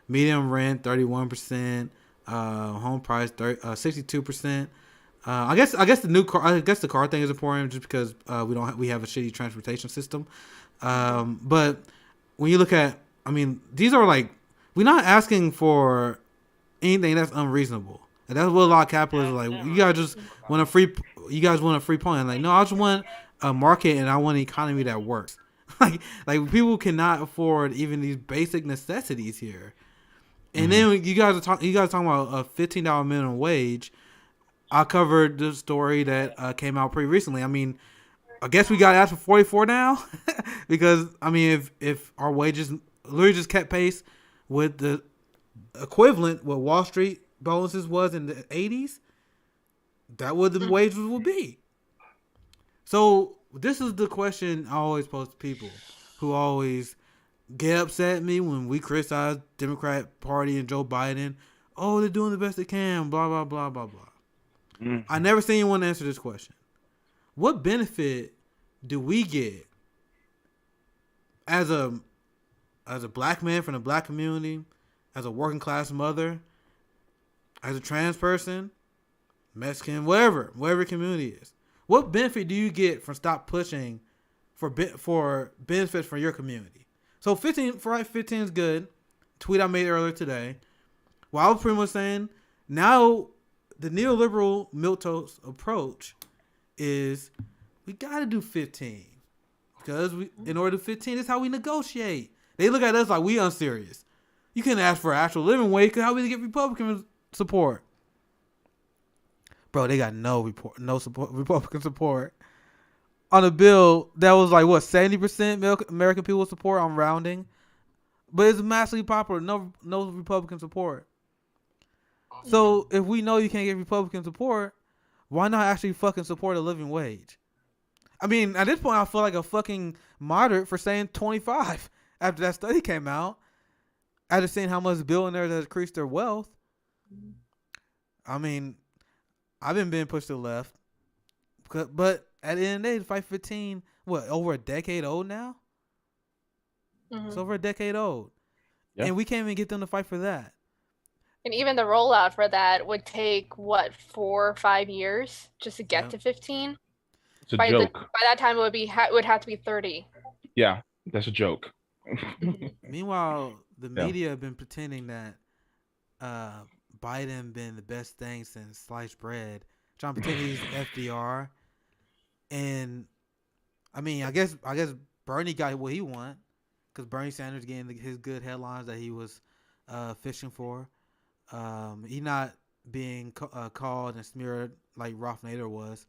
Medium rent 31%. Home price 62%. I guess the new car. I guess the car thing is important just because we have a shitty transportation system. But when you look at, I mean, these are like, we're not asking for anything that's unreasonable. And that's what a lot of capitalists are like. You guys just want a free. You guys want a free point. Like, no, I just want a market and I want an economy that works. like people cannot afford even these basic necessities here. And then you guys talking about a $15 minimum wage. I covered the story that came out pretty recently. I mean, I guess we got to ask for 44 now because I mean, if our wages literally just kept pace with the equivalent what Wall Street bonuses was in the 80s, that what the wages would be. So this is the question I always pose to people who always get upset at me when we criticize Democrat Party and Joe Biden. Oh, they're doing the best they can, blah, blah, blah, blah, blah. I never seen anyone answer this question. What benefit do we get as a black man from the black community, as a working class mother, as a trans person, Mexican, whatever community is? What benefit do you get from stop pushing for benefits for your community? So 15 is good. Tweet I made earlier today. Well, I was pretty much saying now the neoliberal milquetoast approach is we got to do 15 because in order to 15 is how we negotiate. They look at us like we unserious. You can ask for actual living wage because how we get Republican support. Bro, they got no Republican support on a bill that was like what 70% American people support. I'm rounding, but it's massively popular. No Republican support. So if we know you can't get Republican support, Why not actually fucking support a living wage? I mean, at this point, I feel like a fucking moderate for saying 25 after that study came out. After seeing how much billionaires have increased their wealth. I mean, I've been being pushed to the left. But at the end of the day, the Fight 15, over a decade old now? Mm-hmm. It's over a decade old. Yeah. And we can't even get them to fight for that. And even the rollout for that would take, 4 or 5 years just to get to 15? It's a joke. By that time, it would have to be 30. Yeah, that's a joke. Meanwhile, the media have been pretending that Biden been the best thing since sliced bread. Trying to pretend he's FDR. And, I mean, I guess Bernie got what he wanted. Because Bernie Sanders getting his good headlines that he was fishing for. He not being called and smeared like Ralph Nader was.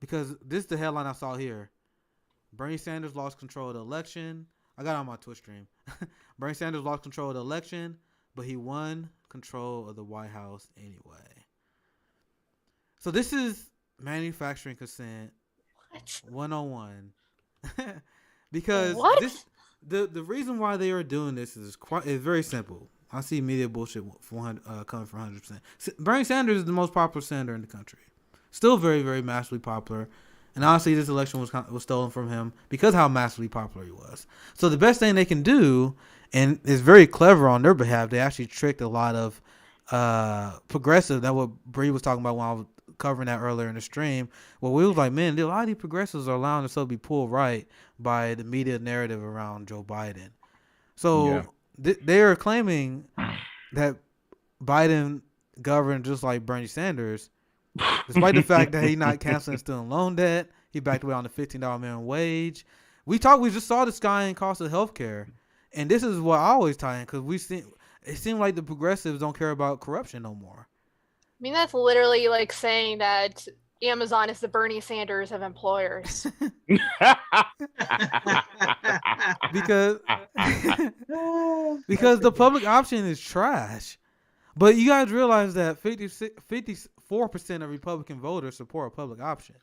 Because this is the headline I saw here. Bernie Sanders lost control of the election. I got it on my Twitch stream. Bernie Sanders lost control of the election, but he won control of the White House anyway. So this is manufacturing consent 101. Because the reason why they are doing this is very simple. I see media bullshit coming from 100%. Bernie Sanders is the most popular senator in the country. Still very, very massively popular. And honestly, this election was stolen from him because how massively popular he was. So the best thing they can do, and it's very clever on their behalf, they actually tricked a lot of progressives. That's what Bree was talking about when I was covering that earlier in the stream. Well, we was like, man, a lot of these progressives are allowing themselves to be pulled right by the media narrative around Joe Biden. So they are claiming that Biden governed just like Bernie Sanders, despite the fact that he's not canceling student loan debt. He backed away on the $15 minimum wage. We just saw the sky and cost of healthcare. And this is what I always tie in, because it seems like the progressives don't care about corruption no more. I mean, that's literally like saying that Amazon is the Bernie Sanders of employers. because the public option is trash. But you guys realize that 54% of Republican voters support a public option.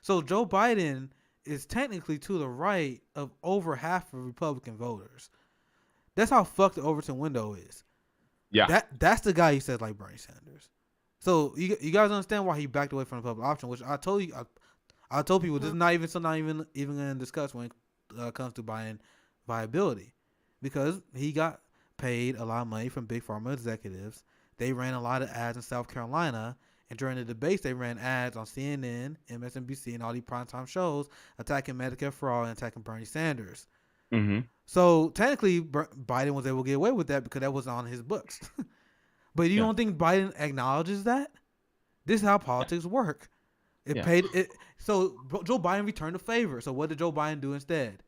So Joe Biden is technically to the right of over half of Republican voters. That's how fucked the Overton window is. Yeah. That's the guy you said like Bernie Sanders. So you guys understand why he backed away from the public option, which I told you, I told people this is not even going to discuss when it comes to buying viability, because he got paid a lot of money from big pharma executives. They ran a lot of ads in South Carolina, and during the debates, they ran ads on CNN, MSNBC, and all these primetime shows attacking Medicare for all and attacking Bernie Sanders. Mm-hmm. So technically, Biden was able to get away with that because that was on his books. But you don't think Biden acknowledges that? This is how politics work. Paid it. So Joe Biden returned the favor. So what did Joe Biden do instead?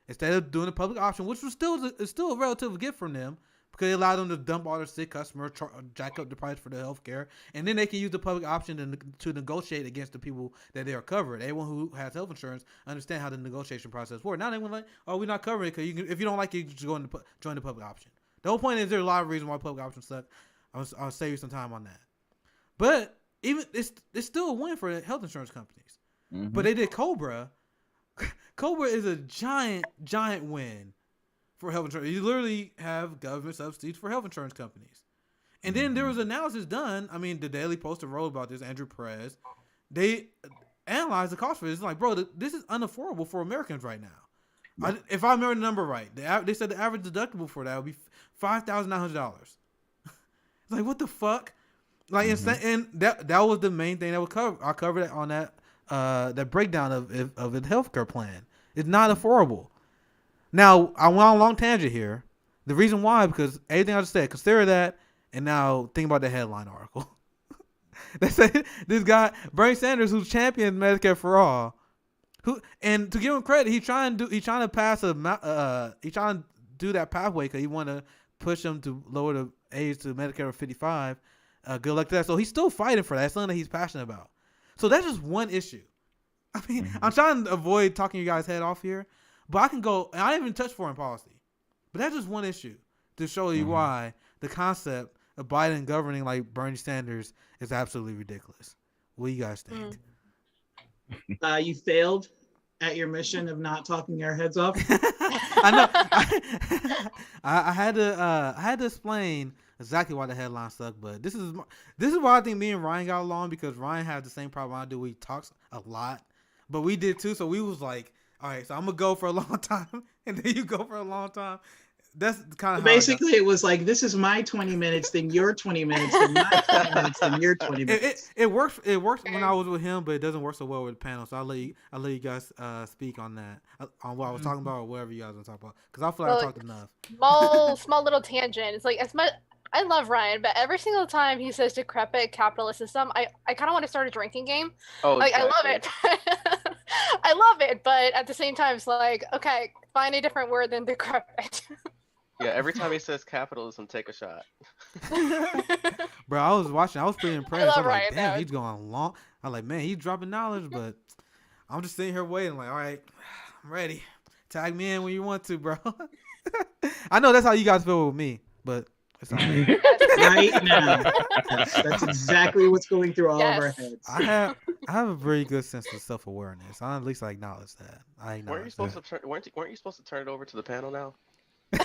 Instead of doing the public option, which was still a relative gift from them, because it allowed them to dump all their sick customers, jack up the price for the health care, and then they can use the public option to negotiate against the people that they are covered. Everyone who has health insurance understand how the negotiation process works. Now they were like, oh, we're not covering it because if you don't like it, you can just go and join the public option. The whole point is there's a lot of reasons why public options suck. I'll save you some time on that. But even it's still a win for the health insurance companies. Mm-hmm. But they did Cobra. Cobra is a giant win for health insurance. You literally have government subsidies for health insurance companies. And then there was analysis done. I mean, the Daily Post wrote about this, Andrew Perez. They analyzed the cost for this. It's like, bro, this is unaffordable for Americans right now. Yeah. If I remember the number right, they said the average deductible for that would be $5,900. It's like, what the fuck? Like, and that was the main thing that was covered. I covered it on that breakdown of the healthcare plan. It's not affordable. Now, I went on a long tangent here. The reason why, because everything I just said, consider that, and now think about the headline article. They said this guy, Bernie Sanders, who's championed Medicare for all, and to give him credit, he's trying to do that pathway because he want to push him to lower the age to Medicare of 55. Good luck to that. So he's still fighting for that. That's something that he's passionate about. So that's just one issue. I mean, I'm trying to avoid talking you guys' head off here, but I can go, and I didn't even touch foreign policy. But that's just one issue to show you why the concept of Biden governing like Bernie Sanders is absolutely ridiculous. What do you guys think? You failed at your mission of not talking our heads off. I know. I had to explain exactly why the headline sucked, but this is why I think me and Ryan got along, because Ryan has the same problem I do. We talks a lot, but we did too. So we was like, all right, so I'm gonna go for a long time, and then you go for a long time. That's kind of basically it was like, this is my 20 minutes, then your 20 minutes, then my 20 minutes, then your 20 minutes. It works. It worked when I was with him, but it doesn't work so well with the panel. So I'll let you guys speak on that, on what I was talking about, or whatever you guys want to talk about, because I feel like I talked enough. Small little tangent. It's like, as much I love Ryan, but every single time he says decrepit capitalist system, I kind of want to start a drinking game. Oh, like exactly. I love it. I love it, but at the same time, it's like, okay, find a different word than decrepit. Yeah, every time he says capitalism, take a shot. Bro, I was watching. I was pretty impressed. I was Ryan, like, damn, he's going long. I'm like, man, he's dropping knowledge, but I'm just sitting here waiting. Like, all right, I'm ready. Tag me in when you want to, bro. I know that's how you guys feel with me, but it's not me. Right now, that's exactly what's going through all of our heads. I have a very good sense of self-awareness. At least I acknowledge that. Weren't you supposed to turn it over to the panel now? All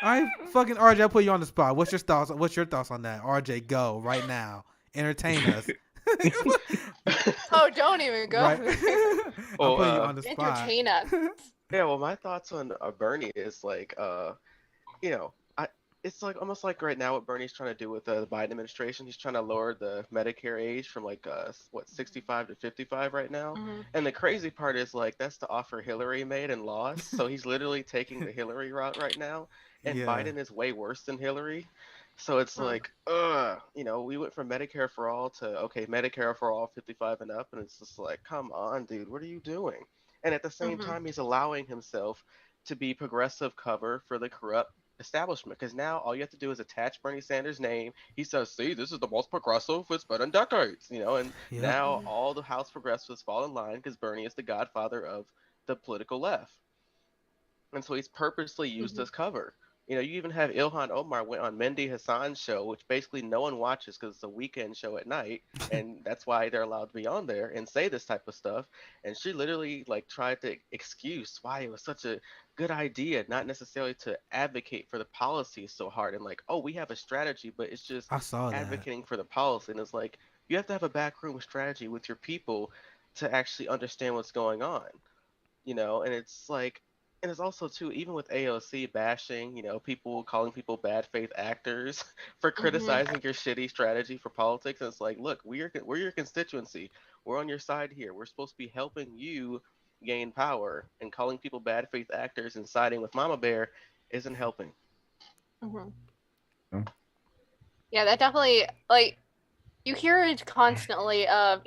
right, fucking RJ, I put you on the spot. What's your thoughts on that? RJ, go right now. Entertain us. Oh, don't even go. Right. I'll put you on the spot. Entertain us. Yeah, well, my thoughts on Bernie is like, it's like almost like right now what Bernie's trying to do with the Biden administration. He's trying to lower the Medicare age from 65 to 55 right now. Mm-hmm. And the crazy part is like that's the offer Hillary made and lost. So he's literally taking the Hillary route right now. And Biden is way worse than Hillary. So it's like, we went from Medicare for all to Medicare for all 55 and up, and it's just like, come on, dude, what are you doing? And at the same time, he's allowing himself to be progressive cover for the corrupt establishment, because now all you have to do is attach Bernie Sanders' name. He says, see, this is the most progressive it's been in decades, and now all the House progressives fall in line because Bernie is the godfather of the political left. And so he's purposely used this cover. You even have Ilhan Omar went on Mehdi Hassan's show, which basically no one watches because it's a weekend show at night, and that's why they're allowed to be on there and say this type of stuff. And she literally tried to excuse why it was such a good idea, not necessarily to advocate for the policy so hard and we have a strategy, but it's just advocating for the policy. And it's like, you have to have a backroom strategy with your people to actually understand what's going on, and it's like, and it's also too, even with AOC bashing, people calling people bad faith actors for criticizing your shitty strategy for politics. And it's like, look, we're your constituency. We're on your side here. We're supposed to be helping you gain power, and calling people bad faith actors and siding with Mama Bear isn't helping. Yeah, that definitely, you hear it constantly of,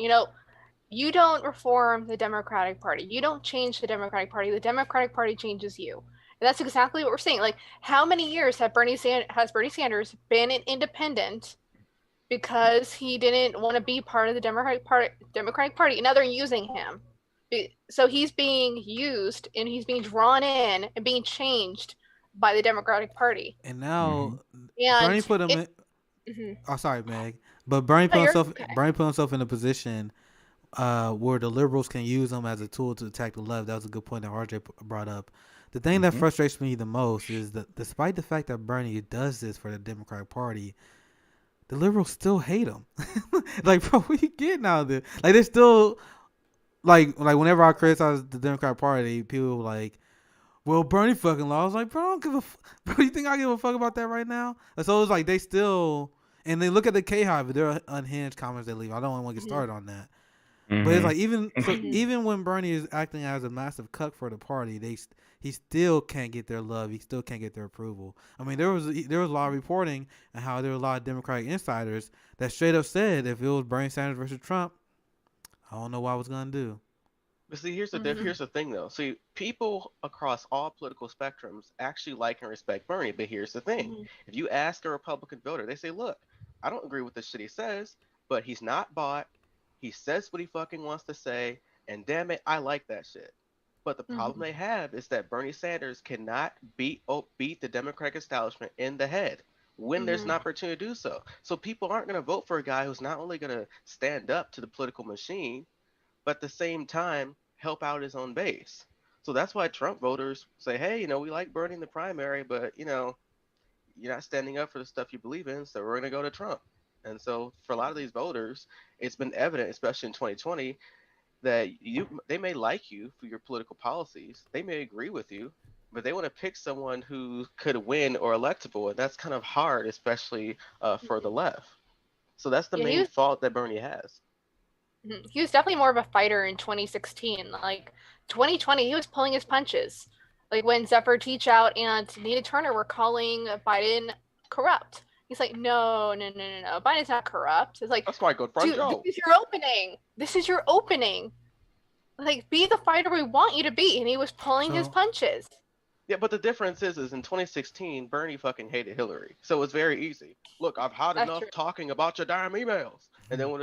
you don't reform the Democratic Party. You don't change the Democratic Party. The Democratic Party changes you. And that's exactly what we're saying. How many years has Bernie Sanders been an independent because he didn't want to be part of the Democratic Party? And now they're using him. So he's being used, and he's being drawn in and being changed by the Democratic Party. And now Bernie put him in. Oh, sorry, Meg. But Bernie put himself in a position where the liberals can use them as a tool to attack the left. That was a good point that RJ brought up. The thing that frustrates me the most is that despite the fact that Bernie does this for the Democratic Party, the liberals still hate him. Bro, what are you getting out of this? They're still whenever I criticize the Democratic Party, people are like, well, Bernie fucking lost. I was like, bro, I don't give a bro, you think I give a fuck about that right now? And so it's like they still, and they look at the K-Hive, they're unhinged comments they leave. I don't want to get started on that. But it's like even when Bernie is acting as a massive cuck for the party, he still can't get their love. He still can't get their approval. I mean, there was a lot of reporting and how there were a lot of Democratic insiders that straight up said if it was Bernie Sanders versus Trump, I don't know what I was gonna do. But see, here's the thing though. See, people across all political spectrums actually like and respect Bernie. But here's the thing: if you ask a Republican voter, they say, "Look, I don't agree with the shit he says, but he's not bought. He says what he fucking wants to say, and damn it, I like that shit." But the problem they have is that Bernie Sanders cannot beat the Democratic establishment in the head. when there's an opportunity to do so. So people aren't going to vote for a guy who's not only going to stand up to the political machine, but at the same time help out his own base. So that's why Trump voters say, hey, we like Bernie in the primary, but you're not standing up for the stuff you believe in, so we're going to go to Trump. And so for a lot of these voters, it's been evident, especially in 2020, that they may like you for your political policies, they may agree with you, but they want to pick someone who could win or electable, and that's kind of hard, especially for the left. So that's the main fault that Bernie has. He was definitely more of a fighter in 2016. Like 2020, he was pulling his punches. Like when Zephyr Teachout and Nina Turner were calling Biden corrupt. He's like, no. Biden's not corrupt. It's like, that's my good friend Joe. This is your opening. This is your opening. Like, be the fighter we want you to be. And he was pulling his punches. Yeah, but the difference is in 2016, Bernie fucking hated Hillary. So it was very easy. Look, I've had enough talking about your damn emails. And then when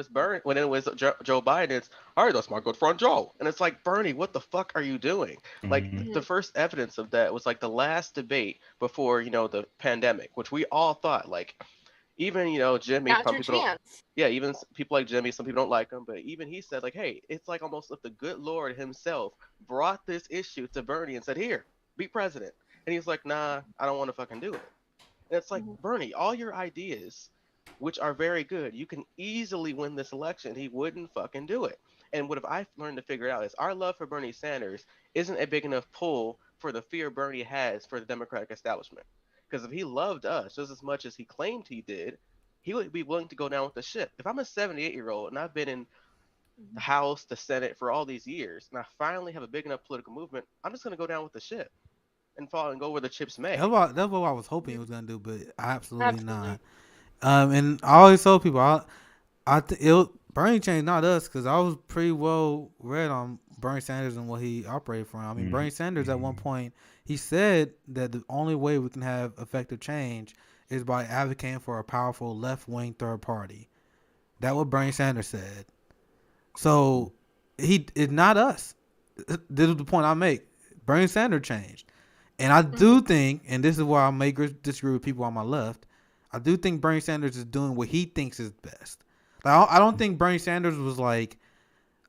it was Joe Biden, it's, all right, that's my good friend Joe. And it's like, Bernie, what the fuck are you doing? Like, the first evidence of that was like the last debate before, the pandemic, which we all thought, like, even, Jimmy, some people don't, even people like Jimmy, some people don't like him, but even he said, like, hey, it's like almost if the good Lord himself brought this issue to Bernie and said, here, be president. And he's like, nah, I don't want to fucking do it. And it's like, Bernie, all your ideas, which are very good, you can easily win this election. He wouldn't fucking do it. And what I've learned to figure out is our love for Bernie Sanders isn't a big enough pull for the fear Bernie has for the Democratic establishment. Because if he loved us just as much as he claimed he did, he would be willing to go down with the ship. If I'm a 78-year-old and I've been in the House, the Senate for all these years, and I finally have a big enough political movement, I'm just going to go down with the ship and fall and go where the chips may. That's what I was hoping he was going to do, but absolutely not. And I always tell people, Bernie changed, not us, because I was pretty well read on Bernie Sanders and what he operated from. I mean, Bernie Sanders at one point, he said that the only way we can have effective change is by advocating for a powerful left-wing third party. That's what Bernie Sanders said. So it's not us. This is the point I make. Bernie Sanders changed. And I do think, and this is why I may disagree with people on my left, I do think Bernie Sanders is doing what he thinks is best. Like, I don't think Bernie Sanders was like,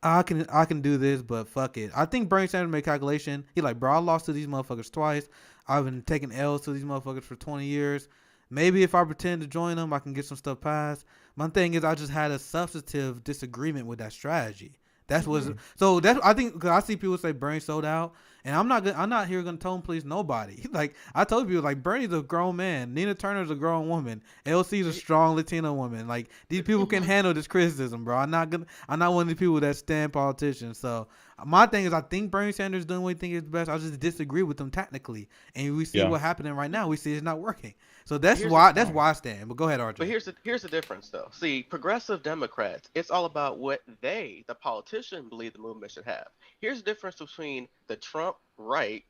I can do this, but fuck it. I think Bernie Sanders made a calculation. He like, bro, I lost to these motherfuckers twice. I've been taking L's to these motherfuckers for 20 years. Maybe if I pretend to join them, I can get some stuff passed. My thing is, I just had a substantive disagreement with that strategy. That's what. So that's, I think, because I see people say Bernie sold out, and I'm not here gonna tone police nobody. Like I told people, like Bernie's a grown man, Nina Turner's a grown woman, LC's a strong Latina woman. Like these people can handle this criticism, bro. I'm not one of the people that stand politicians. So my thing is, I think Bernie Sanders is doing what he thinks is best. I just disagree with him technically, and we see what's happening right now. We see it's not working. So that's why I stand. But go ahead, RJ. But here's the difference, though. See, progressive Democrats, it's all about what the politician, believe the movement should have. Here's the difference between the Trump right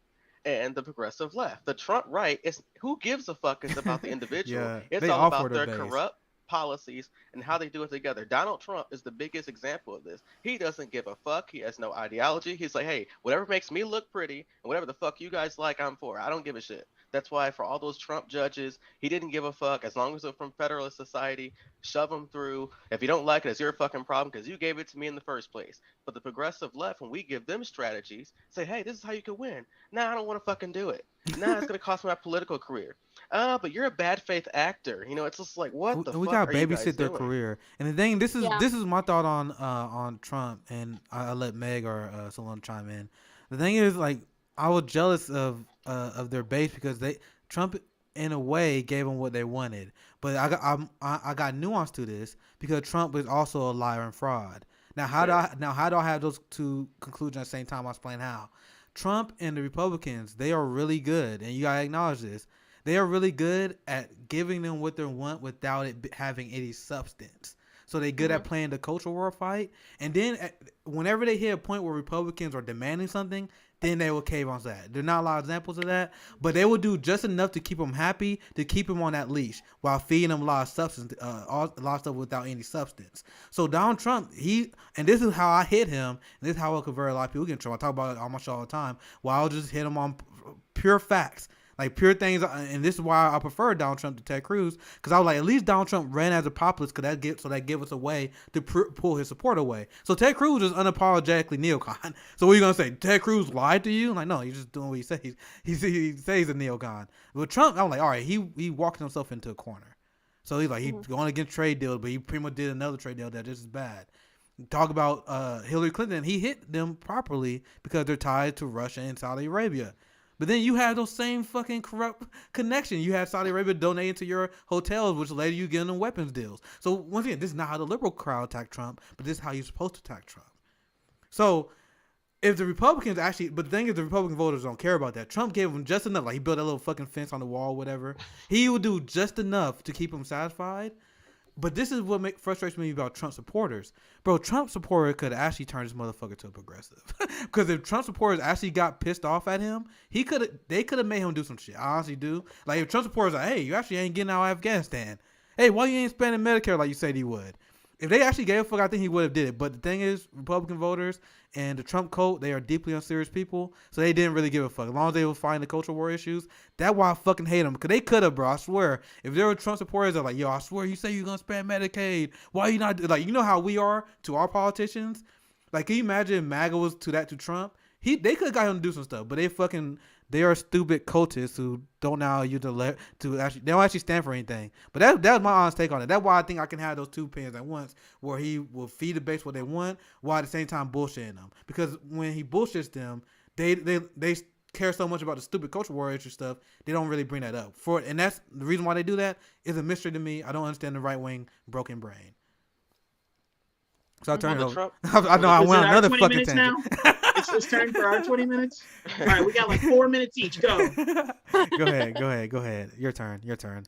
and the progressive left. The Trump right is who gives a fuck is about the individual. It's all about their corrupt policies and how they do it together. Donald Trump is the biggest example of this. He doesn't give a fuck. He has no ideology. He's like, hey, whatever makes me look pretty and whatever the fuck you guys like, I'm for. I don't give a shit. That's why for all those Trump judges, he didn't give a fuck. As long as they're from Federalist Society, shove them through. If you don't like it, it's your fucking problem because you gave it to me in the first place. But the progressive left, when we give them strategies, say, hey, this is how you can win. Nah, I don't want to fucking do it. Nah, it's going to cost me my political career. But you're a bad faith actor. It's just like, what the fuck are you guys doing? We got to babysit their career. And the thing, this is my thought on Trump, and I'll let Meg or someone chime in. The thing is, like, I was jealous of their base because Trump in a way gave them what they wanted, but I got nuance to this because Trump is also a liar and fraud. Now how do I have those two conclusions at the same time? I'll explain how. Trump and the Republicans, they are really good, and you gotta acknowledge this. They are really good at giving them what they want without it having any substance. So they're good at playing the cultural war fight, and then whenever they hit a point where Republicans are demanding something, then they will cave on that. There are not a lot of examples of that, but they will do just enough to keep them happy, to keep them on that leash, while feeding them a lot of substance, a lot of stuff without any substance. So Donald Trump, and this is how I hit him, and this is how I convert a lot of people get in trouble. I talk about it on my show all the time, while I'll just hit him on pure facts. Like pure things, and this is why I prefer Donald Trump to Ted Cruz, because I was like, at least Donald Trump ran as a populist, because that give us a way to pull his support away. So Ted Cruz is unapologetically neocon. So what are you gonna say? Ted Cruz lied to you? I'm like, no, he's just doing what he says. He says he's a neocon. But Trump, I'm like, all right, he walked himself into a corner. So he's like, he's going against trade deals, but he pretty much did another trade deal that just as bad. Talk about Hillary Clinton, he hit them properly because they're tied to Russia and Saudi Arabia. But then you have those same fucking corrupt connections. You had Saudi Arabia donating to your hotels, which later you get them weapons deals. So once again, this is not how the liberal crowd attack Trump, but this is how you're supposed to attack Trump. So if the Republicans actually, but the thing is, the Republican voters don't care about that. Trump gave them just enough. Like he built a little fucking fence on the wall, whatever. He would do just enough to keep them satisfied. But this is what frustrates me about Trump supporters. Bro, Trump supporter could actually turn this motherfucker to a progressive. Because if Trump supporters actually got pissed off at him, they could have made him do some shit. I honestly do. Like if Trump supporters are like, hey, you actually ain't getting out of Afghanistan. Hey, why you ain't spending Medicare like you said he would? If they actually gave a fuck, I think he would have did it. But the thing is, Republican voters and the Trump cult, they are deeply unserious people. So they didn't really give a fuck. As long as they were fighting the cultural war issues, that's why I fucking hate them. Because they could have, bro. I swear. If there were Trump supporters that are like, yo, I swear you say you're going to spend Medicaid. Why you not? Like, you know how we are to our politicians? Like, can you imagine if MAGA was to Trump? They could have got him to do some stuff. But they are stupid cultists who don't know you they don't actually stand for anything. But that was my honest take on it. That's why I think I can have those two opinions at once, where he will feed the base what they want, while at the same time bullshitting them. Because when he bullshits them, they care so much about the stupid culture war issue stuff, they don't really bring that up. And that's the reason why they do that is a mystery to me. I don't understand the right wing broken brain. So I turn it over. I know I went another fucking tangent. It's time for our 20 minutes. All right, we got like 4 minutes each. Go. Go ahead. Your turn.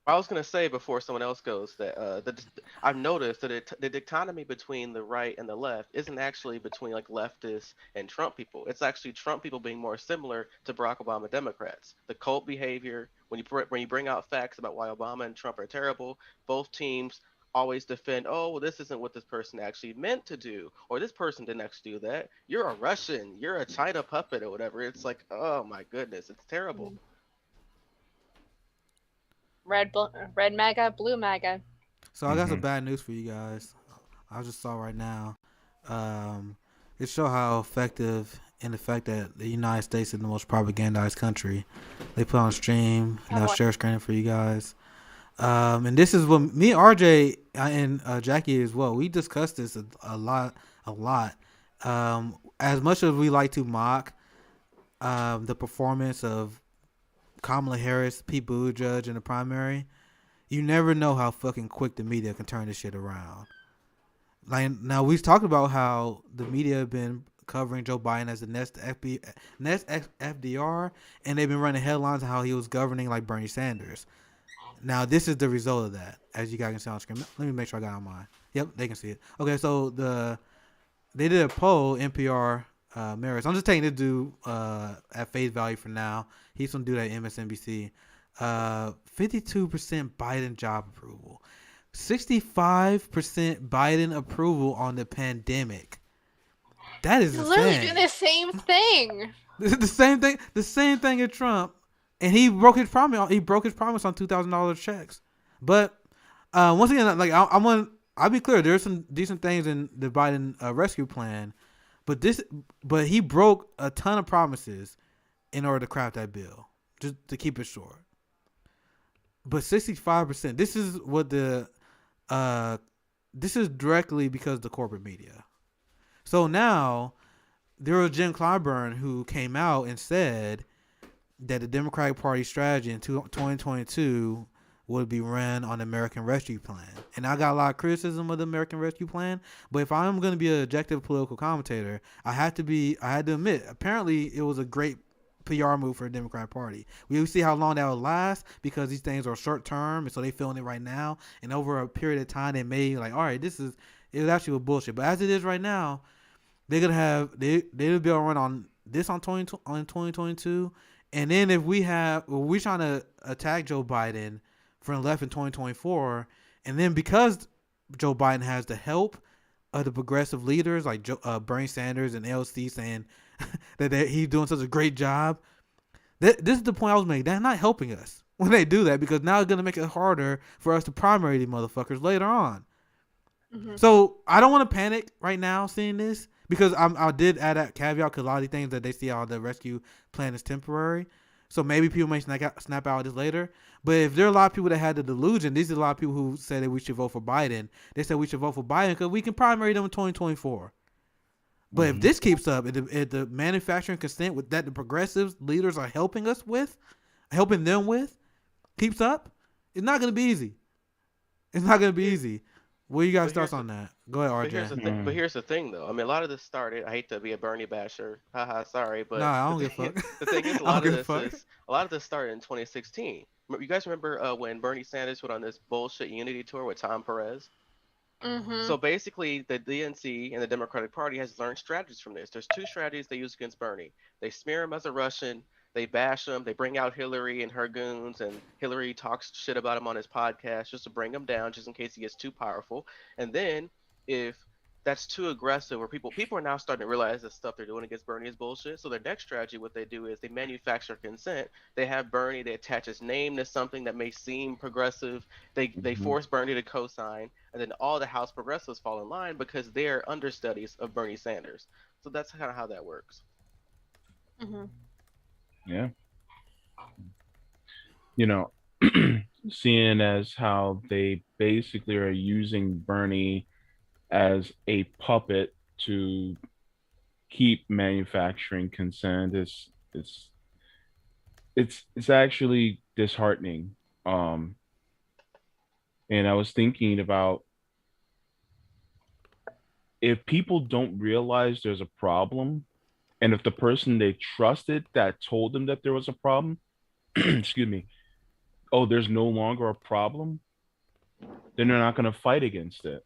I was gonna say before someone else goes that I've noticed that the dichotomy between the right and the left isn't actually between like leftists and Trump people. It's actually Trump people being more similar to Barack Obama Democrats. The cult behavior, when you bring out facts about why Obama and Trump are terrible, both teams always defend, oh, well, this isn't what this person actually meant to do, or this person didn't actually do that. You're a Russian, you're a China puppet or whatever. It's like, oh my goodness, it's terrible. Red MAGA, blue MAGA. So I got some bad news for you guys. I just saw right now. It shows how effective in the fact that the United States is the most propagandized country. They put on stream, share screen for you guys. And this is what me, RJ, and Jackie as well. We discussed this a lot. As much as we like to mock the performance of Kamala Harris, Pete Buttigieg in the primary, you never know how fucking quick the media can turn this shit around. Like now, we've talked about how the media have been covering Joe Biden as the next FDR, and they've been running headlines on how he was governing like Bernie Sanders. Now, this is the result of that, as you guys can see on the screen. Let me make sure I got it on mine. Yep, they can see it. Okay, so they did a poll, NPR Maris. I'm just taking this dude at face value for now. He's some dude at MSNBC. 52% Biden job approval. 65% Biden approval on the pandemic. That is literally doing the same thing. The same thing as Trump. And he broke his promise. He broke his promise on $2,000 checks. But once again, like I'll be clear. There's some decent things in the Biden rescue plan, but he broke a ton of promises in order to craft that bill. Just to keep it short. But 65%. This is what this is directly because of the corporate media. So now there was Jim Clyburn who came out and said that the Democratic Party strategy in 2022 would be run on the American Rescue Plan. And I got a lot of criticism of the American Rescue Plan, but if I'm going to be an objective political commentator, I had to admit, apparently it was a great PR move for the Democratic Party. We see how long that will last because these things are short term, and so they feeling it right now. And over a period of time, they may like, all right, it was actually a bullshit. But as it is right now, they'll be able to run on this on 2022. And then if we're trying to attack Joe Biden from the left in 2024, and then because Joe Biden has the help of the progressive leaders like Bernie Sanders and AOC saying that he's doing such a great job, This is the point I was making. They're not helping us when they do that, because now it's gonna make it harder for us to primary these motherfuckers later on. Mm-hmm. So I don't want to panic right now seeing this, because I did add that caveat, because a lot of these things that they see out of the rescue plan is temporary. So maybe people may snap out of this later. But if there are a lot of people that had the delusion, these are a lot of people who said that we should vote for Biden. They said we should vote for Biden because we can primary them in 2024. But if this keeps up, if the manufacturing consent that the progressives leaders are helping them with, keeps up, it's not going to be easy. It's not going to be easy. What you guys thoughts on that? Go ahead, RJ. But here's the thing, though. I mean, a lot of this started. I hate to be a Bernie basher. Haha, sorry, but I don't give a fuck. The thing is, a lot of this started in 2016. You guys remember when Bernie Sanders went on this bullshit unity tour with Tom Perez? Mm-hmm. So basically, the DNC and the Democratic Party has learned strategies from this. There's two strategies they use against Bernie. They smear him as a Russian. They bash him. They bring out Hillary and her goons, and Hillary talks shit about him on his podcast just to bring him down, just in case he gets too powerful. And then, if that's too aggressive, or people are now starting to realize that stuff they're doing against Bernie is bullshit. So their next strategy, what they do is they manufacture consent. They have Bernie, they attach his name to something that may seem progressive. They force Bernie to co-sign, and then all the House progressives fall in line because they're understudies of Bernie Sanders. So that's kind of how that works. Mm-hmm. Yeah. Seeing as how they basically are using Bernie as a puppet to keep manufacturing consent, it's actually disheartening. And I was thinking about, if people don't realize there's a problem, and if the person they trusted that told them that there was a problem, excuse me, there's no longer a problem, then they're not going to fight against it.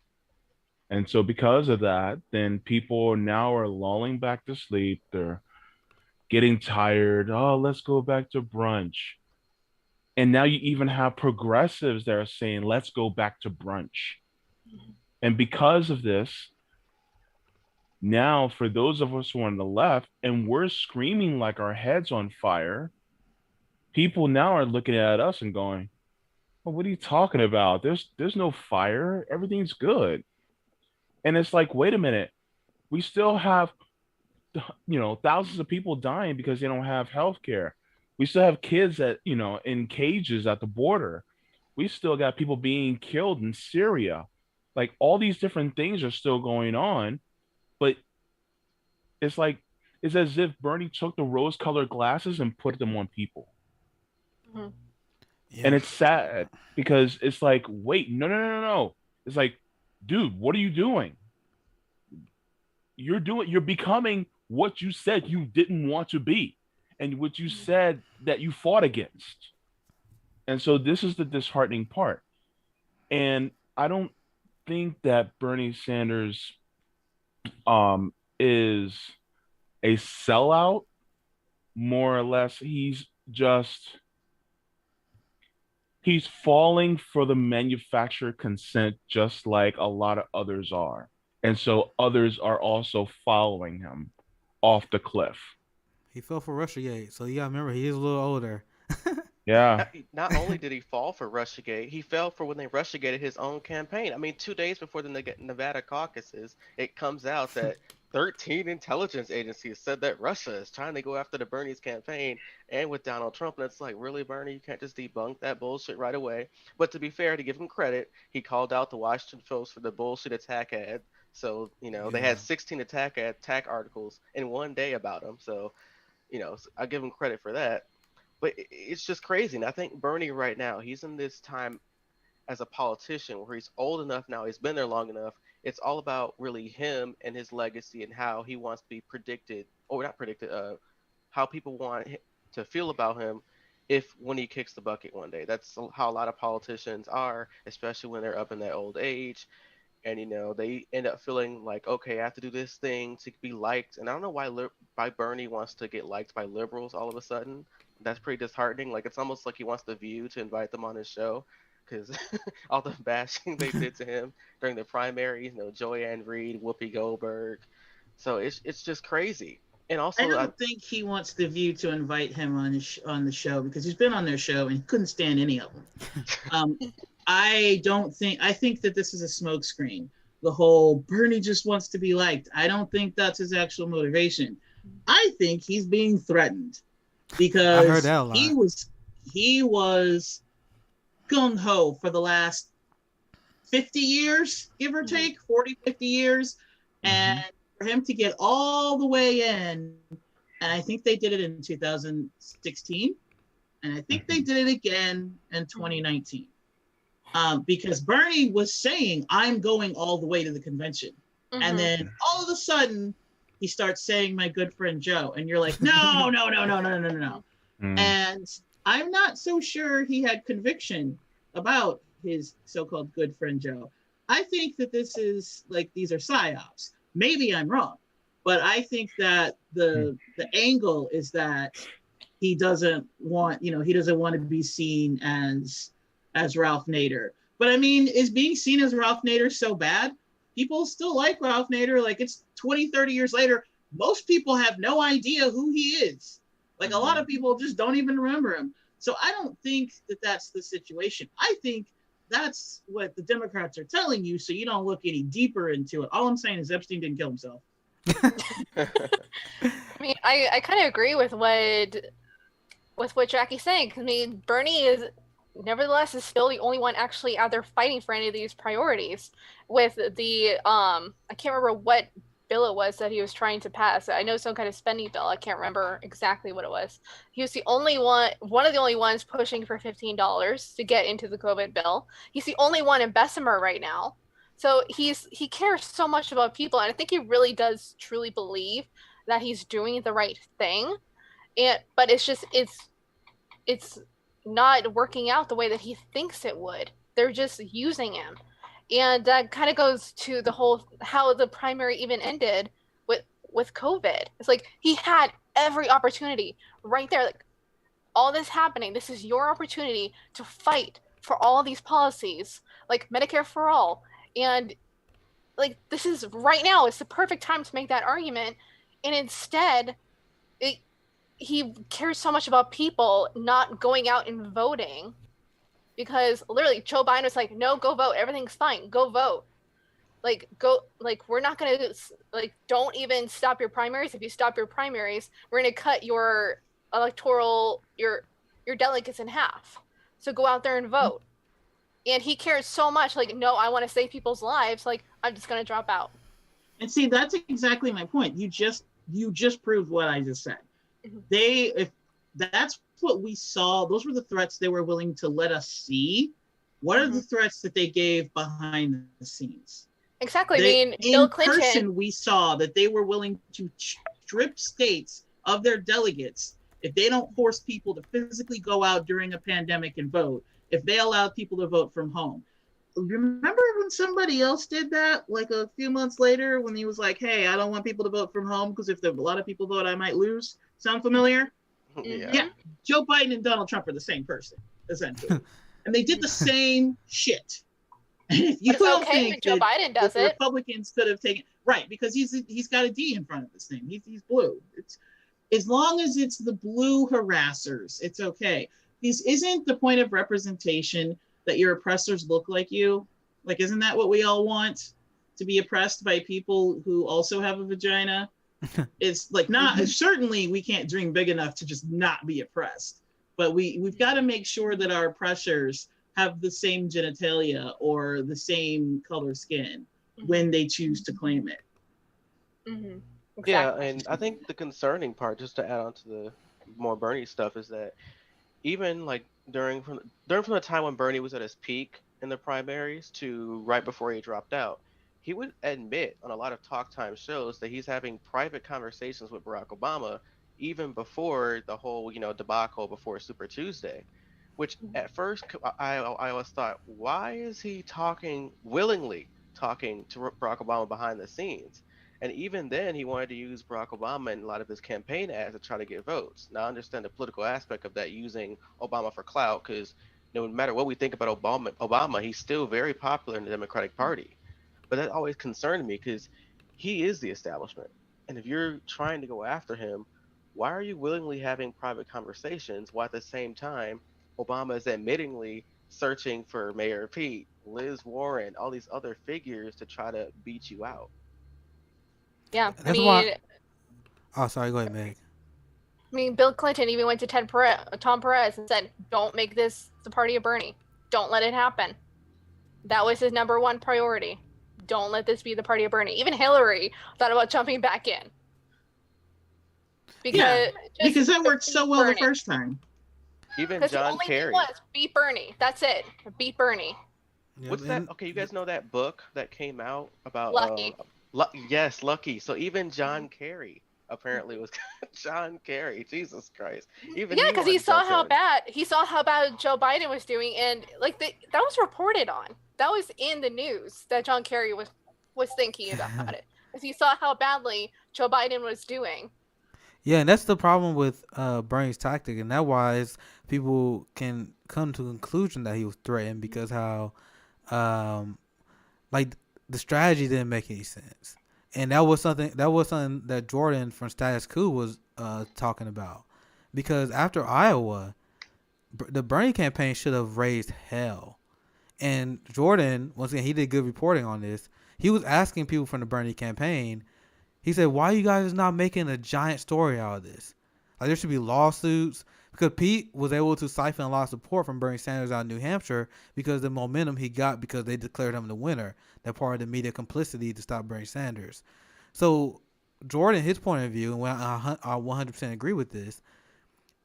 And so because of that, then people now are lulling back to sleep. They're getting tired. Oh, let's go back to brunch. And now you even have progressives that are saying, let's go back to brunch. And because of this, now, for those of us who are on the left, and we're screaming like our heads on fire, people now are looking at us and going, well, what are you talking about? There's no fire. Everything's good. And it's like, wait a minute. We still have, thousands of people dying because they don't have health care. We still have kids that, in cages at the border. We still got people being killed in Syria. Like, all these different things are still going on. But it's as if Bernie took the rose-colored glasses and put them on people. Mm-hmm. Yeah. And it's sad because it's like, wait, no. It's like, dude, what are you doing? You're becoming what you said you didn't want to be, and what you said that you fought against. And so this is the disheartening part. And I don't think that Bernie Sanders is a sellout. More or less, he's falling for the manufactured consent, just like a lot of others are. And so others are also following him off the cliff. He fell for Russiagate, so you gotta remember he is a little older. Yeah. Not only did he fall for Russiagate, he fell for when they Russiagated his own campaign. I mean, 2 days before the Nevada caucuses, it comes out that 13 intelligence agencies said that Russia is trying to go after the Bernie's campaign and with Donald Trump. And it's like, really, Bernie, you can't just debunk that bullshit right away. But to be fair, to give him credit, he called out the Washington Post for the bullshit attack ad. So, they had 16 attack articles in 1 day about him. So, I give him credit for that. But it's just crazy. And I think Bernie right now, he's in this time as a politician where he's old enough now, he's been there long enough. It's all about really him and his legacy and how he wants to be how people want to feel about him when he kicks the bucket one day. That's how a lot of politicians are, especially when they're up in that old age. And, they end up feeling like, okay, I have to do this thing to be liked. And I don't know why Bernie wants to get liked by liberals all of a sudden. That's pretty disheartening. Like, it's almost like he wants The View to invite them on his show, because all the bashing they did to him during the primaries, Joanne Reed, Whoopi Goldberg. So it's just crazy. And also, I don't think he wants The View to invite him on the show because he's been on their show and he couldn't stand any of them. I think that this is a smokescreen. The whole Bernie just wants to be liked. I don't think that's his actual motivation. I think he's being threatened because I heard that a lot. he was gung ho for the last 50 years, give or take, 40, 50 years. And for him to get all the way in, and I think they did it in 2016, and I think they did it again in 2019. Because Bernie was saying, I'm going all the way to the convention. And then all of a sudden, he starts saying, my good friend Joe. And you're like, no. And I'm not so sure he had conviction about his so-called good friend Joe. I think that this is like, these are psyops. Maybe I'm wrong. But I think that the angle is that he doesn't want to be seen as Ralph Nader. But I mean, is being seen as Ralph Nader so bad? People still like Ralph Nader. Like, it's 20, 30 years later. Most people have no idea who he is. Like, a lot of people just don't even remember him. So I don't think that that's the situation. I think that's what the Democrats are telling you, so you don't look any deeper into it. All I'm saying is Epstein didn't kill himself. I mean, I kind of agree with what Jackie's saying. I mean, Bernie is still the only one actually out there fighting for any of these priorities. With the I can't remember what bill it was that he was trying to pass. I know some kind of spending bill. I can't remember exactly what it was. He was the only one of the only ones pushing for $15 to get into the COVID bill. He's the only one in Bessemer right now. So he cares so much about people, and I think he really does truly believe that he's doing the right thing. But it's not working out the way that he thinks it would. They're just using him. And that kind of goes to the whole how the primary even ended with COVID. It's like he had every opportunity right there. Like, all this happening, this is your opportunity to fight for all these policies, like Medicare for all. And like, this is right now, it's the perfect time to make that argument. And instead, he cares so much about people not going out and voting, because literally Joe Biden was like, no, go vote. Everything's fine. Go vote. Like, we're not going to, like, don't even stop your primaries. If you stop your primaries, we're going to cut your electoral, your delegates in half. So go out there and vote. And he cares so much, like, no, I want to save people's lives. Like, I'm just going to drop out. And see, that's exactly my point. You just proved what I just said. If that's what we saw, those were the threats they were willing to let us see. What are the threats that they gave behind the scenes? Exactly. I mean, Bill Clinton. In person, we saw that they were willing to strip states of their delegates if they don't force people to physically go out during a pandemic and vote, if they allow people to vote from home. Remember when somebody else did that, like a few months later, when he was like, hey, I don't want people to vote from home because if a lot of people vote, I might lose? Sound familiar? Yeah. Joe Biden and Donald Trump are the same person, essentially. And they did the same shit. And if you don't think Joe Biden does the Republicans could have taken, right, because he's got a D in front of his name. He's blue. It's, as long as it's the blue harassers, it's okay. This isn't the point of representation that your oppressors look like you. Like, isn't that what we all want? To be oppressed by people who also have a vagina? It's like, not, certainly we can't dream big enough to just not be oppressed. But we've got to make sure that our oppressors have the same genitalia or the same color skin when they choose to claim it. Exactly. Yeah, and I think the concerning part, just to add on to the more Bernie stuff, is that even like from the time when Bernie was at his peak in the primaries to right before he dropped out, he would admit on a lot of talk time shows that he's having private conversations with Barack Obama even before the whole, debacle before Super Tuesday, which at first I always thought, why is he willingly talking to Barack Obama behind the scenes? And even then, he wanted to use Barack Obama in a lot of his campaign ads to try to get votes. Now, I understand the political aspect of that, using Obama for clout, because no matter what we think about Obama, he's still very popular in the Democratic Party. But that always concerned me because he is the establishment. And if you're trying to go after him, why are you willingly having private conversations while at the same time Obama is admittingly searching for Mayor Pete, Liz Warren, all these other figures to try to beat you out? Yeah, That's why. Oh, sorry. Go ahead, Meg. I mean, Bill Clinton even went to Tom Perez and said, "Don't make this the party of Bernie. Don't let it happen." That was his number one priority. Don't let this be the party of Bernie. Even Hillary thought about jumping back in. Because that worked so well the first time. Even John Kerry. Was beat Bernie. That's it. Beat Bernie. Yeah, what's that? Okay, you guys know that book that came out about Lucky. Yes, Lucky. So even John Kerry apparently was John Kerry. Jesus Christ. Even because he saw how bad Joe Biden was doing, and like that was reported on. That was in the news that John Kerry was thinking about it, because he saw how badly Joe Biden was doing. Yeah, and that's the problem with Bernie's tactic, and that's why people can come to the conclusion that he was threatened, because how, like, the strategy didn't make any sense, and that was something that Jordan from Status Quo was talking about, because after Iowa, the Bernie campaign should have raised hell, and Jordan, once again, he did good reporting on this. He was asking people from the Bernie campaign. He said, "Why are you guys not making a giant story out of this? Like, there should be lawsuits." Because Pete was able to siphon a lot of support from Bernie Sanders out of New Hampshire because of the momentum he got because they declared him the winner. That part of the media complicity to stop Bernie Sanders. So Jordan, his point of view, and I 100% agree with this,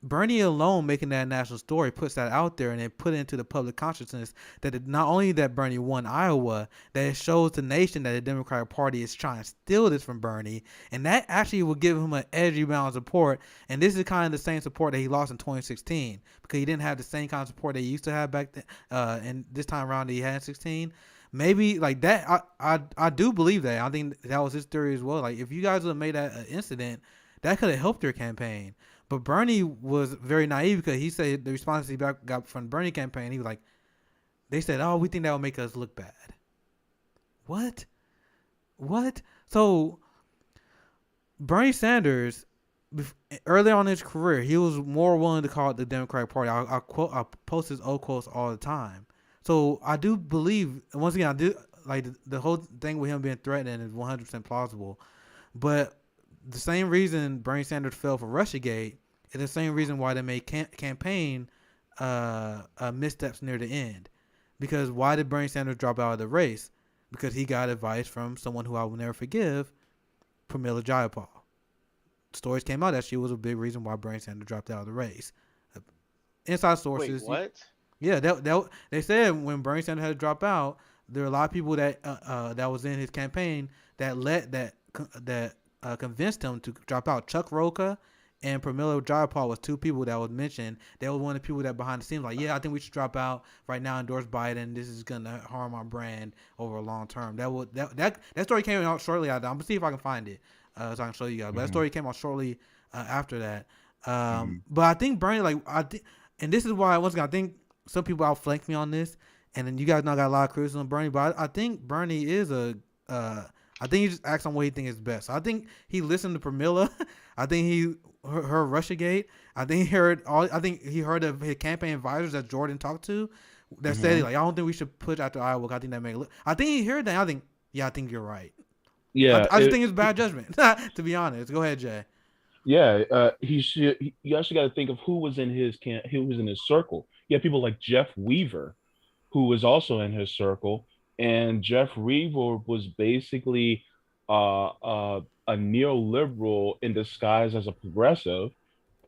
Bernie alone making that national story puts that out there, and it put into the public consciousness that not only that Bernie won Iowa, that it shows the nation that the Democratic Party is trying to steal this from Bernie, and that actually will give him an edgy amount of support. And this is kind of the same support that he lost in 2016, because he didn't have the same kind of support that he used to have back then, and this time around that he had in 16. Maybe like that, I do believe that. I think that was his theory as well. Like, if you guys would have made that an incident, that could have helped your campaign. But Bernie was very naive, because he said the response he got from the Bernie campaign, he was like, they said, "Oh, we think that will make us look bad." What? So Bernie Sanders, early on in his career, he was more willing to call it the Democratic Party. I post his old quotes all the time. So I do believe, once again, I do like the whole thing with him being threatened is 100% plausible. But the same reason Bernie Sanders fell for Russiagate is the same reason why they made campaign missteps near the end. Because why did Bernie Sanders drop out of the race? Because he got advice from someone who I will never forgive, Pramila Jayapal. Stories came out that she was a big reason why Bernie Sanders dropped out of the race. Inside sources. Wait, what? Yeah, they said when Bernie Sanders had to drop out, there were a lot of people that was in his campaign that convinced him to drop out. Chuck Rocha and Pramila Jayapal was two people that was mentioned. They were one of the people that behind the scenes like, yeah, I think we should drop out right now, endorse Biden. This is gonna harm our brand over a long term. That story came out shortly after. I'm gonna see if I can find it so I can show you guys. But that story came out shortly after that. But I think Bernie, and this is why once again I think some people outflanked me on this, and then you guys know I got a lot of criticism of Bernie, but I think Bernie is I think he just acts on what he thinks is best. So I think he listened to Pramila. I think he heard Russiagate. I think he heard of his campaign advisors that Jordan talked to that said, like, I don't think we should push after Iowa. I think that may look. I think he heard that. I think you're right. Yeah, I just think it's bad judgment. To be honest, go ahead, Jay. Yeah, you actually got to think of who was in his circle. You have people like Jeff Weaver, who was also in his circle, and Jeff Weaver was basically a neoliberal in disguise as a progressive,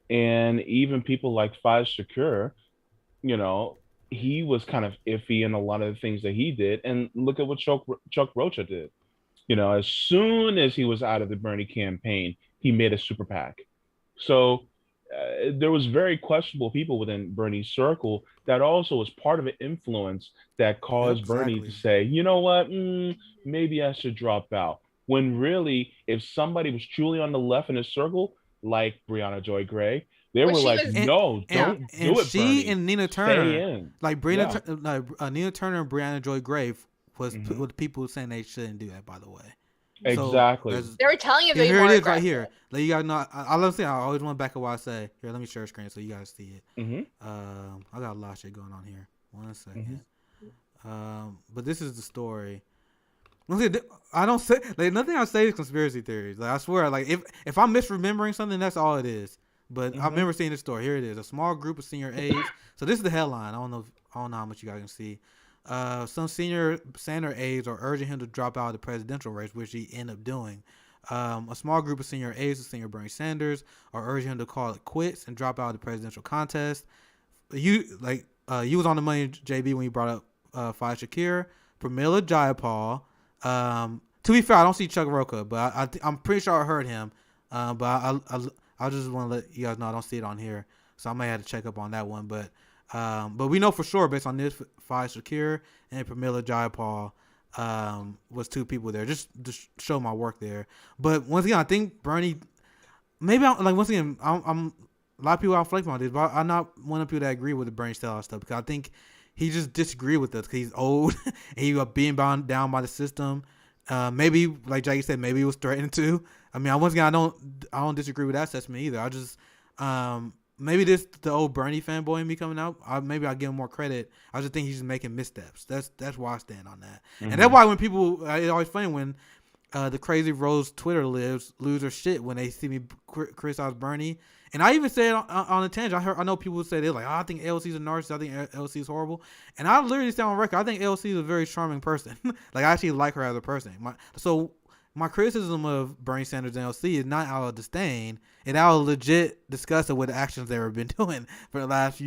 and even people like Faiz Shakur, he was kind of iffy in a lot of the things that he did. And look at what Chuck Rocha did. As soon as he was out of the Bernie campaign, he made a super PAC. So there was very questionable people within Bernie's circle that also was part of an influence that caused Bernie to say, you know what, maybe I should drop out. When really, if somebody was truly on the left in his circle, like Breonna Joy Gray, they were like, no, don't do it, she Bernie. And Nina Turner, stay in. Like Nina Turner and Breonna Joy Gray was with people saying they shouldn't do that, by the way. Exactly. So they were telling you here it is right here. Like, you guys know, I love saying, I always want to back up what I say. Here, let me share screen so you guys see it. I got a lot of shit going on here. 1 second. But this is the story. I don't say, like, nothing I say is conspiracy theories. Like, I swear, like, if I'm misremembering something, that's all it is. But I remember seeing this story. Here it is. A small group of senior aides. So this is the headline. I don't know how much you guys can see. Some senior Sanders aides are urging him to drop out of the presidential race, which he ended up doing. A small group of senior aides of Senior Bernie Sanders are urging him to call it quits and drop out of the presidential contest. You was on the money, JB, when you brought up Fayez Shakir, Pramila Jayapal. To be fair, I don't see Chuck Rocha, but I'm pretty sure I heard him. But I just want to let you guys know I don't see it on here, so I may have to check up on that one. But we know for sure based on this, Fayez Shakir and Pramila Jayapal was two people there. Just show my work there. But once again, I think Bernie, maybe I'm a lot of people are flaking on this, but I'm not one of the people that agree with the Bernie style stuff because I think he just disagreed with us because he's old and he was being bound down by the system. Maybe, like Jackie said, maybe he was threatened to. I mean, once again, I don't disagree with that assessment either. I just maybe the old Bernie fanboy in me coming out. Maybe I give him more credit. I just think he's just making missteps. That's why I stand on that. And that's why when people, it's always funny when the crazy Rose Twitter lose their shit when they see me criticize Bernie. And I even said on a tangent, I know people say they're like, I think AOC is a narcissist. I think AOC is horrible. And I literally say on record, I think AOC is a very charming person. Like, I actually like her as a person. My criticism of Bernie Sanders and AOC is not out of disdain. It's out of legit disgust of what the actions they've been doing for the last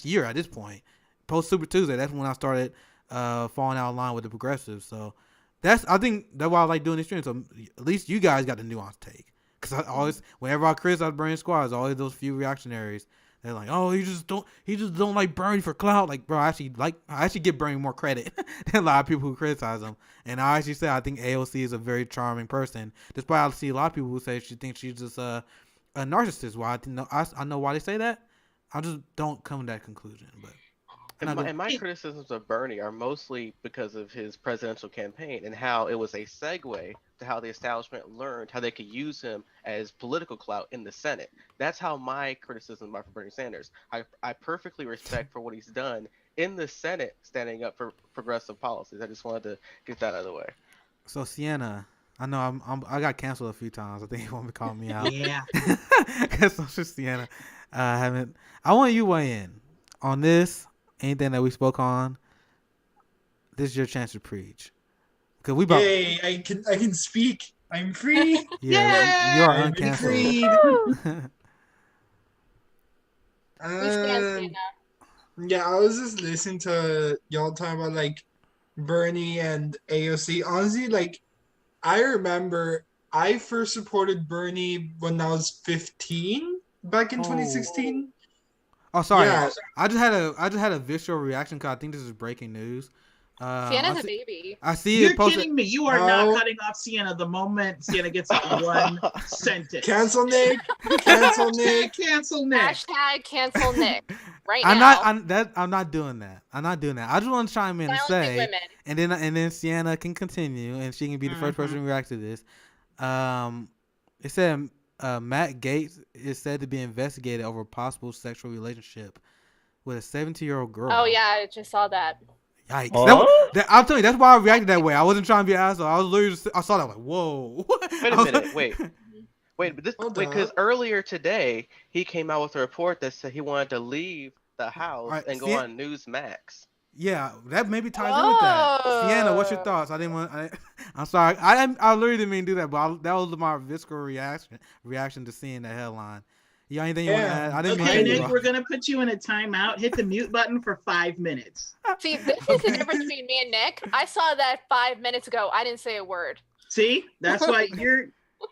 year at this point. Post Super Tuesday, that's when I started falling out of line with the progressives. So I think that's why I like doing this stream. So at least you guys got the nuanced take. Because I always, whenever I criticize Bernie Squad, there's always those few reactionaries. They're like, oh, he just don't like Bernie for clout. Like, bro, I actually give Bernie more credit than a lot of people who criticize him. And I actually say I think AOC is a very charming person. Despite I see a lot of people who say she thinks she's just a narcissist. Why I know why they say that. I just don't come to that conclusion. But and my criticisms of Bernie are mostly because of his presidential campaign and how it was a segue to how the establishment learned how they could use him as political clout in the Senate. That's how my criticisms are for Bernie Sanders. I perfectly respect for what he's done in the Senate, standing up for progressive policies. I just wanted to get that out of the way. So Sienna, I know I got canceled a few times. I think he wanted to call me out. Yeah. So Sienna, I want you to weigh in on this. Anything that we spoke on. This is your chance to preach. Cause Yay! I can speak. I'm free. Yeah, you are uncanceled. Yeah, I was just listening to y'all talking about like Bernie and AOC. Honestly, like I remember I first supported Bernie when I was 15 back in 2016. Oh, sorry. Yeah. I just had a visceral reaction because I think this is breaking news. Sienna's a baby. I see You're it posted. kidding me. You are not cutting off Sienna the moment Sienna gets one sentence. Cancel Nick. Cancel Nick. Cancel Nick. Hashtag cancel Nick. Right I'm now. I'm not doing that. I'm not doing that. I just want to chime in and say, women. and then Sienna can continue and she can be the first person to react to this. It said Matt Gaetz is said to be investigated over a possible sexual relationship with a 17-year-old girl. Oh yeah, I just saw that. Yikes! I'll tell you, that's why I reacted that way. I wasn't trying to be an asshole. I was literally I saw that like, whoa. Wait a minute. Wait, because earlier today he came out with a report that said he wanted to leave the house and go on Newsmax. Yeah, that maybe ties in with that. Sienna, what's your thoughts? I'm sorry. I literally didn't mean to do that, but that was my visceral reaction to seeing that headline. You got anything you want to add? I didn't mean Nick, we're gonna put you in a timeout. Hit the mute button for 5 minutes. See, this is the difference between me and Nick. I saw that 5 minutes ago. I didn't say a word. See, that's why you're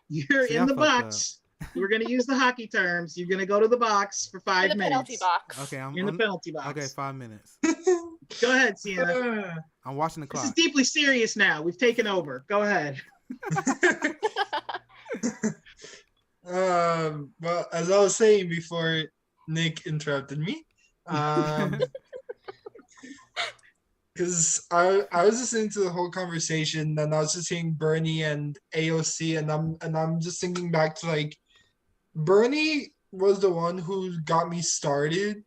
in the box. We're gonna use the hockey terms. You're gonna go to the box for 5 minutes. Penalty box. Okay, I'm in the penalty box. Okay, 5 minutes. Go ahead, Sienna. I'm watching the clock. This is deeply serious now. We've taken over. Go ahead. Well, as I was saying before Nick interrupted me, Because I was listening to the whole conversation and I was just hearing Bernie and AOC and I'm just thinking back to like Bernie was the one who got me started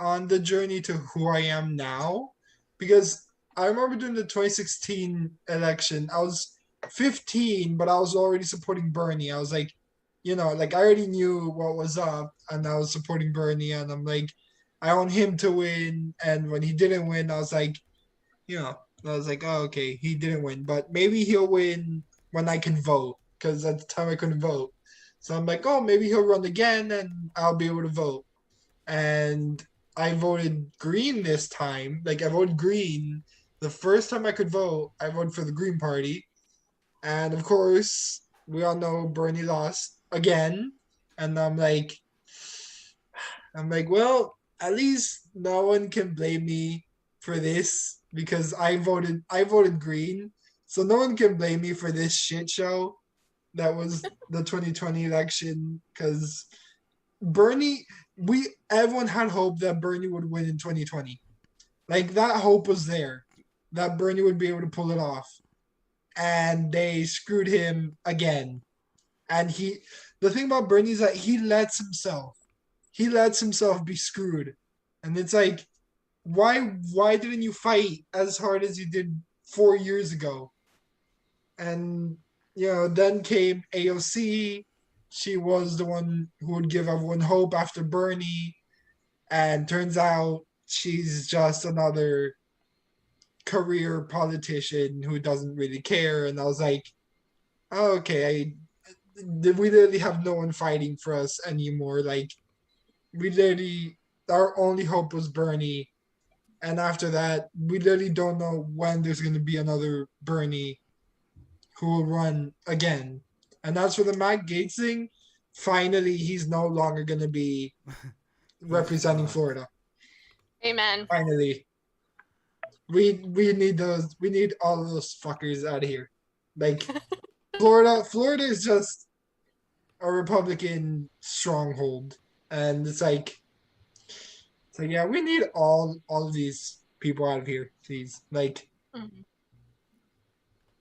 on the journey to who I am now. Because I remember during the 2016 election, I was 15, but I was already supporting Bernie. I was like, like I already knew what was up and I was supporting Bernie and I'm like, I want him to win. And when he didn't win, I was like, oh, okay, he didn't win, but maybe he'll win when I can vote because at the time I couldn't vote. So I'm like, oh, maybe he'll run again and I'll be able to vote. And I voted green this time. Like I voted green the first time I could vote. I voted for the Green Party, and of course we all know Bernie lost again. And I'm like, well, at least no one can blame me for this because I voted green. So no one can blame me for this shit show that was the 2020 election because everyone had hope that Bernie would win in 2020. Like that hope was there that Bernie would be able to pull it off. And they screwed him again. And the thing about Bernie is that he lets himself be screwed. And it's like, why didn't you fight as hard as you did 4 years ago? And then came AOC. She was the one who would give everyone hope after Bernie. And turns out she's just another career politician who doesn't really care. And I was like, oh, okay, we literally have no one fighting for us anymore. Like, our only hope was Bernie. And after that, we literally don't know when there's going to be another Bernie who will run again. And as for the Matt Gaetz thing, finally, he's no longer going to be representing Florida. Amen. Finally. We need those. We need all of those fuckers out of here. Like, Florida is just a Republican stronghold. And it's like, yeah, we need all of these people out of here, please. Like,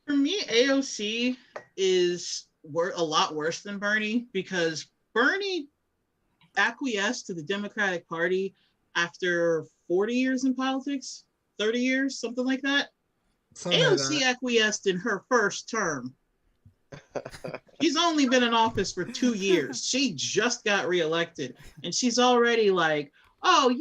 for me, AOC is a lot worse than Bernie because Bernie acquiesced to the Democratic Party after 40 years in politics, 30 years, something like that. AOC acquiesced in her first term. She's only been in office for 2 years. She just got reelected, and she's already like, oh,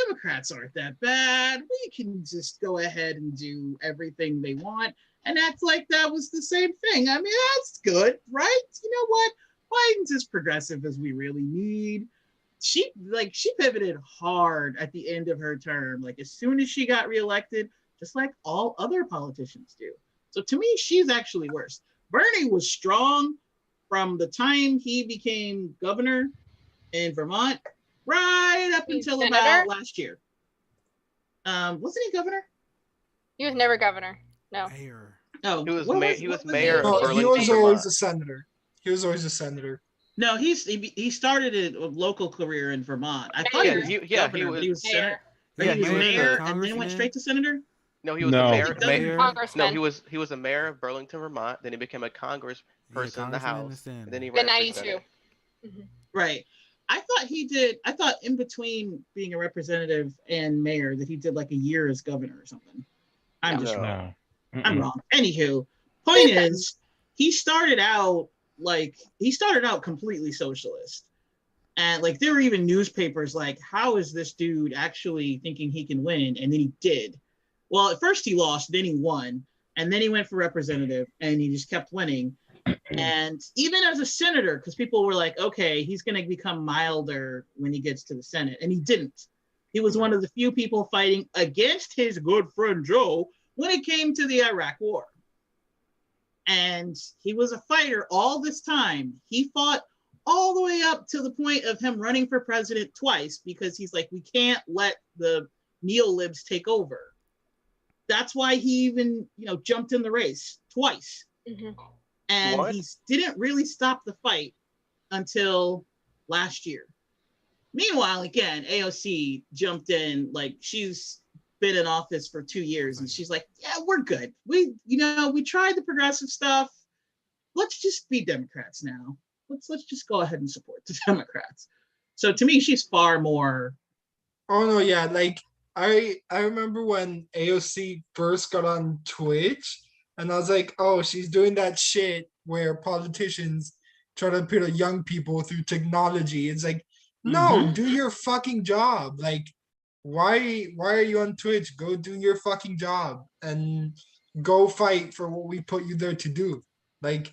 Democrats aren't that bad. We can just go ahead and do everything they want and act like that was the same thing. I mean, that's good, right? You know what? Biden's as progressive as we really need. She pivoted hard at the end of her term. Like as soon as she got reelected, just like all other politicians do. So to me, she's actually worse. Bernie was strong from the time he became governor in Vermont right up until about last year. Wasn't he governor? He was never governor. No. Mayor. Oh, he was mayor of Burlington. He was always a senator. He was always a senator. No, he started a local career in Vermont. I thought he was senator. He was mayor and then went straight to senator. No, he was the mayor. No, he was a mayor of Burlington, Vermont. Then he became a congressperson in the House. And then he ran for Senate. Right. I thought in between being a representative and mayor that he did like a year as governor or something. I'm wrong. Anywho, point is, he started out completely socialist. And like there were even newspapers like, how is this dude actually thinking he can win? And then he did. Well, at first he lost, then he won, and then he went for representative, and he just kept winning. And even as a senator, because people were like, okay, he's going to become milder when he gets to the Senate, and he didn't. He was one of the few people fighting against his good friend Joe when it came to the Iraq War. And he was a fighter all this time. He fought all the way up to the point of him running for president twice because he's like, we can't let the neo-libs take over. That's why he even, jumped in the race twice. Mm-hmm. And he didn't really stop the fight until last year. Meanwhile, again, AOC jumped in, like she's been in office for 2 years, and she's like, yeah, we're good. We tried the progressive stuff. Let's just be Democrats now. Let's just go ahead and support the Democrats. So to me, she's far more. Oh no, yeah, like I remember when AOC first got on Twitch, and I was like, oh, she's doing that shit where politicians try to appeal to young people through technology. It's like, no, do your fucking job. Like, why are you on Twitch? Go do your fucking job and go fight for what we put you there to do. Like,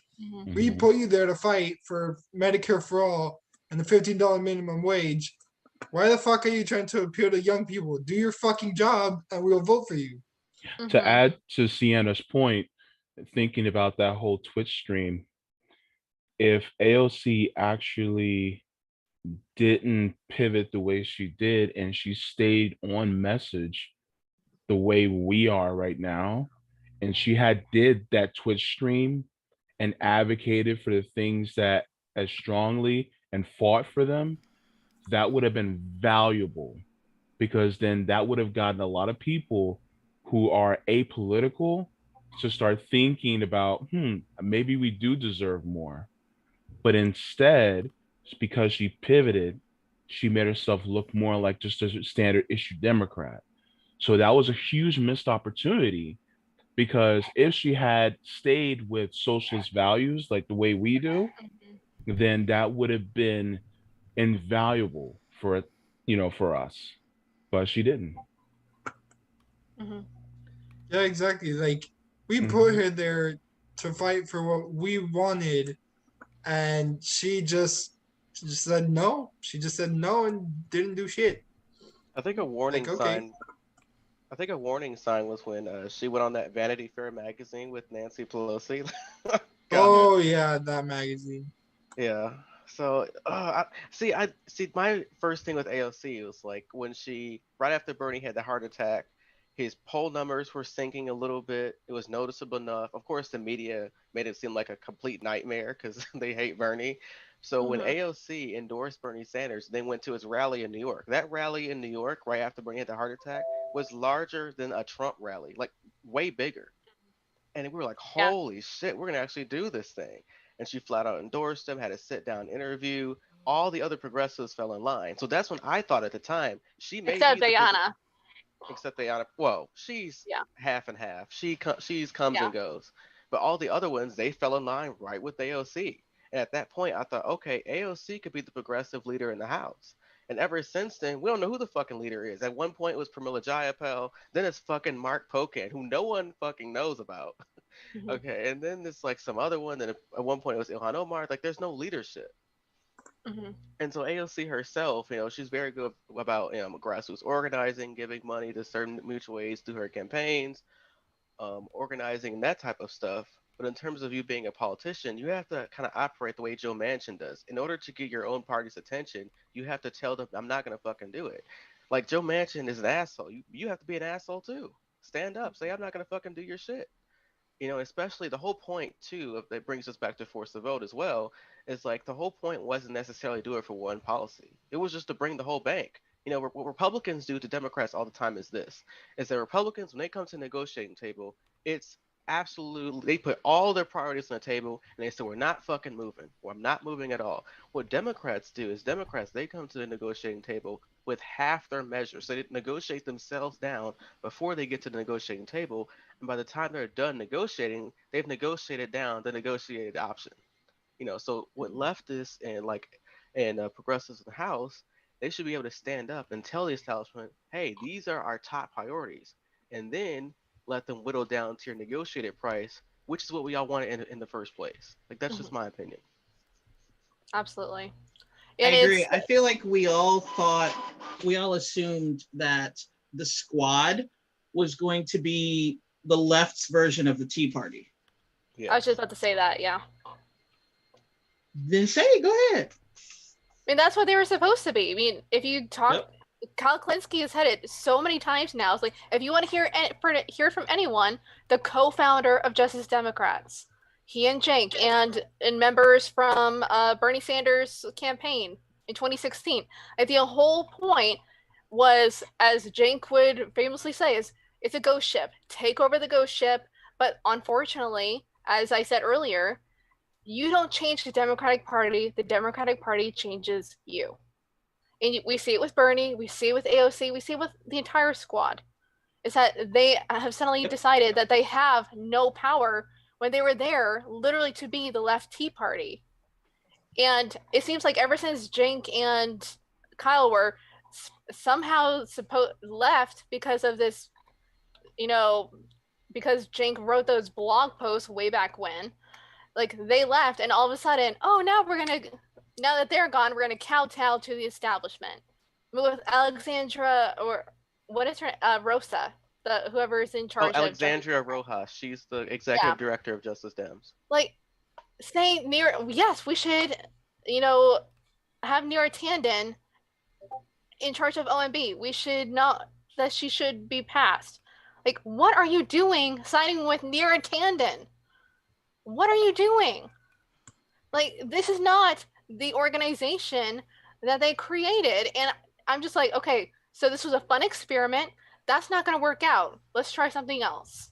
we put you there to fight for Medicare for all and the $15 minimum wage. Why the fuck are you trying to appeal to young people? Do your fucking job and we'll vote for you. To add to Sienna's point, thinking about that whole Twitch stream, if AOC actually didn't pivot the way she did and she stayed on message the way we are right now, and she did that Twitch stream and advocated for the things that as strongly and fought for them, that would have been valuable, because then that would have gotten a lot of people who are apolitical to start thinking about, maybe we do deserve more. But instead, because she pivoted, she made herself look more like just a standard issue Democrat. So that was a huge missed opportunity, because if she had stayed with socialist values like the way we do, then that would have been invaluable for us. But she didn't. Yeah, exactly. Like, we put her there to fight for what we wanted, and she just said no. She just said no and didn't do shit. I think a warning sign. I think a warning sign was when she went on that Vanity Fair magazine with Nancy Pelosi. Oh yeah, that magazine. Yeah. So, I see. My first thing with AOC was like when right after Bernie had the heart attack, his poll numbers were sinking a little bit. It was noticeable enough. Of course, the media made it seem like a complete nightmare because they hate Bernie. So when AOC endorsed Bernie Sanders, they went to his rally in New York. That rally in New York, right after Bernie had the heart attack, was larger than a Trump rally, like way bigger. And we were like, holy shit, we're going to actually do this thing. And she flat out endorsed him, had a sit down interview. All the other progressives fell in line. So that's when I thought at the time she may except Diana. Except Diana. Well, she's half and half. She's comes and goes. But all the other ones, they fell in line right with AOC. And at that point, I thought, okay, AOC could be the progressive leader in the House. And ever since then, we don't know who the fucking leader is. At one point, it was Pramila Jayapal. Then it's fucking Mark Pocan, who no one fucking knows about. Okay, and then there's like some other one. Then at one point, it was Ilhan Omar. Like, there's no leadership. And so AOC herself, she's very good about grassroots organizing, giving money to certain mutual aids through her campaigns, organizing that type of stuff. But in terms of you being a politician, you have to kind of operate the way Joe Manchin does. In order to get your own party's attention, you have to tell them, I'm not going to fucking do it. Like, Joe Manchin is an asshole. You have to be an asshole too. Stand up. Say, I'm not going to fucking do your shit. Especially the whole point too, that brings us back to force the vote as well, is like the whole point wasn't necessarily do it for one policy. It was just to bring the whole bank. What Republicans do to Democrats all the time is that Republicans, when they come to the negotiating table, it's absolutely, they put all their priorities on the table and they say, we're not fucking moving, or I'm not moving at all. What Democrats do is they come to the negotiating table with half their measures. So they negotiate themselves down before they get to the negotiating table. And by the time they're done negotiating, they've negotiated down the negotiated option. So what leftists and progressives in the House, they should be able to stand up and tell the establishment, hey, these are our top priorities. And then let them whittle down to your negotiated price, which is what we all wanted in the first place. Like, that's just my opinion. Absolutely. I agree. I feel like we all assumed that the Squad was going to be the left's version of the Tea Party. Yeah. I was just about to say that, yeah. Then say it, go ahead. I mean, that's what they were supposed to be. I mean, if you talk, Kyle Klinsky has said it so many times now. It's like, if you want to hear from anyone, the co-founder of Justice Democrats, he and Cenk, and members from Bernie Sanders' campaign in 2016. Like, the whole point was, as Cenk would famously say, is it's a ghost ship. Take over the ghost ship. But unfortunately, as I said earlier, you don't change the Democratic Party. The Democratic Party changes you. And we see it with Bernie. We see it with AOC. We see it with the entire squad. Is that they have suddenly decided that they have no power when they were there literally to be the left Tea Party. And it seems like ever since Cenk and Kyle were somehow left because of this, because Cenk wrote those blog posts way back when, like they left, and all of a sudden, now that they're gone, we're gonna kowtow to the establishment. With Alexandra, or what is her, Rosa, whoever's in charge. Alexandria Rojas. She's the executive director of Justice Dems. Like, saying yes, we should, have Neera Tanden in charge of OMB. We should not, that she should be passed. Like, what are you doing siding with Neera Tanden? What are you doing? Like, this is not the organization that they created. And I'm just like, okay, so this was a fun experiment. That's not going to work out. Let's try something else.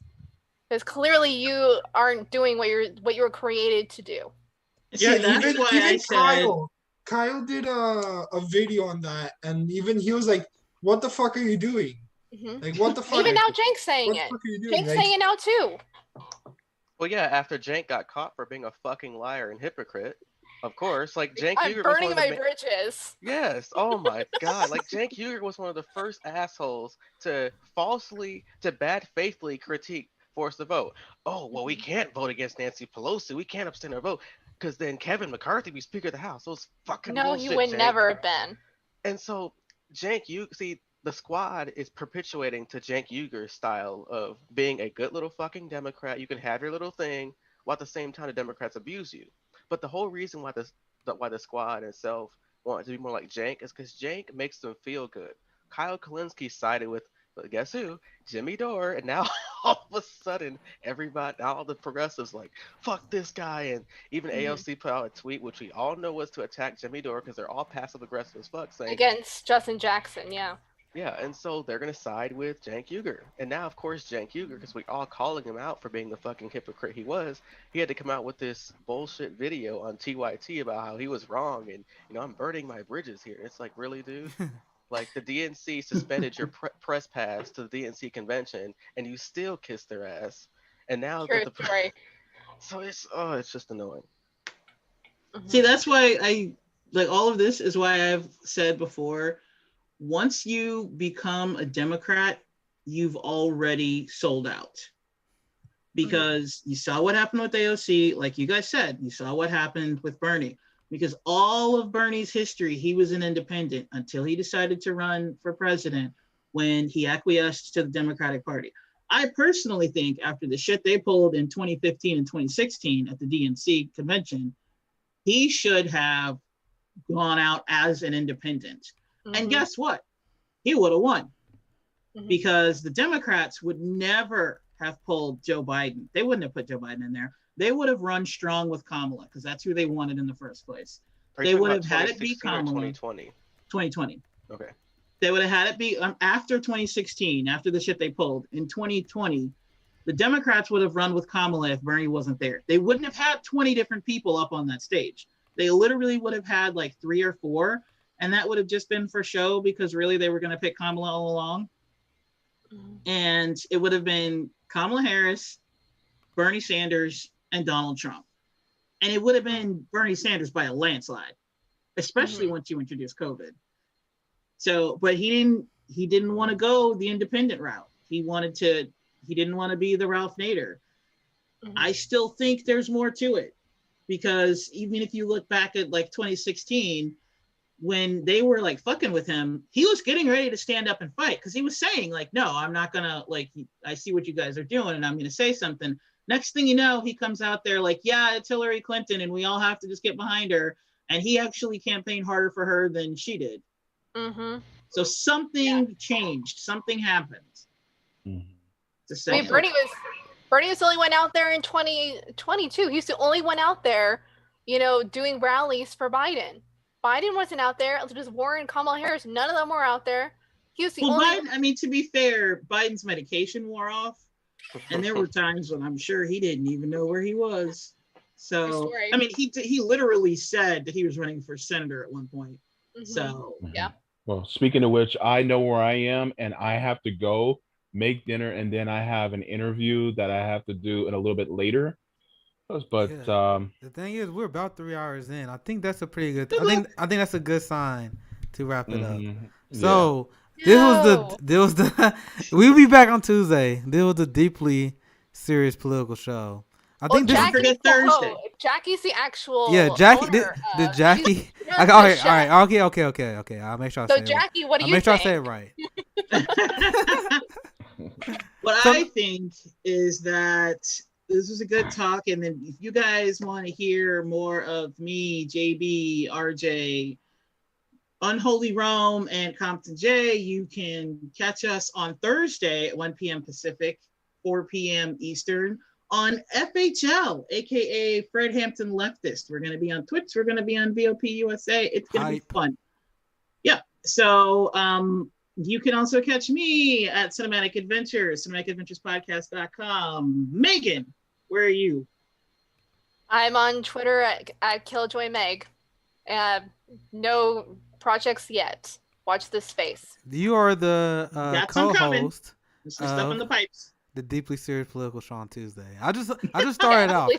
Because clearly you aren't doing what you were created to do. Yeah, even Kyle did a video on that, and even he was like, "What the fuck are you doing? Mm-hmm. Like, what the fuck?" Even now, Cenk's saying it. Cenk's saying it now too. Well, yeah, after Cenk got caught for being a fucking liar and hypocrite, of course, like Cenk I'm Uygur burning my bridges. Yes. Oh my God. Like Cenk Uygur was one of the first assholes to bad faithfully critique force the vote. Oh, well, we can't vote against Nancy Pelosi. We can't abstain our vote because then Kevin McCarthy be Speaker of the House. Those fucking bullshit, you would Cenk. never have been. And so, Cenk, the squad is perpetuating to Cenk Uygur's style of being a good little fucking Democrat. You can have your little thing, while at the same time the Democrats abuse you. But the whole reason why the squad itself wanted to be more like Cenk is because Cenk makes them feel good. Kyle Kalinske sided with, but guess who? Jimmy Dore, and now all of a sudden, all the progressives like, fuck this guy, and even AOC put out a tweet, which we all know was to attack Jimmy Dore because they're all passive aggressive as fuck, saying against Justin Jackson, yeah. Yeah, and so they're gonna side with Cenk Uygur, and now of course Cenk Uygur, because we all calling him out for being the fucking hypocrite he was, he had to come out with this bullshit video on TYT about how he was wrong, and I'm burning my bridges here. It's like, really, dude? Like, the DNC suspended your press pass to the DNC convention, and you still kissed their ass. And now so it's just annoying. See, that's why I like all of this is why I've said before, once you become a Democrat, you've already sold out. Because you saw what happened with AOC, like you guys said, you saw what happened with Bernie. Because all of Bernie's history, he was an independent until he decided to run for president when he acquiesced to the Democratic Party. I personally think after the shit they pulled in 2015 and 2016 at the DNC convention, he should have gone out as an independent. Mm-hmm. And guess what? He would have won. Mm-hmm. Because the Democrats would never have pulled Joe Biden. They wouldn't have put Joe Biden in there. They would have run strong with Kamala because that's who they wanted in the first place. They would have had it be Kamala. 2020. Okay. They would have had it be after 2016, after the shit they pulled. In 2020, the Democrats would have run with Kamala if Bernie wasn't there. They wouldn't have had 20 different people up on that stage. They literally would have had like 3 or 4, and that would have just been for show because really they were going to pick Kamala all along. Mm-hmm. And it would have been Kamala Harris, Bernie Sanders, and Donald Trump. And it would have been Bernie Sanders by a landslide, especially once you introduce COVID. So, but he didn't want to go the independent route. He didn't want to be the Ralph Nader. Mm-hmm. I still think there's more to it because even if you look back at like 2016, when they were like fucking with him, he was getting ready to stand up and fight because he was saying like, no, I'm not gonna, like, I see what you guys are doing and I'm gonna say something. Next thing you know, he comes out there like, yeah, it's Hillary Clinton and we all have to just get behind her. And he actually campaigned harder for her than she did. Mm-hmm. So something changed. Something happened. Mm-hmm. I mean, Bernie was the only one out there in 2022. He's the only one out there, doing rallies for Biden. Biden wasn't out there. It was Warren, Kamala Harris. None of them were out there. He was the only. Biden, I mean, to be fair, Biden's medication wore off, and there were times when I'm sure he didn't even know where he was. So, I mean, he literally said that he was running for senator at one point. Mm-hmm. So, yeah. Well, speaking of which, I know where I am, and I have to go make dinner, and then I have an interview that I have to do a little bit later. But the thing is, we're about 3 hours in. I think that's a pretty good. I think that's a good sign to wrap it up. So this was the. We'll be back on Tuesday. This was a deeply serious political show. I think this is Thursday. Jackie's the actual. Yeah, Jackie. Owner, did Jackie? All right. Okay. I'll make sure I say it. So Jackie, what do you think? I'll make sure I say it right. I think is that this was a good talk, and then if you guys want to hear more of me, JB, RJ, Unholy Rome, and Compton J, you can catch us on Thursday at 1 p.m. Pacific, 4 p.m. Eastern on FHL, aka Fred Hampton Leftist. We're going to be on Twitch. We're going to be on VOP USA. It's going to be fun. Yeah. So you can also catch me at Cinematic Adventures, cinematicadventurespodcast.com. Megan, where are you? I'm on Twitter at KilljoyMeg. No projects yet. Watch this space. You are the co-host. Stuff in the pipes. The Deeply Serious Political Show on Tuesday. I just started out.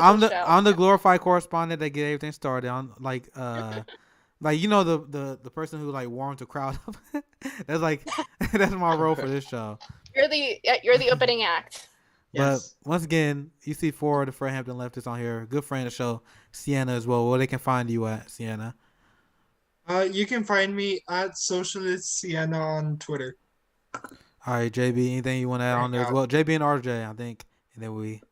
I'm the glorified correspondent that get everything started. On like you know the person who like warms the crowd up. that's my role for this show. You're the opening act. But once again, you see 4 of the Fred Hampton Leftists on here. Good friend of the show, Sienna as well. Where they can find you at, Sienna? You can find me at Socialist Sienna on Twitter. All right, JB, anything you want to add on there as well? JB and RJ, I think, and then we.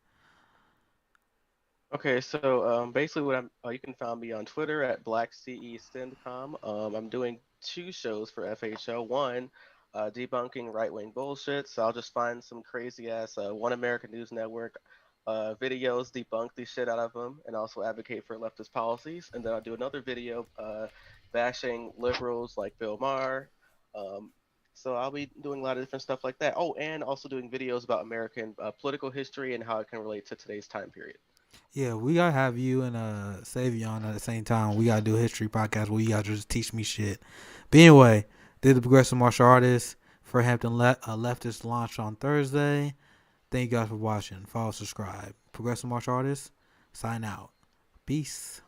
Okay, so basically, you can find me on Twitter at BlackCEStendcom. I'm doing 2 shows for FHL. One, debunking right-wing bullshit. So I'll just find some crazy ass One American News Network videos, debunk the shit out of them, and also advocate for leftist policies. And then I'll do another video bashing liberals like Bill Maher. So I'll be doing a lot of different stuff like that. Oh, and also doing videos about American political history and how it can relate to today's time period. Yeah, we gotta have you and Savion at the same time. We gotta do a history podcast where you guys just teach me shit. But anyway, did the Progressive Martial Artist for Hampton Leftist launch on Thursday. Thank you guys for watching. Follow, subscribe. Progressive Martial Artist, sign out. Peace.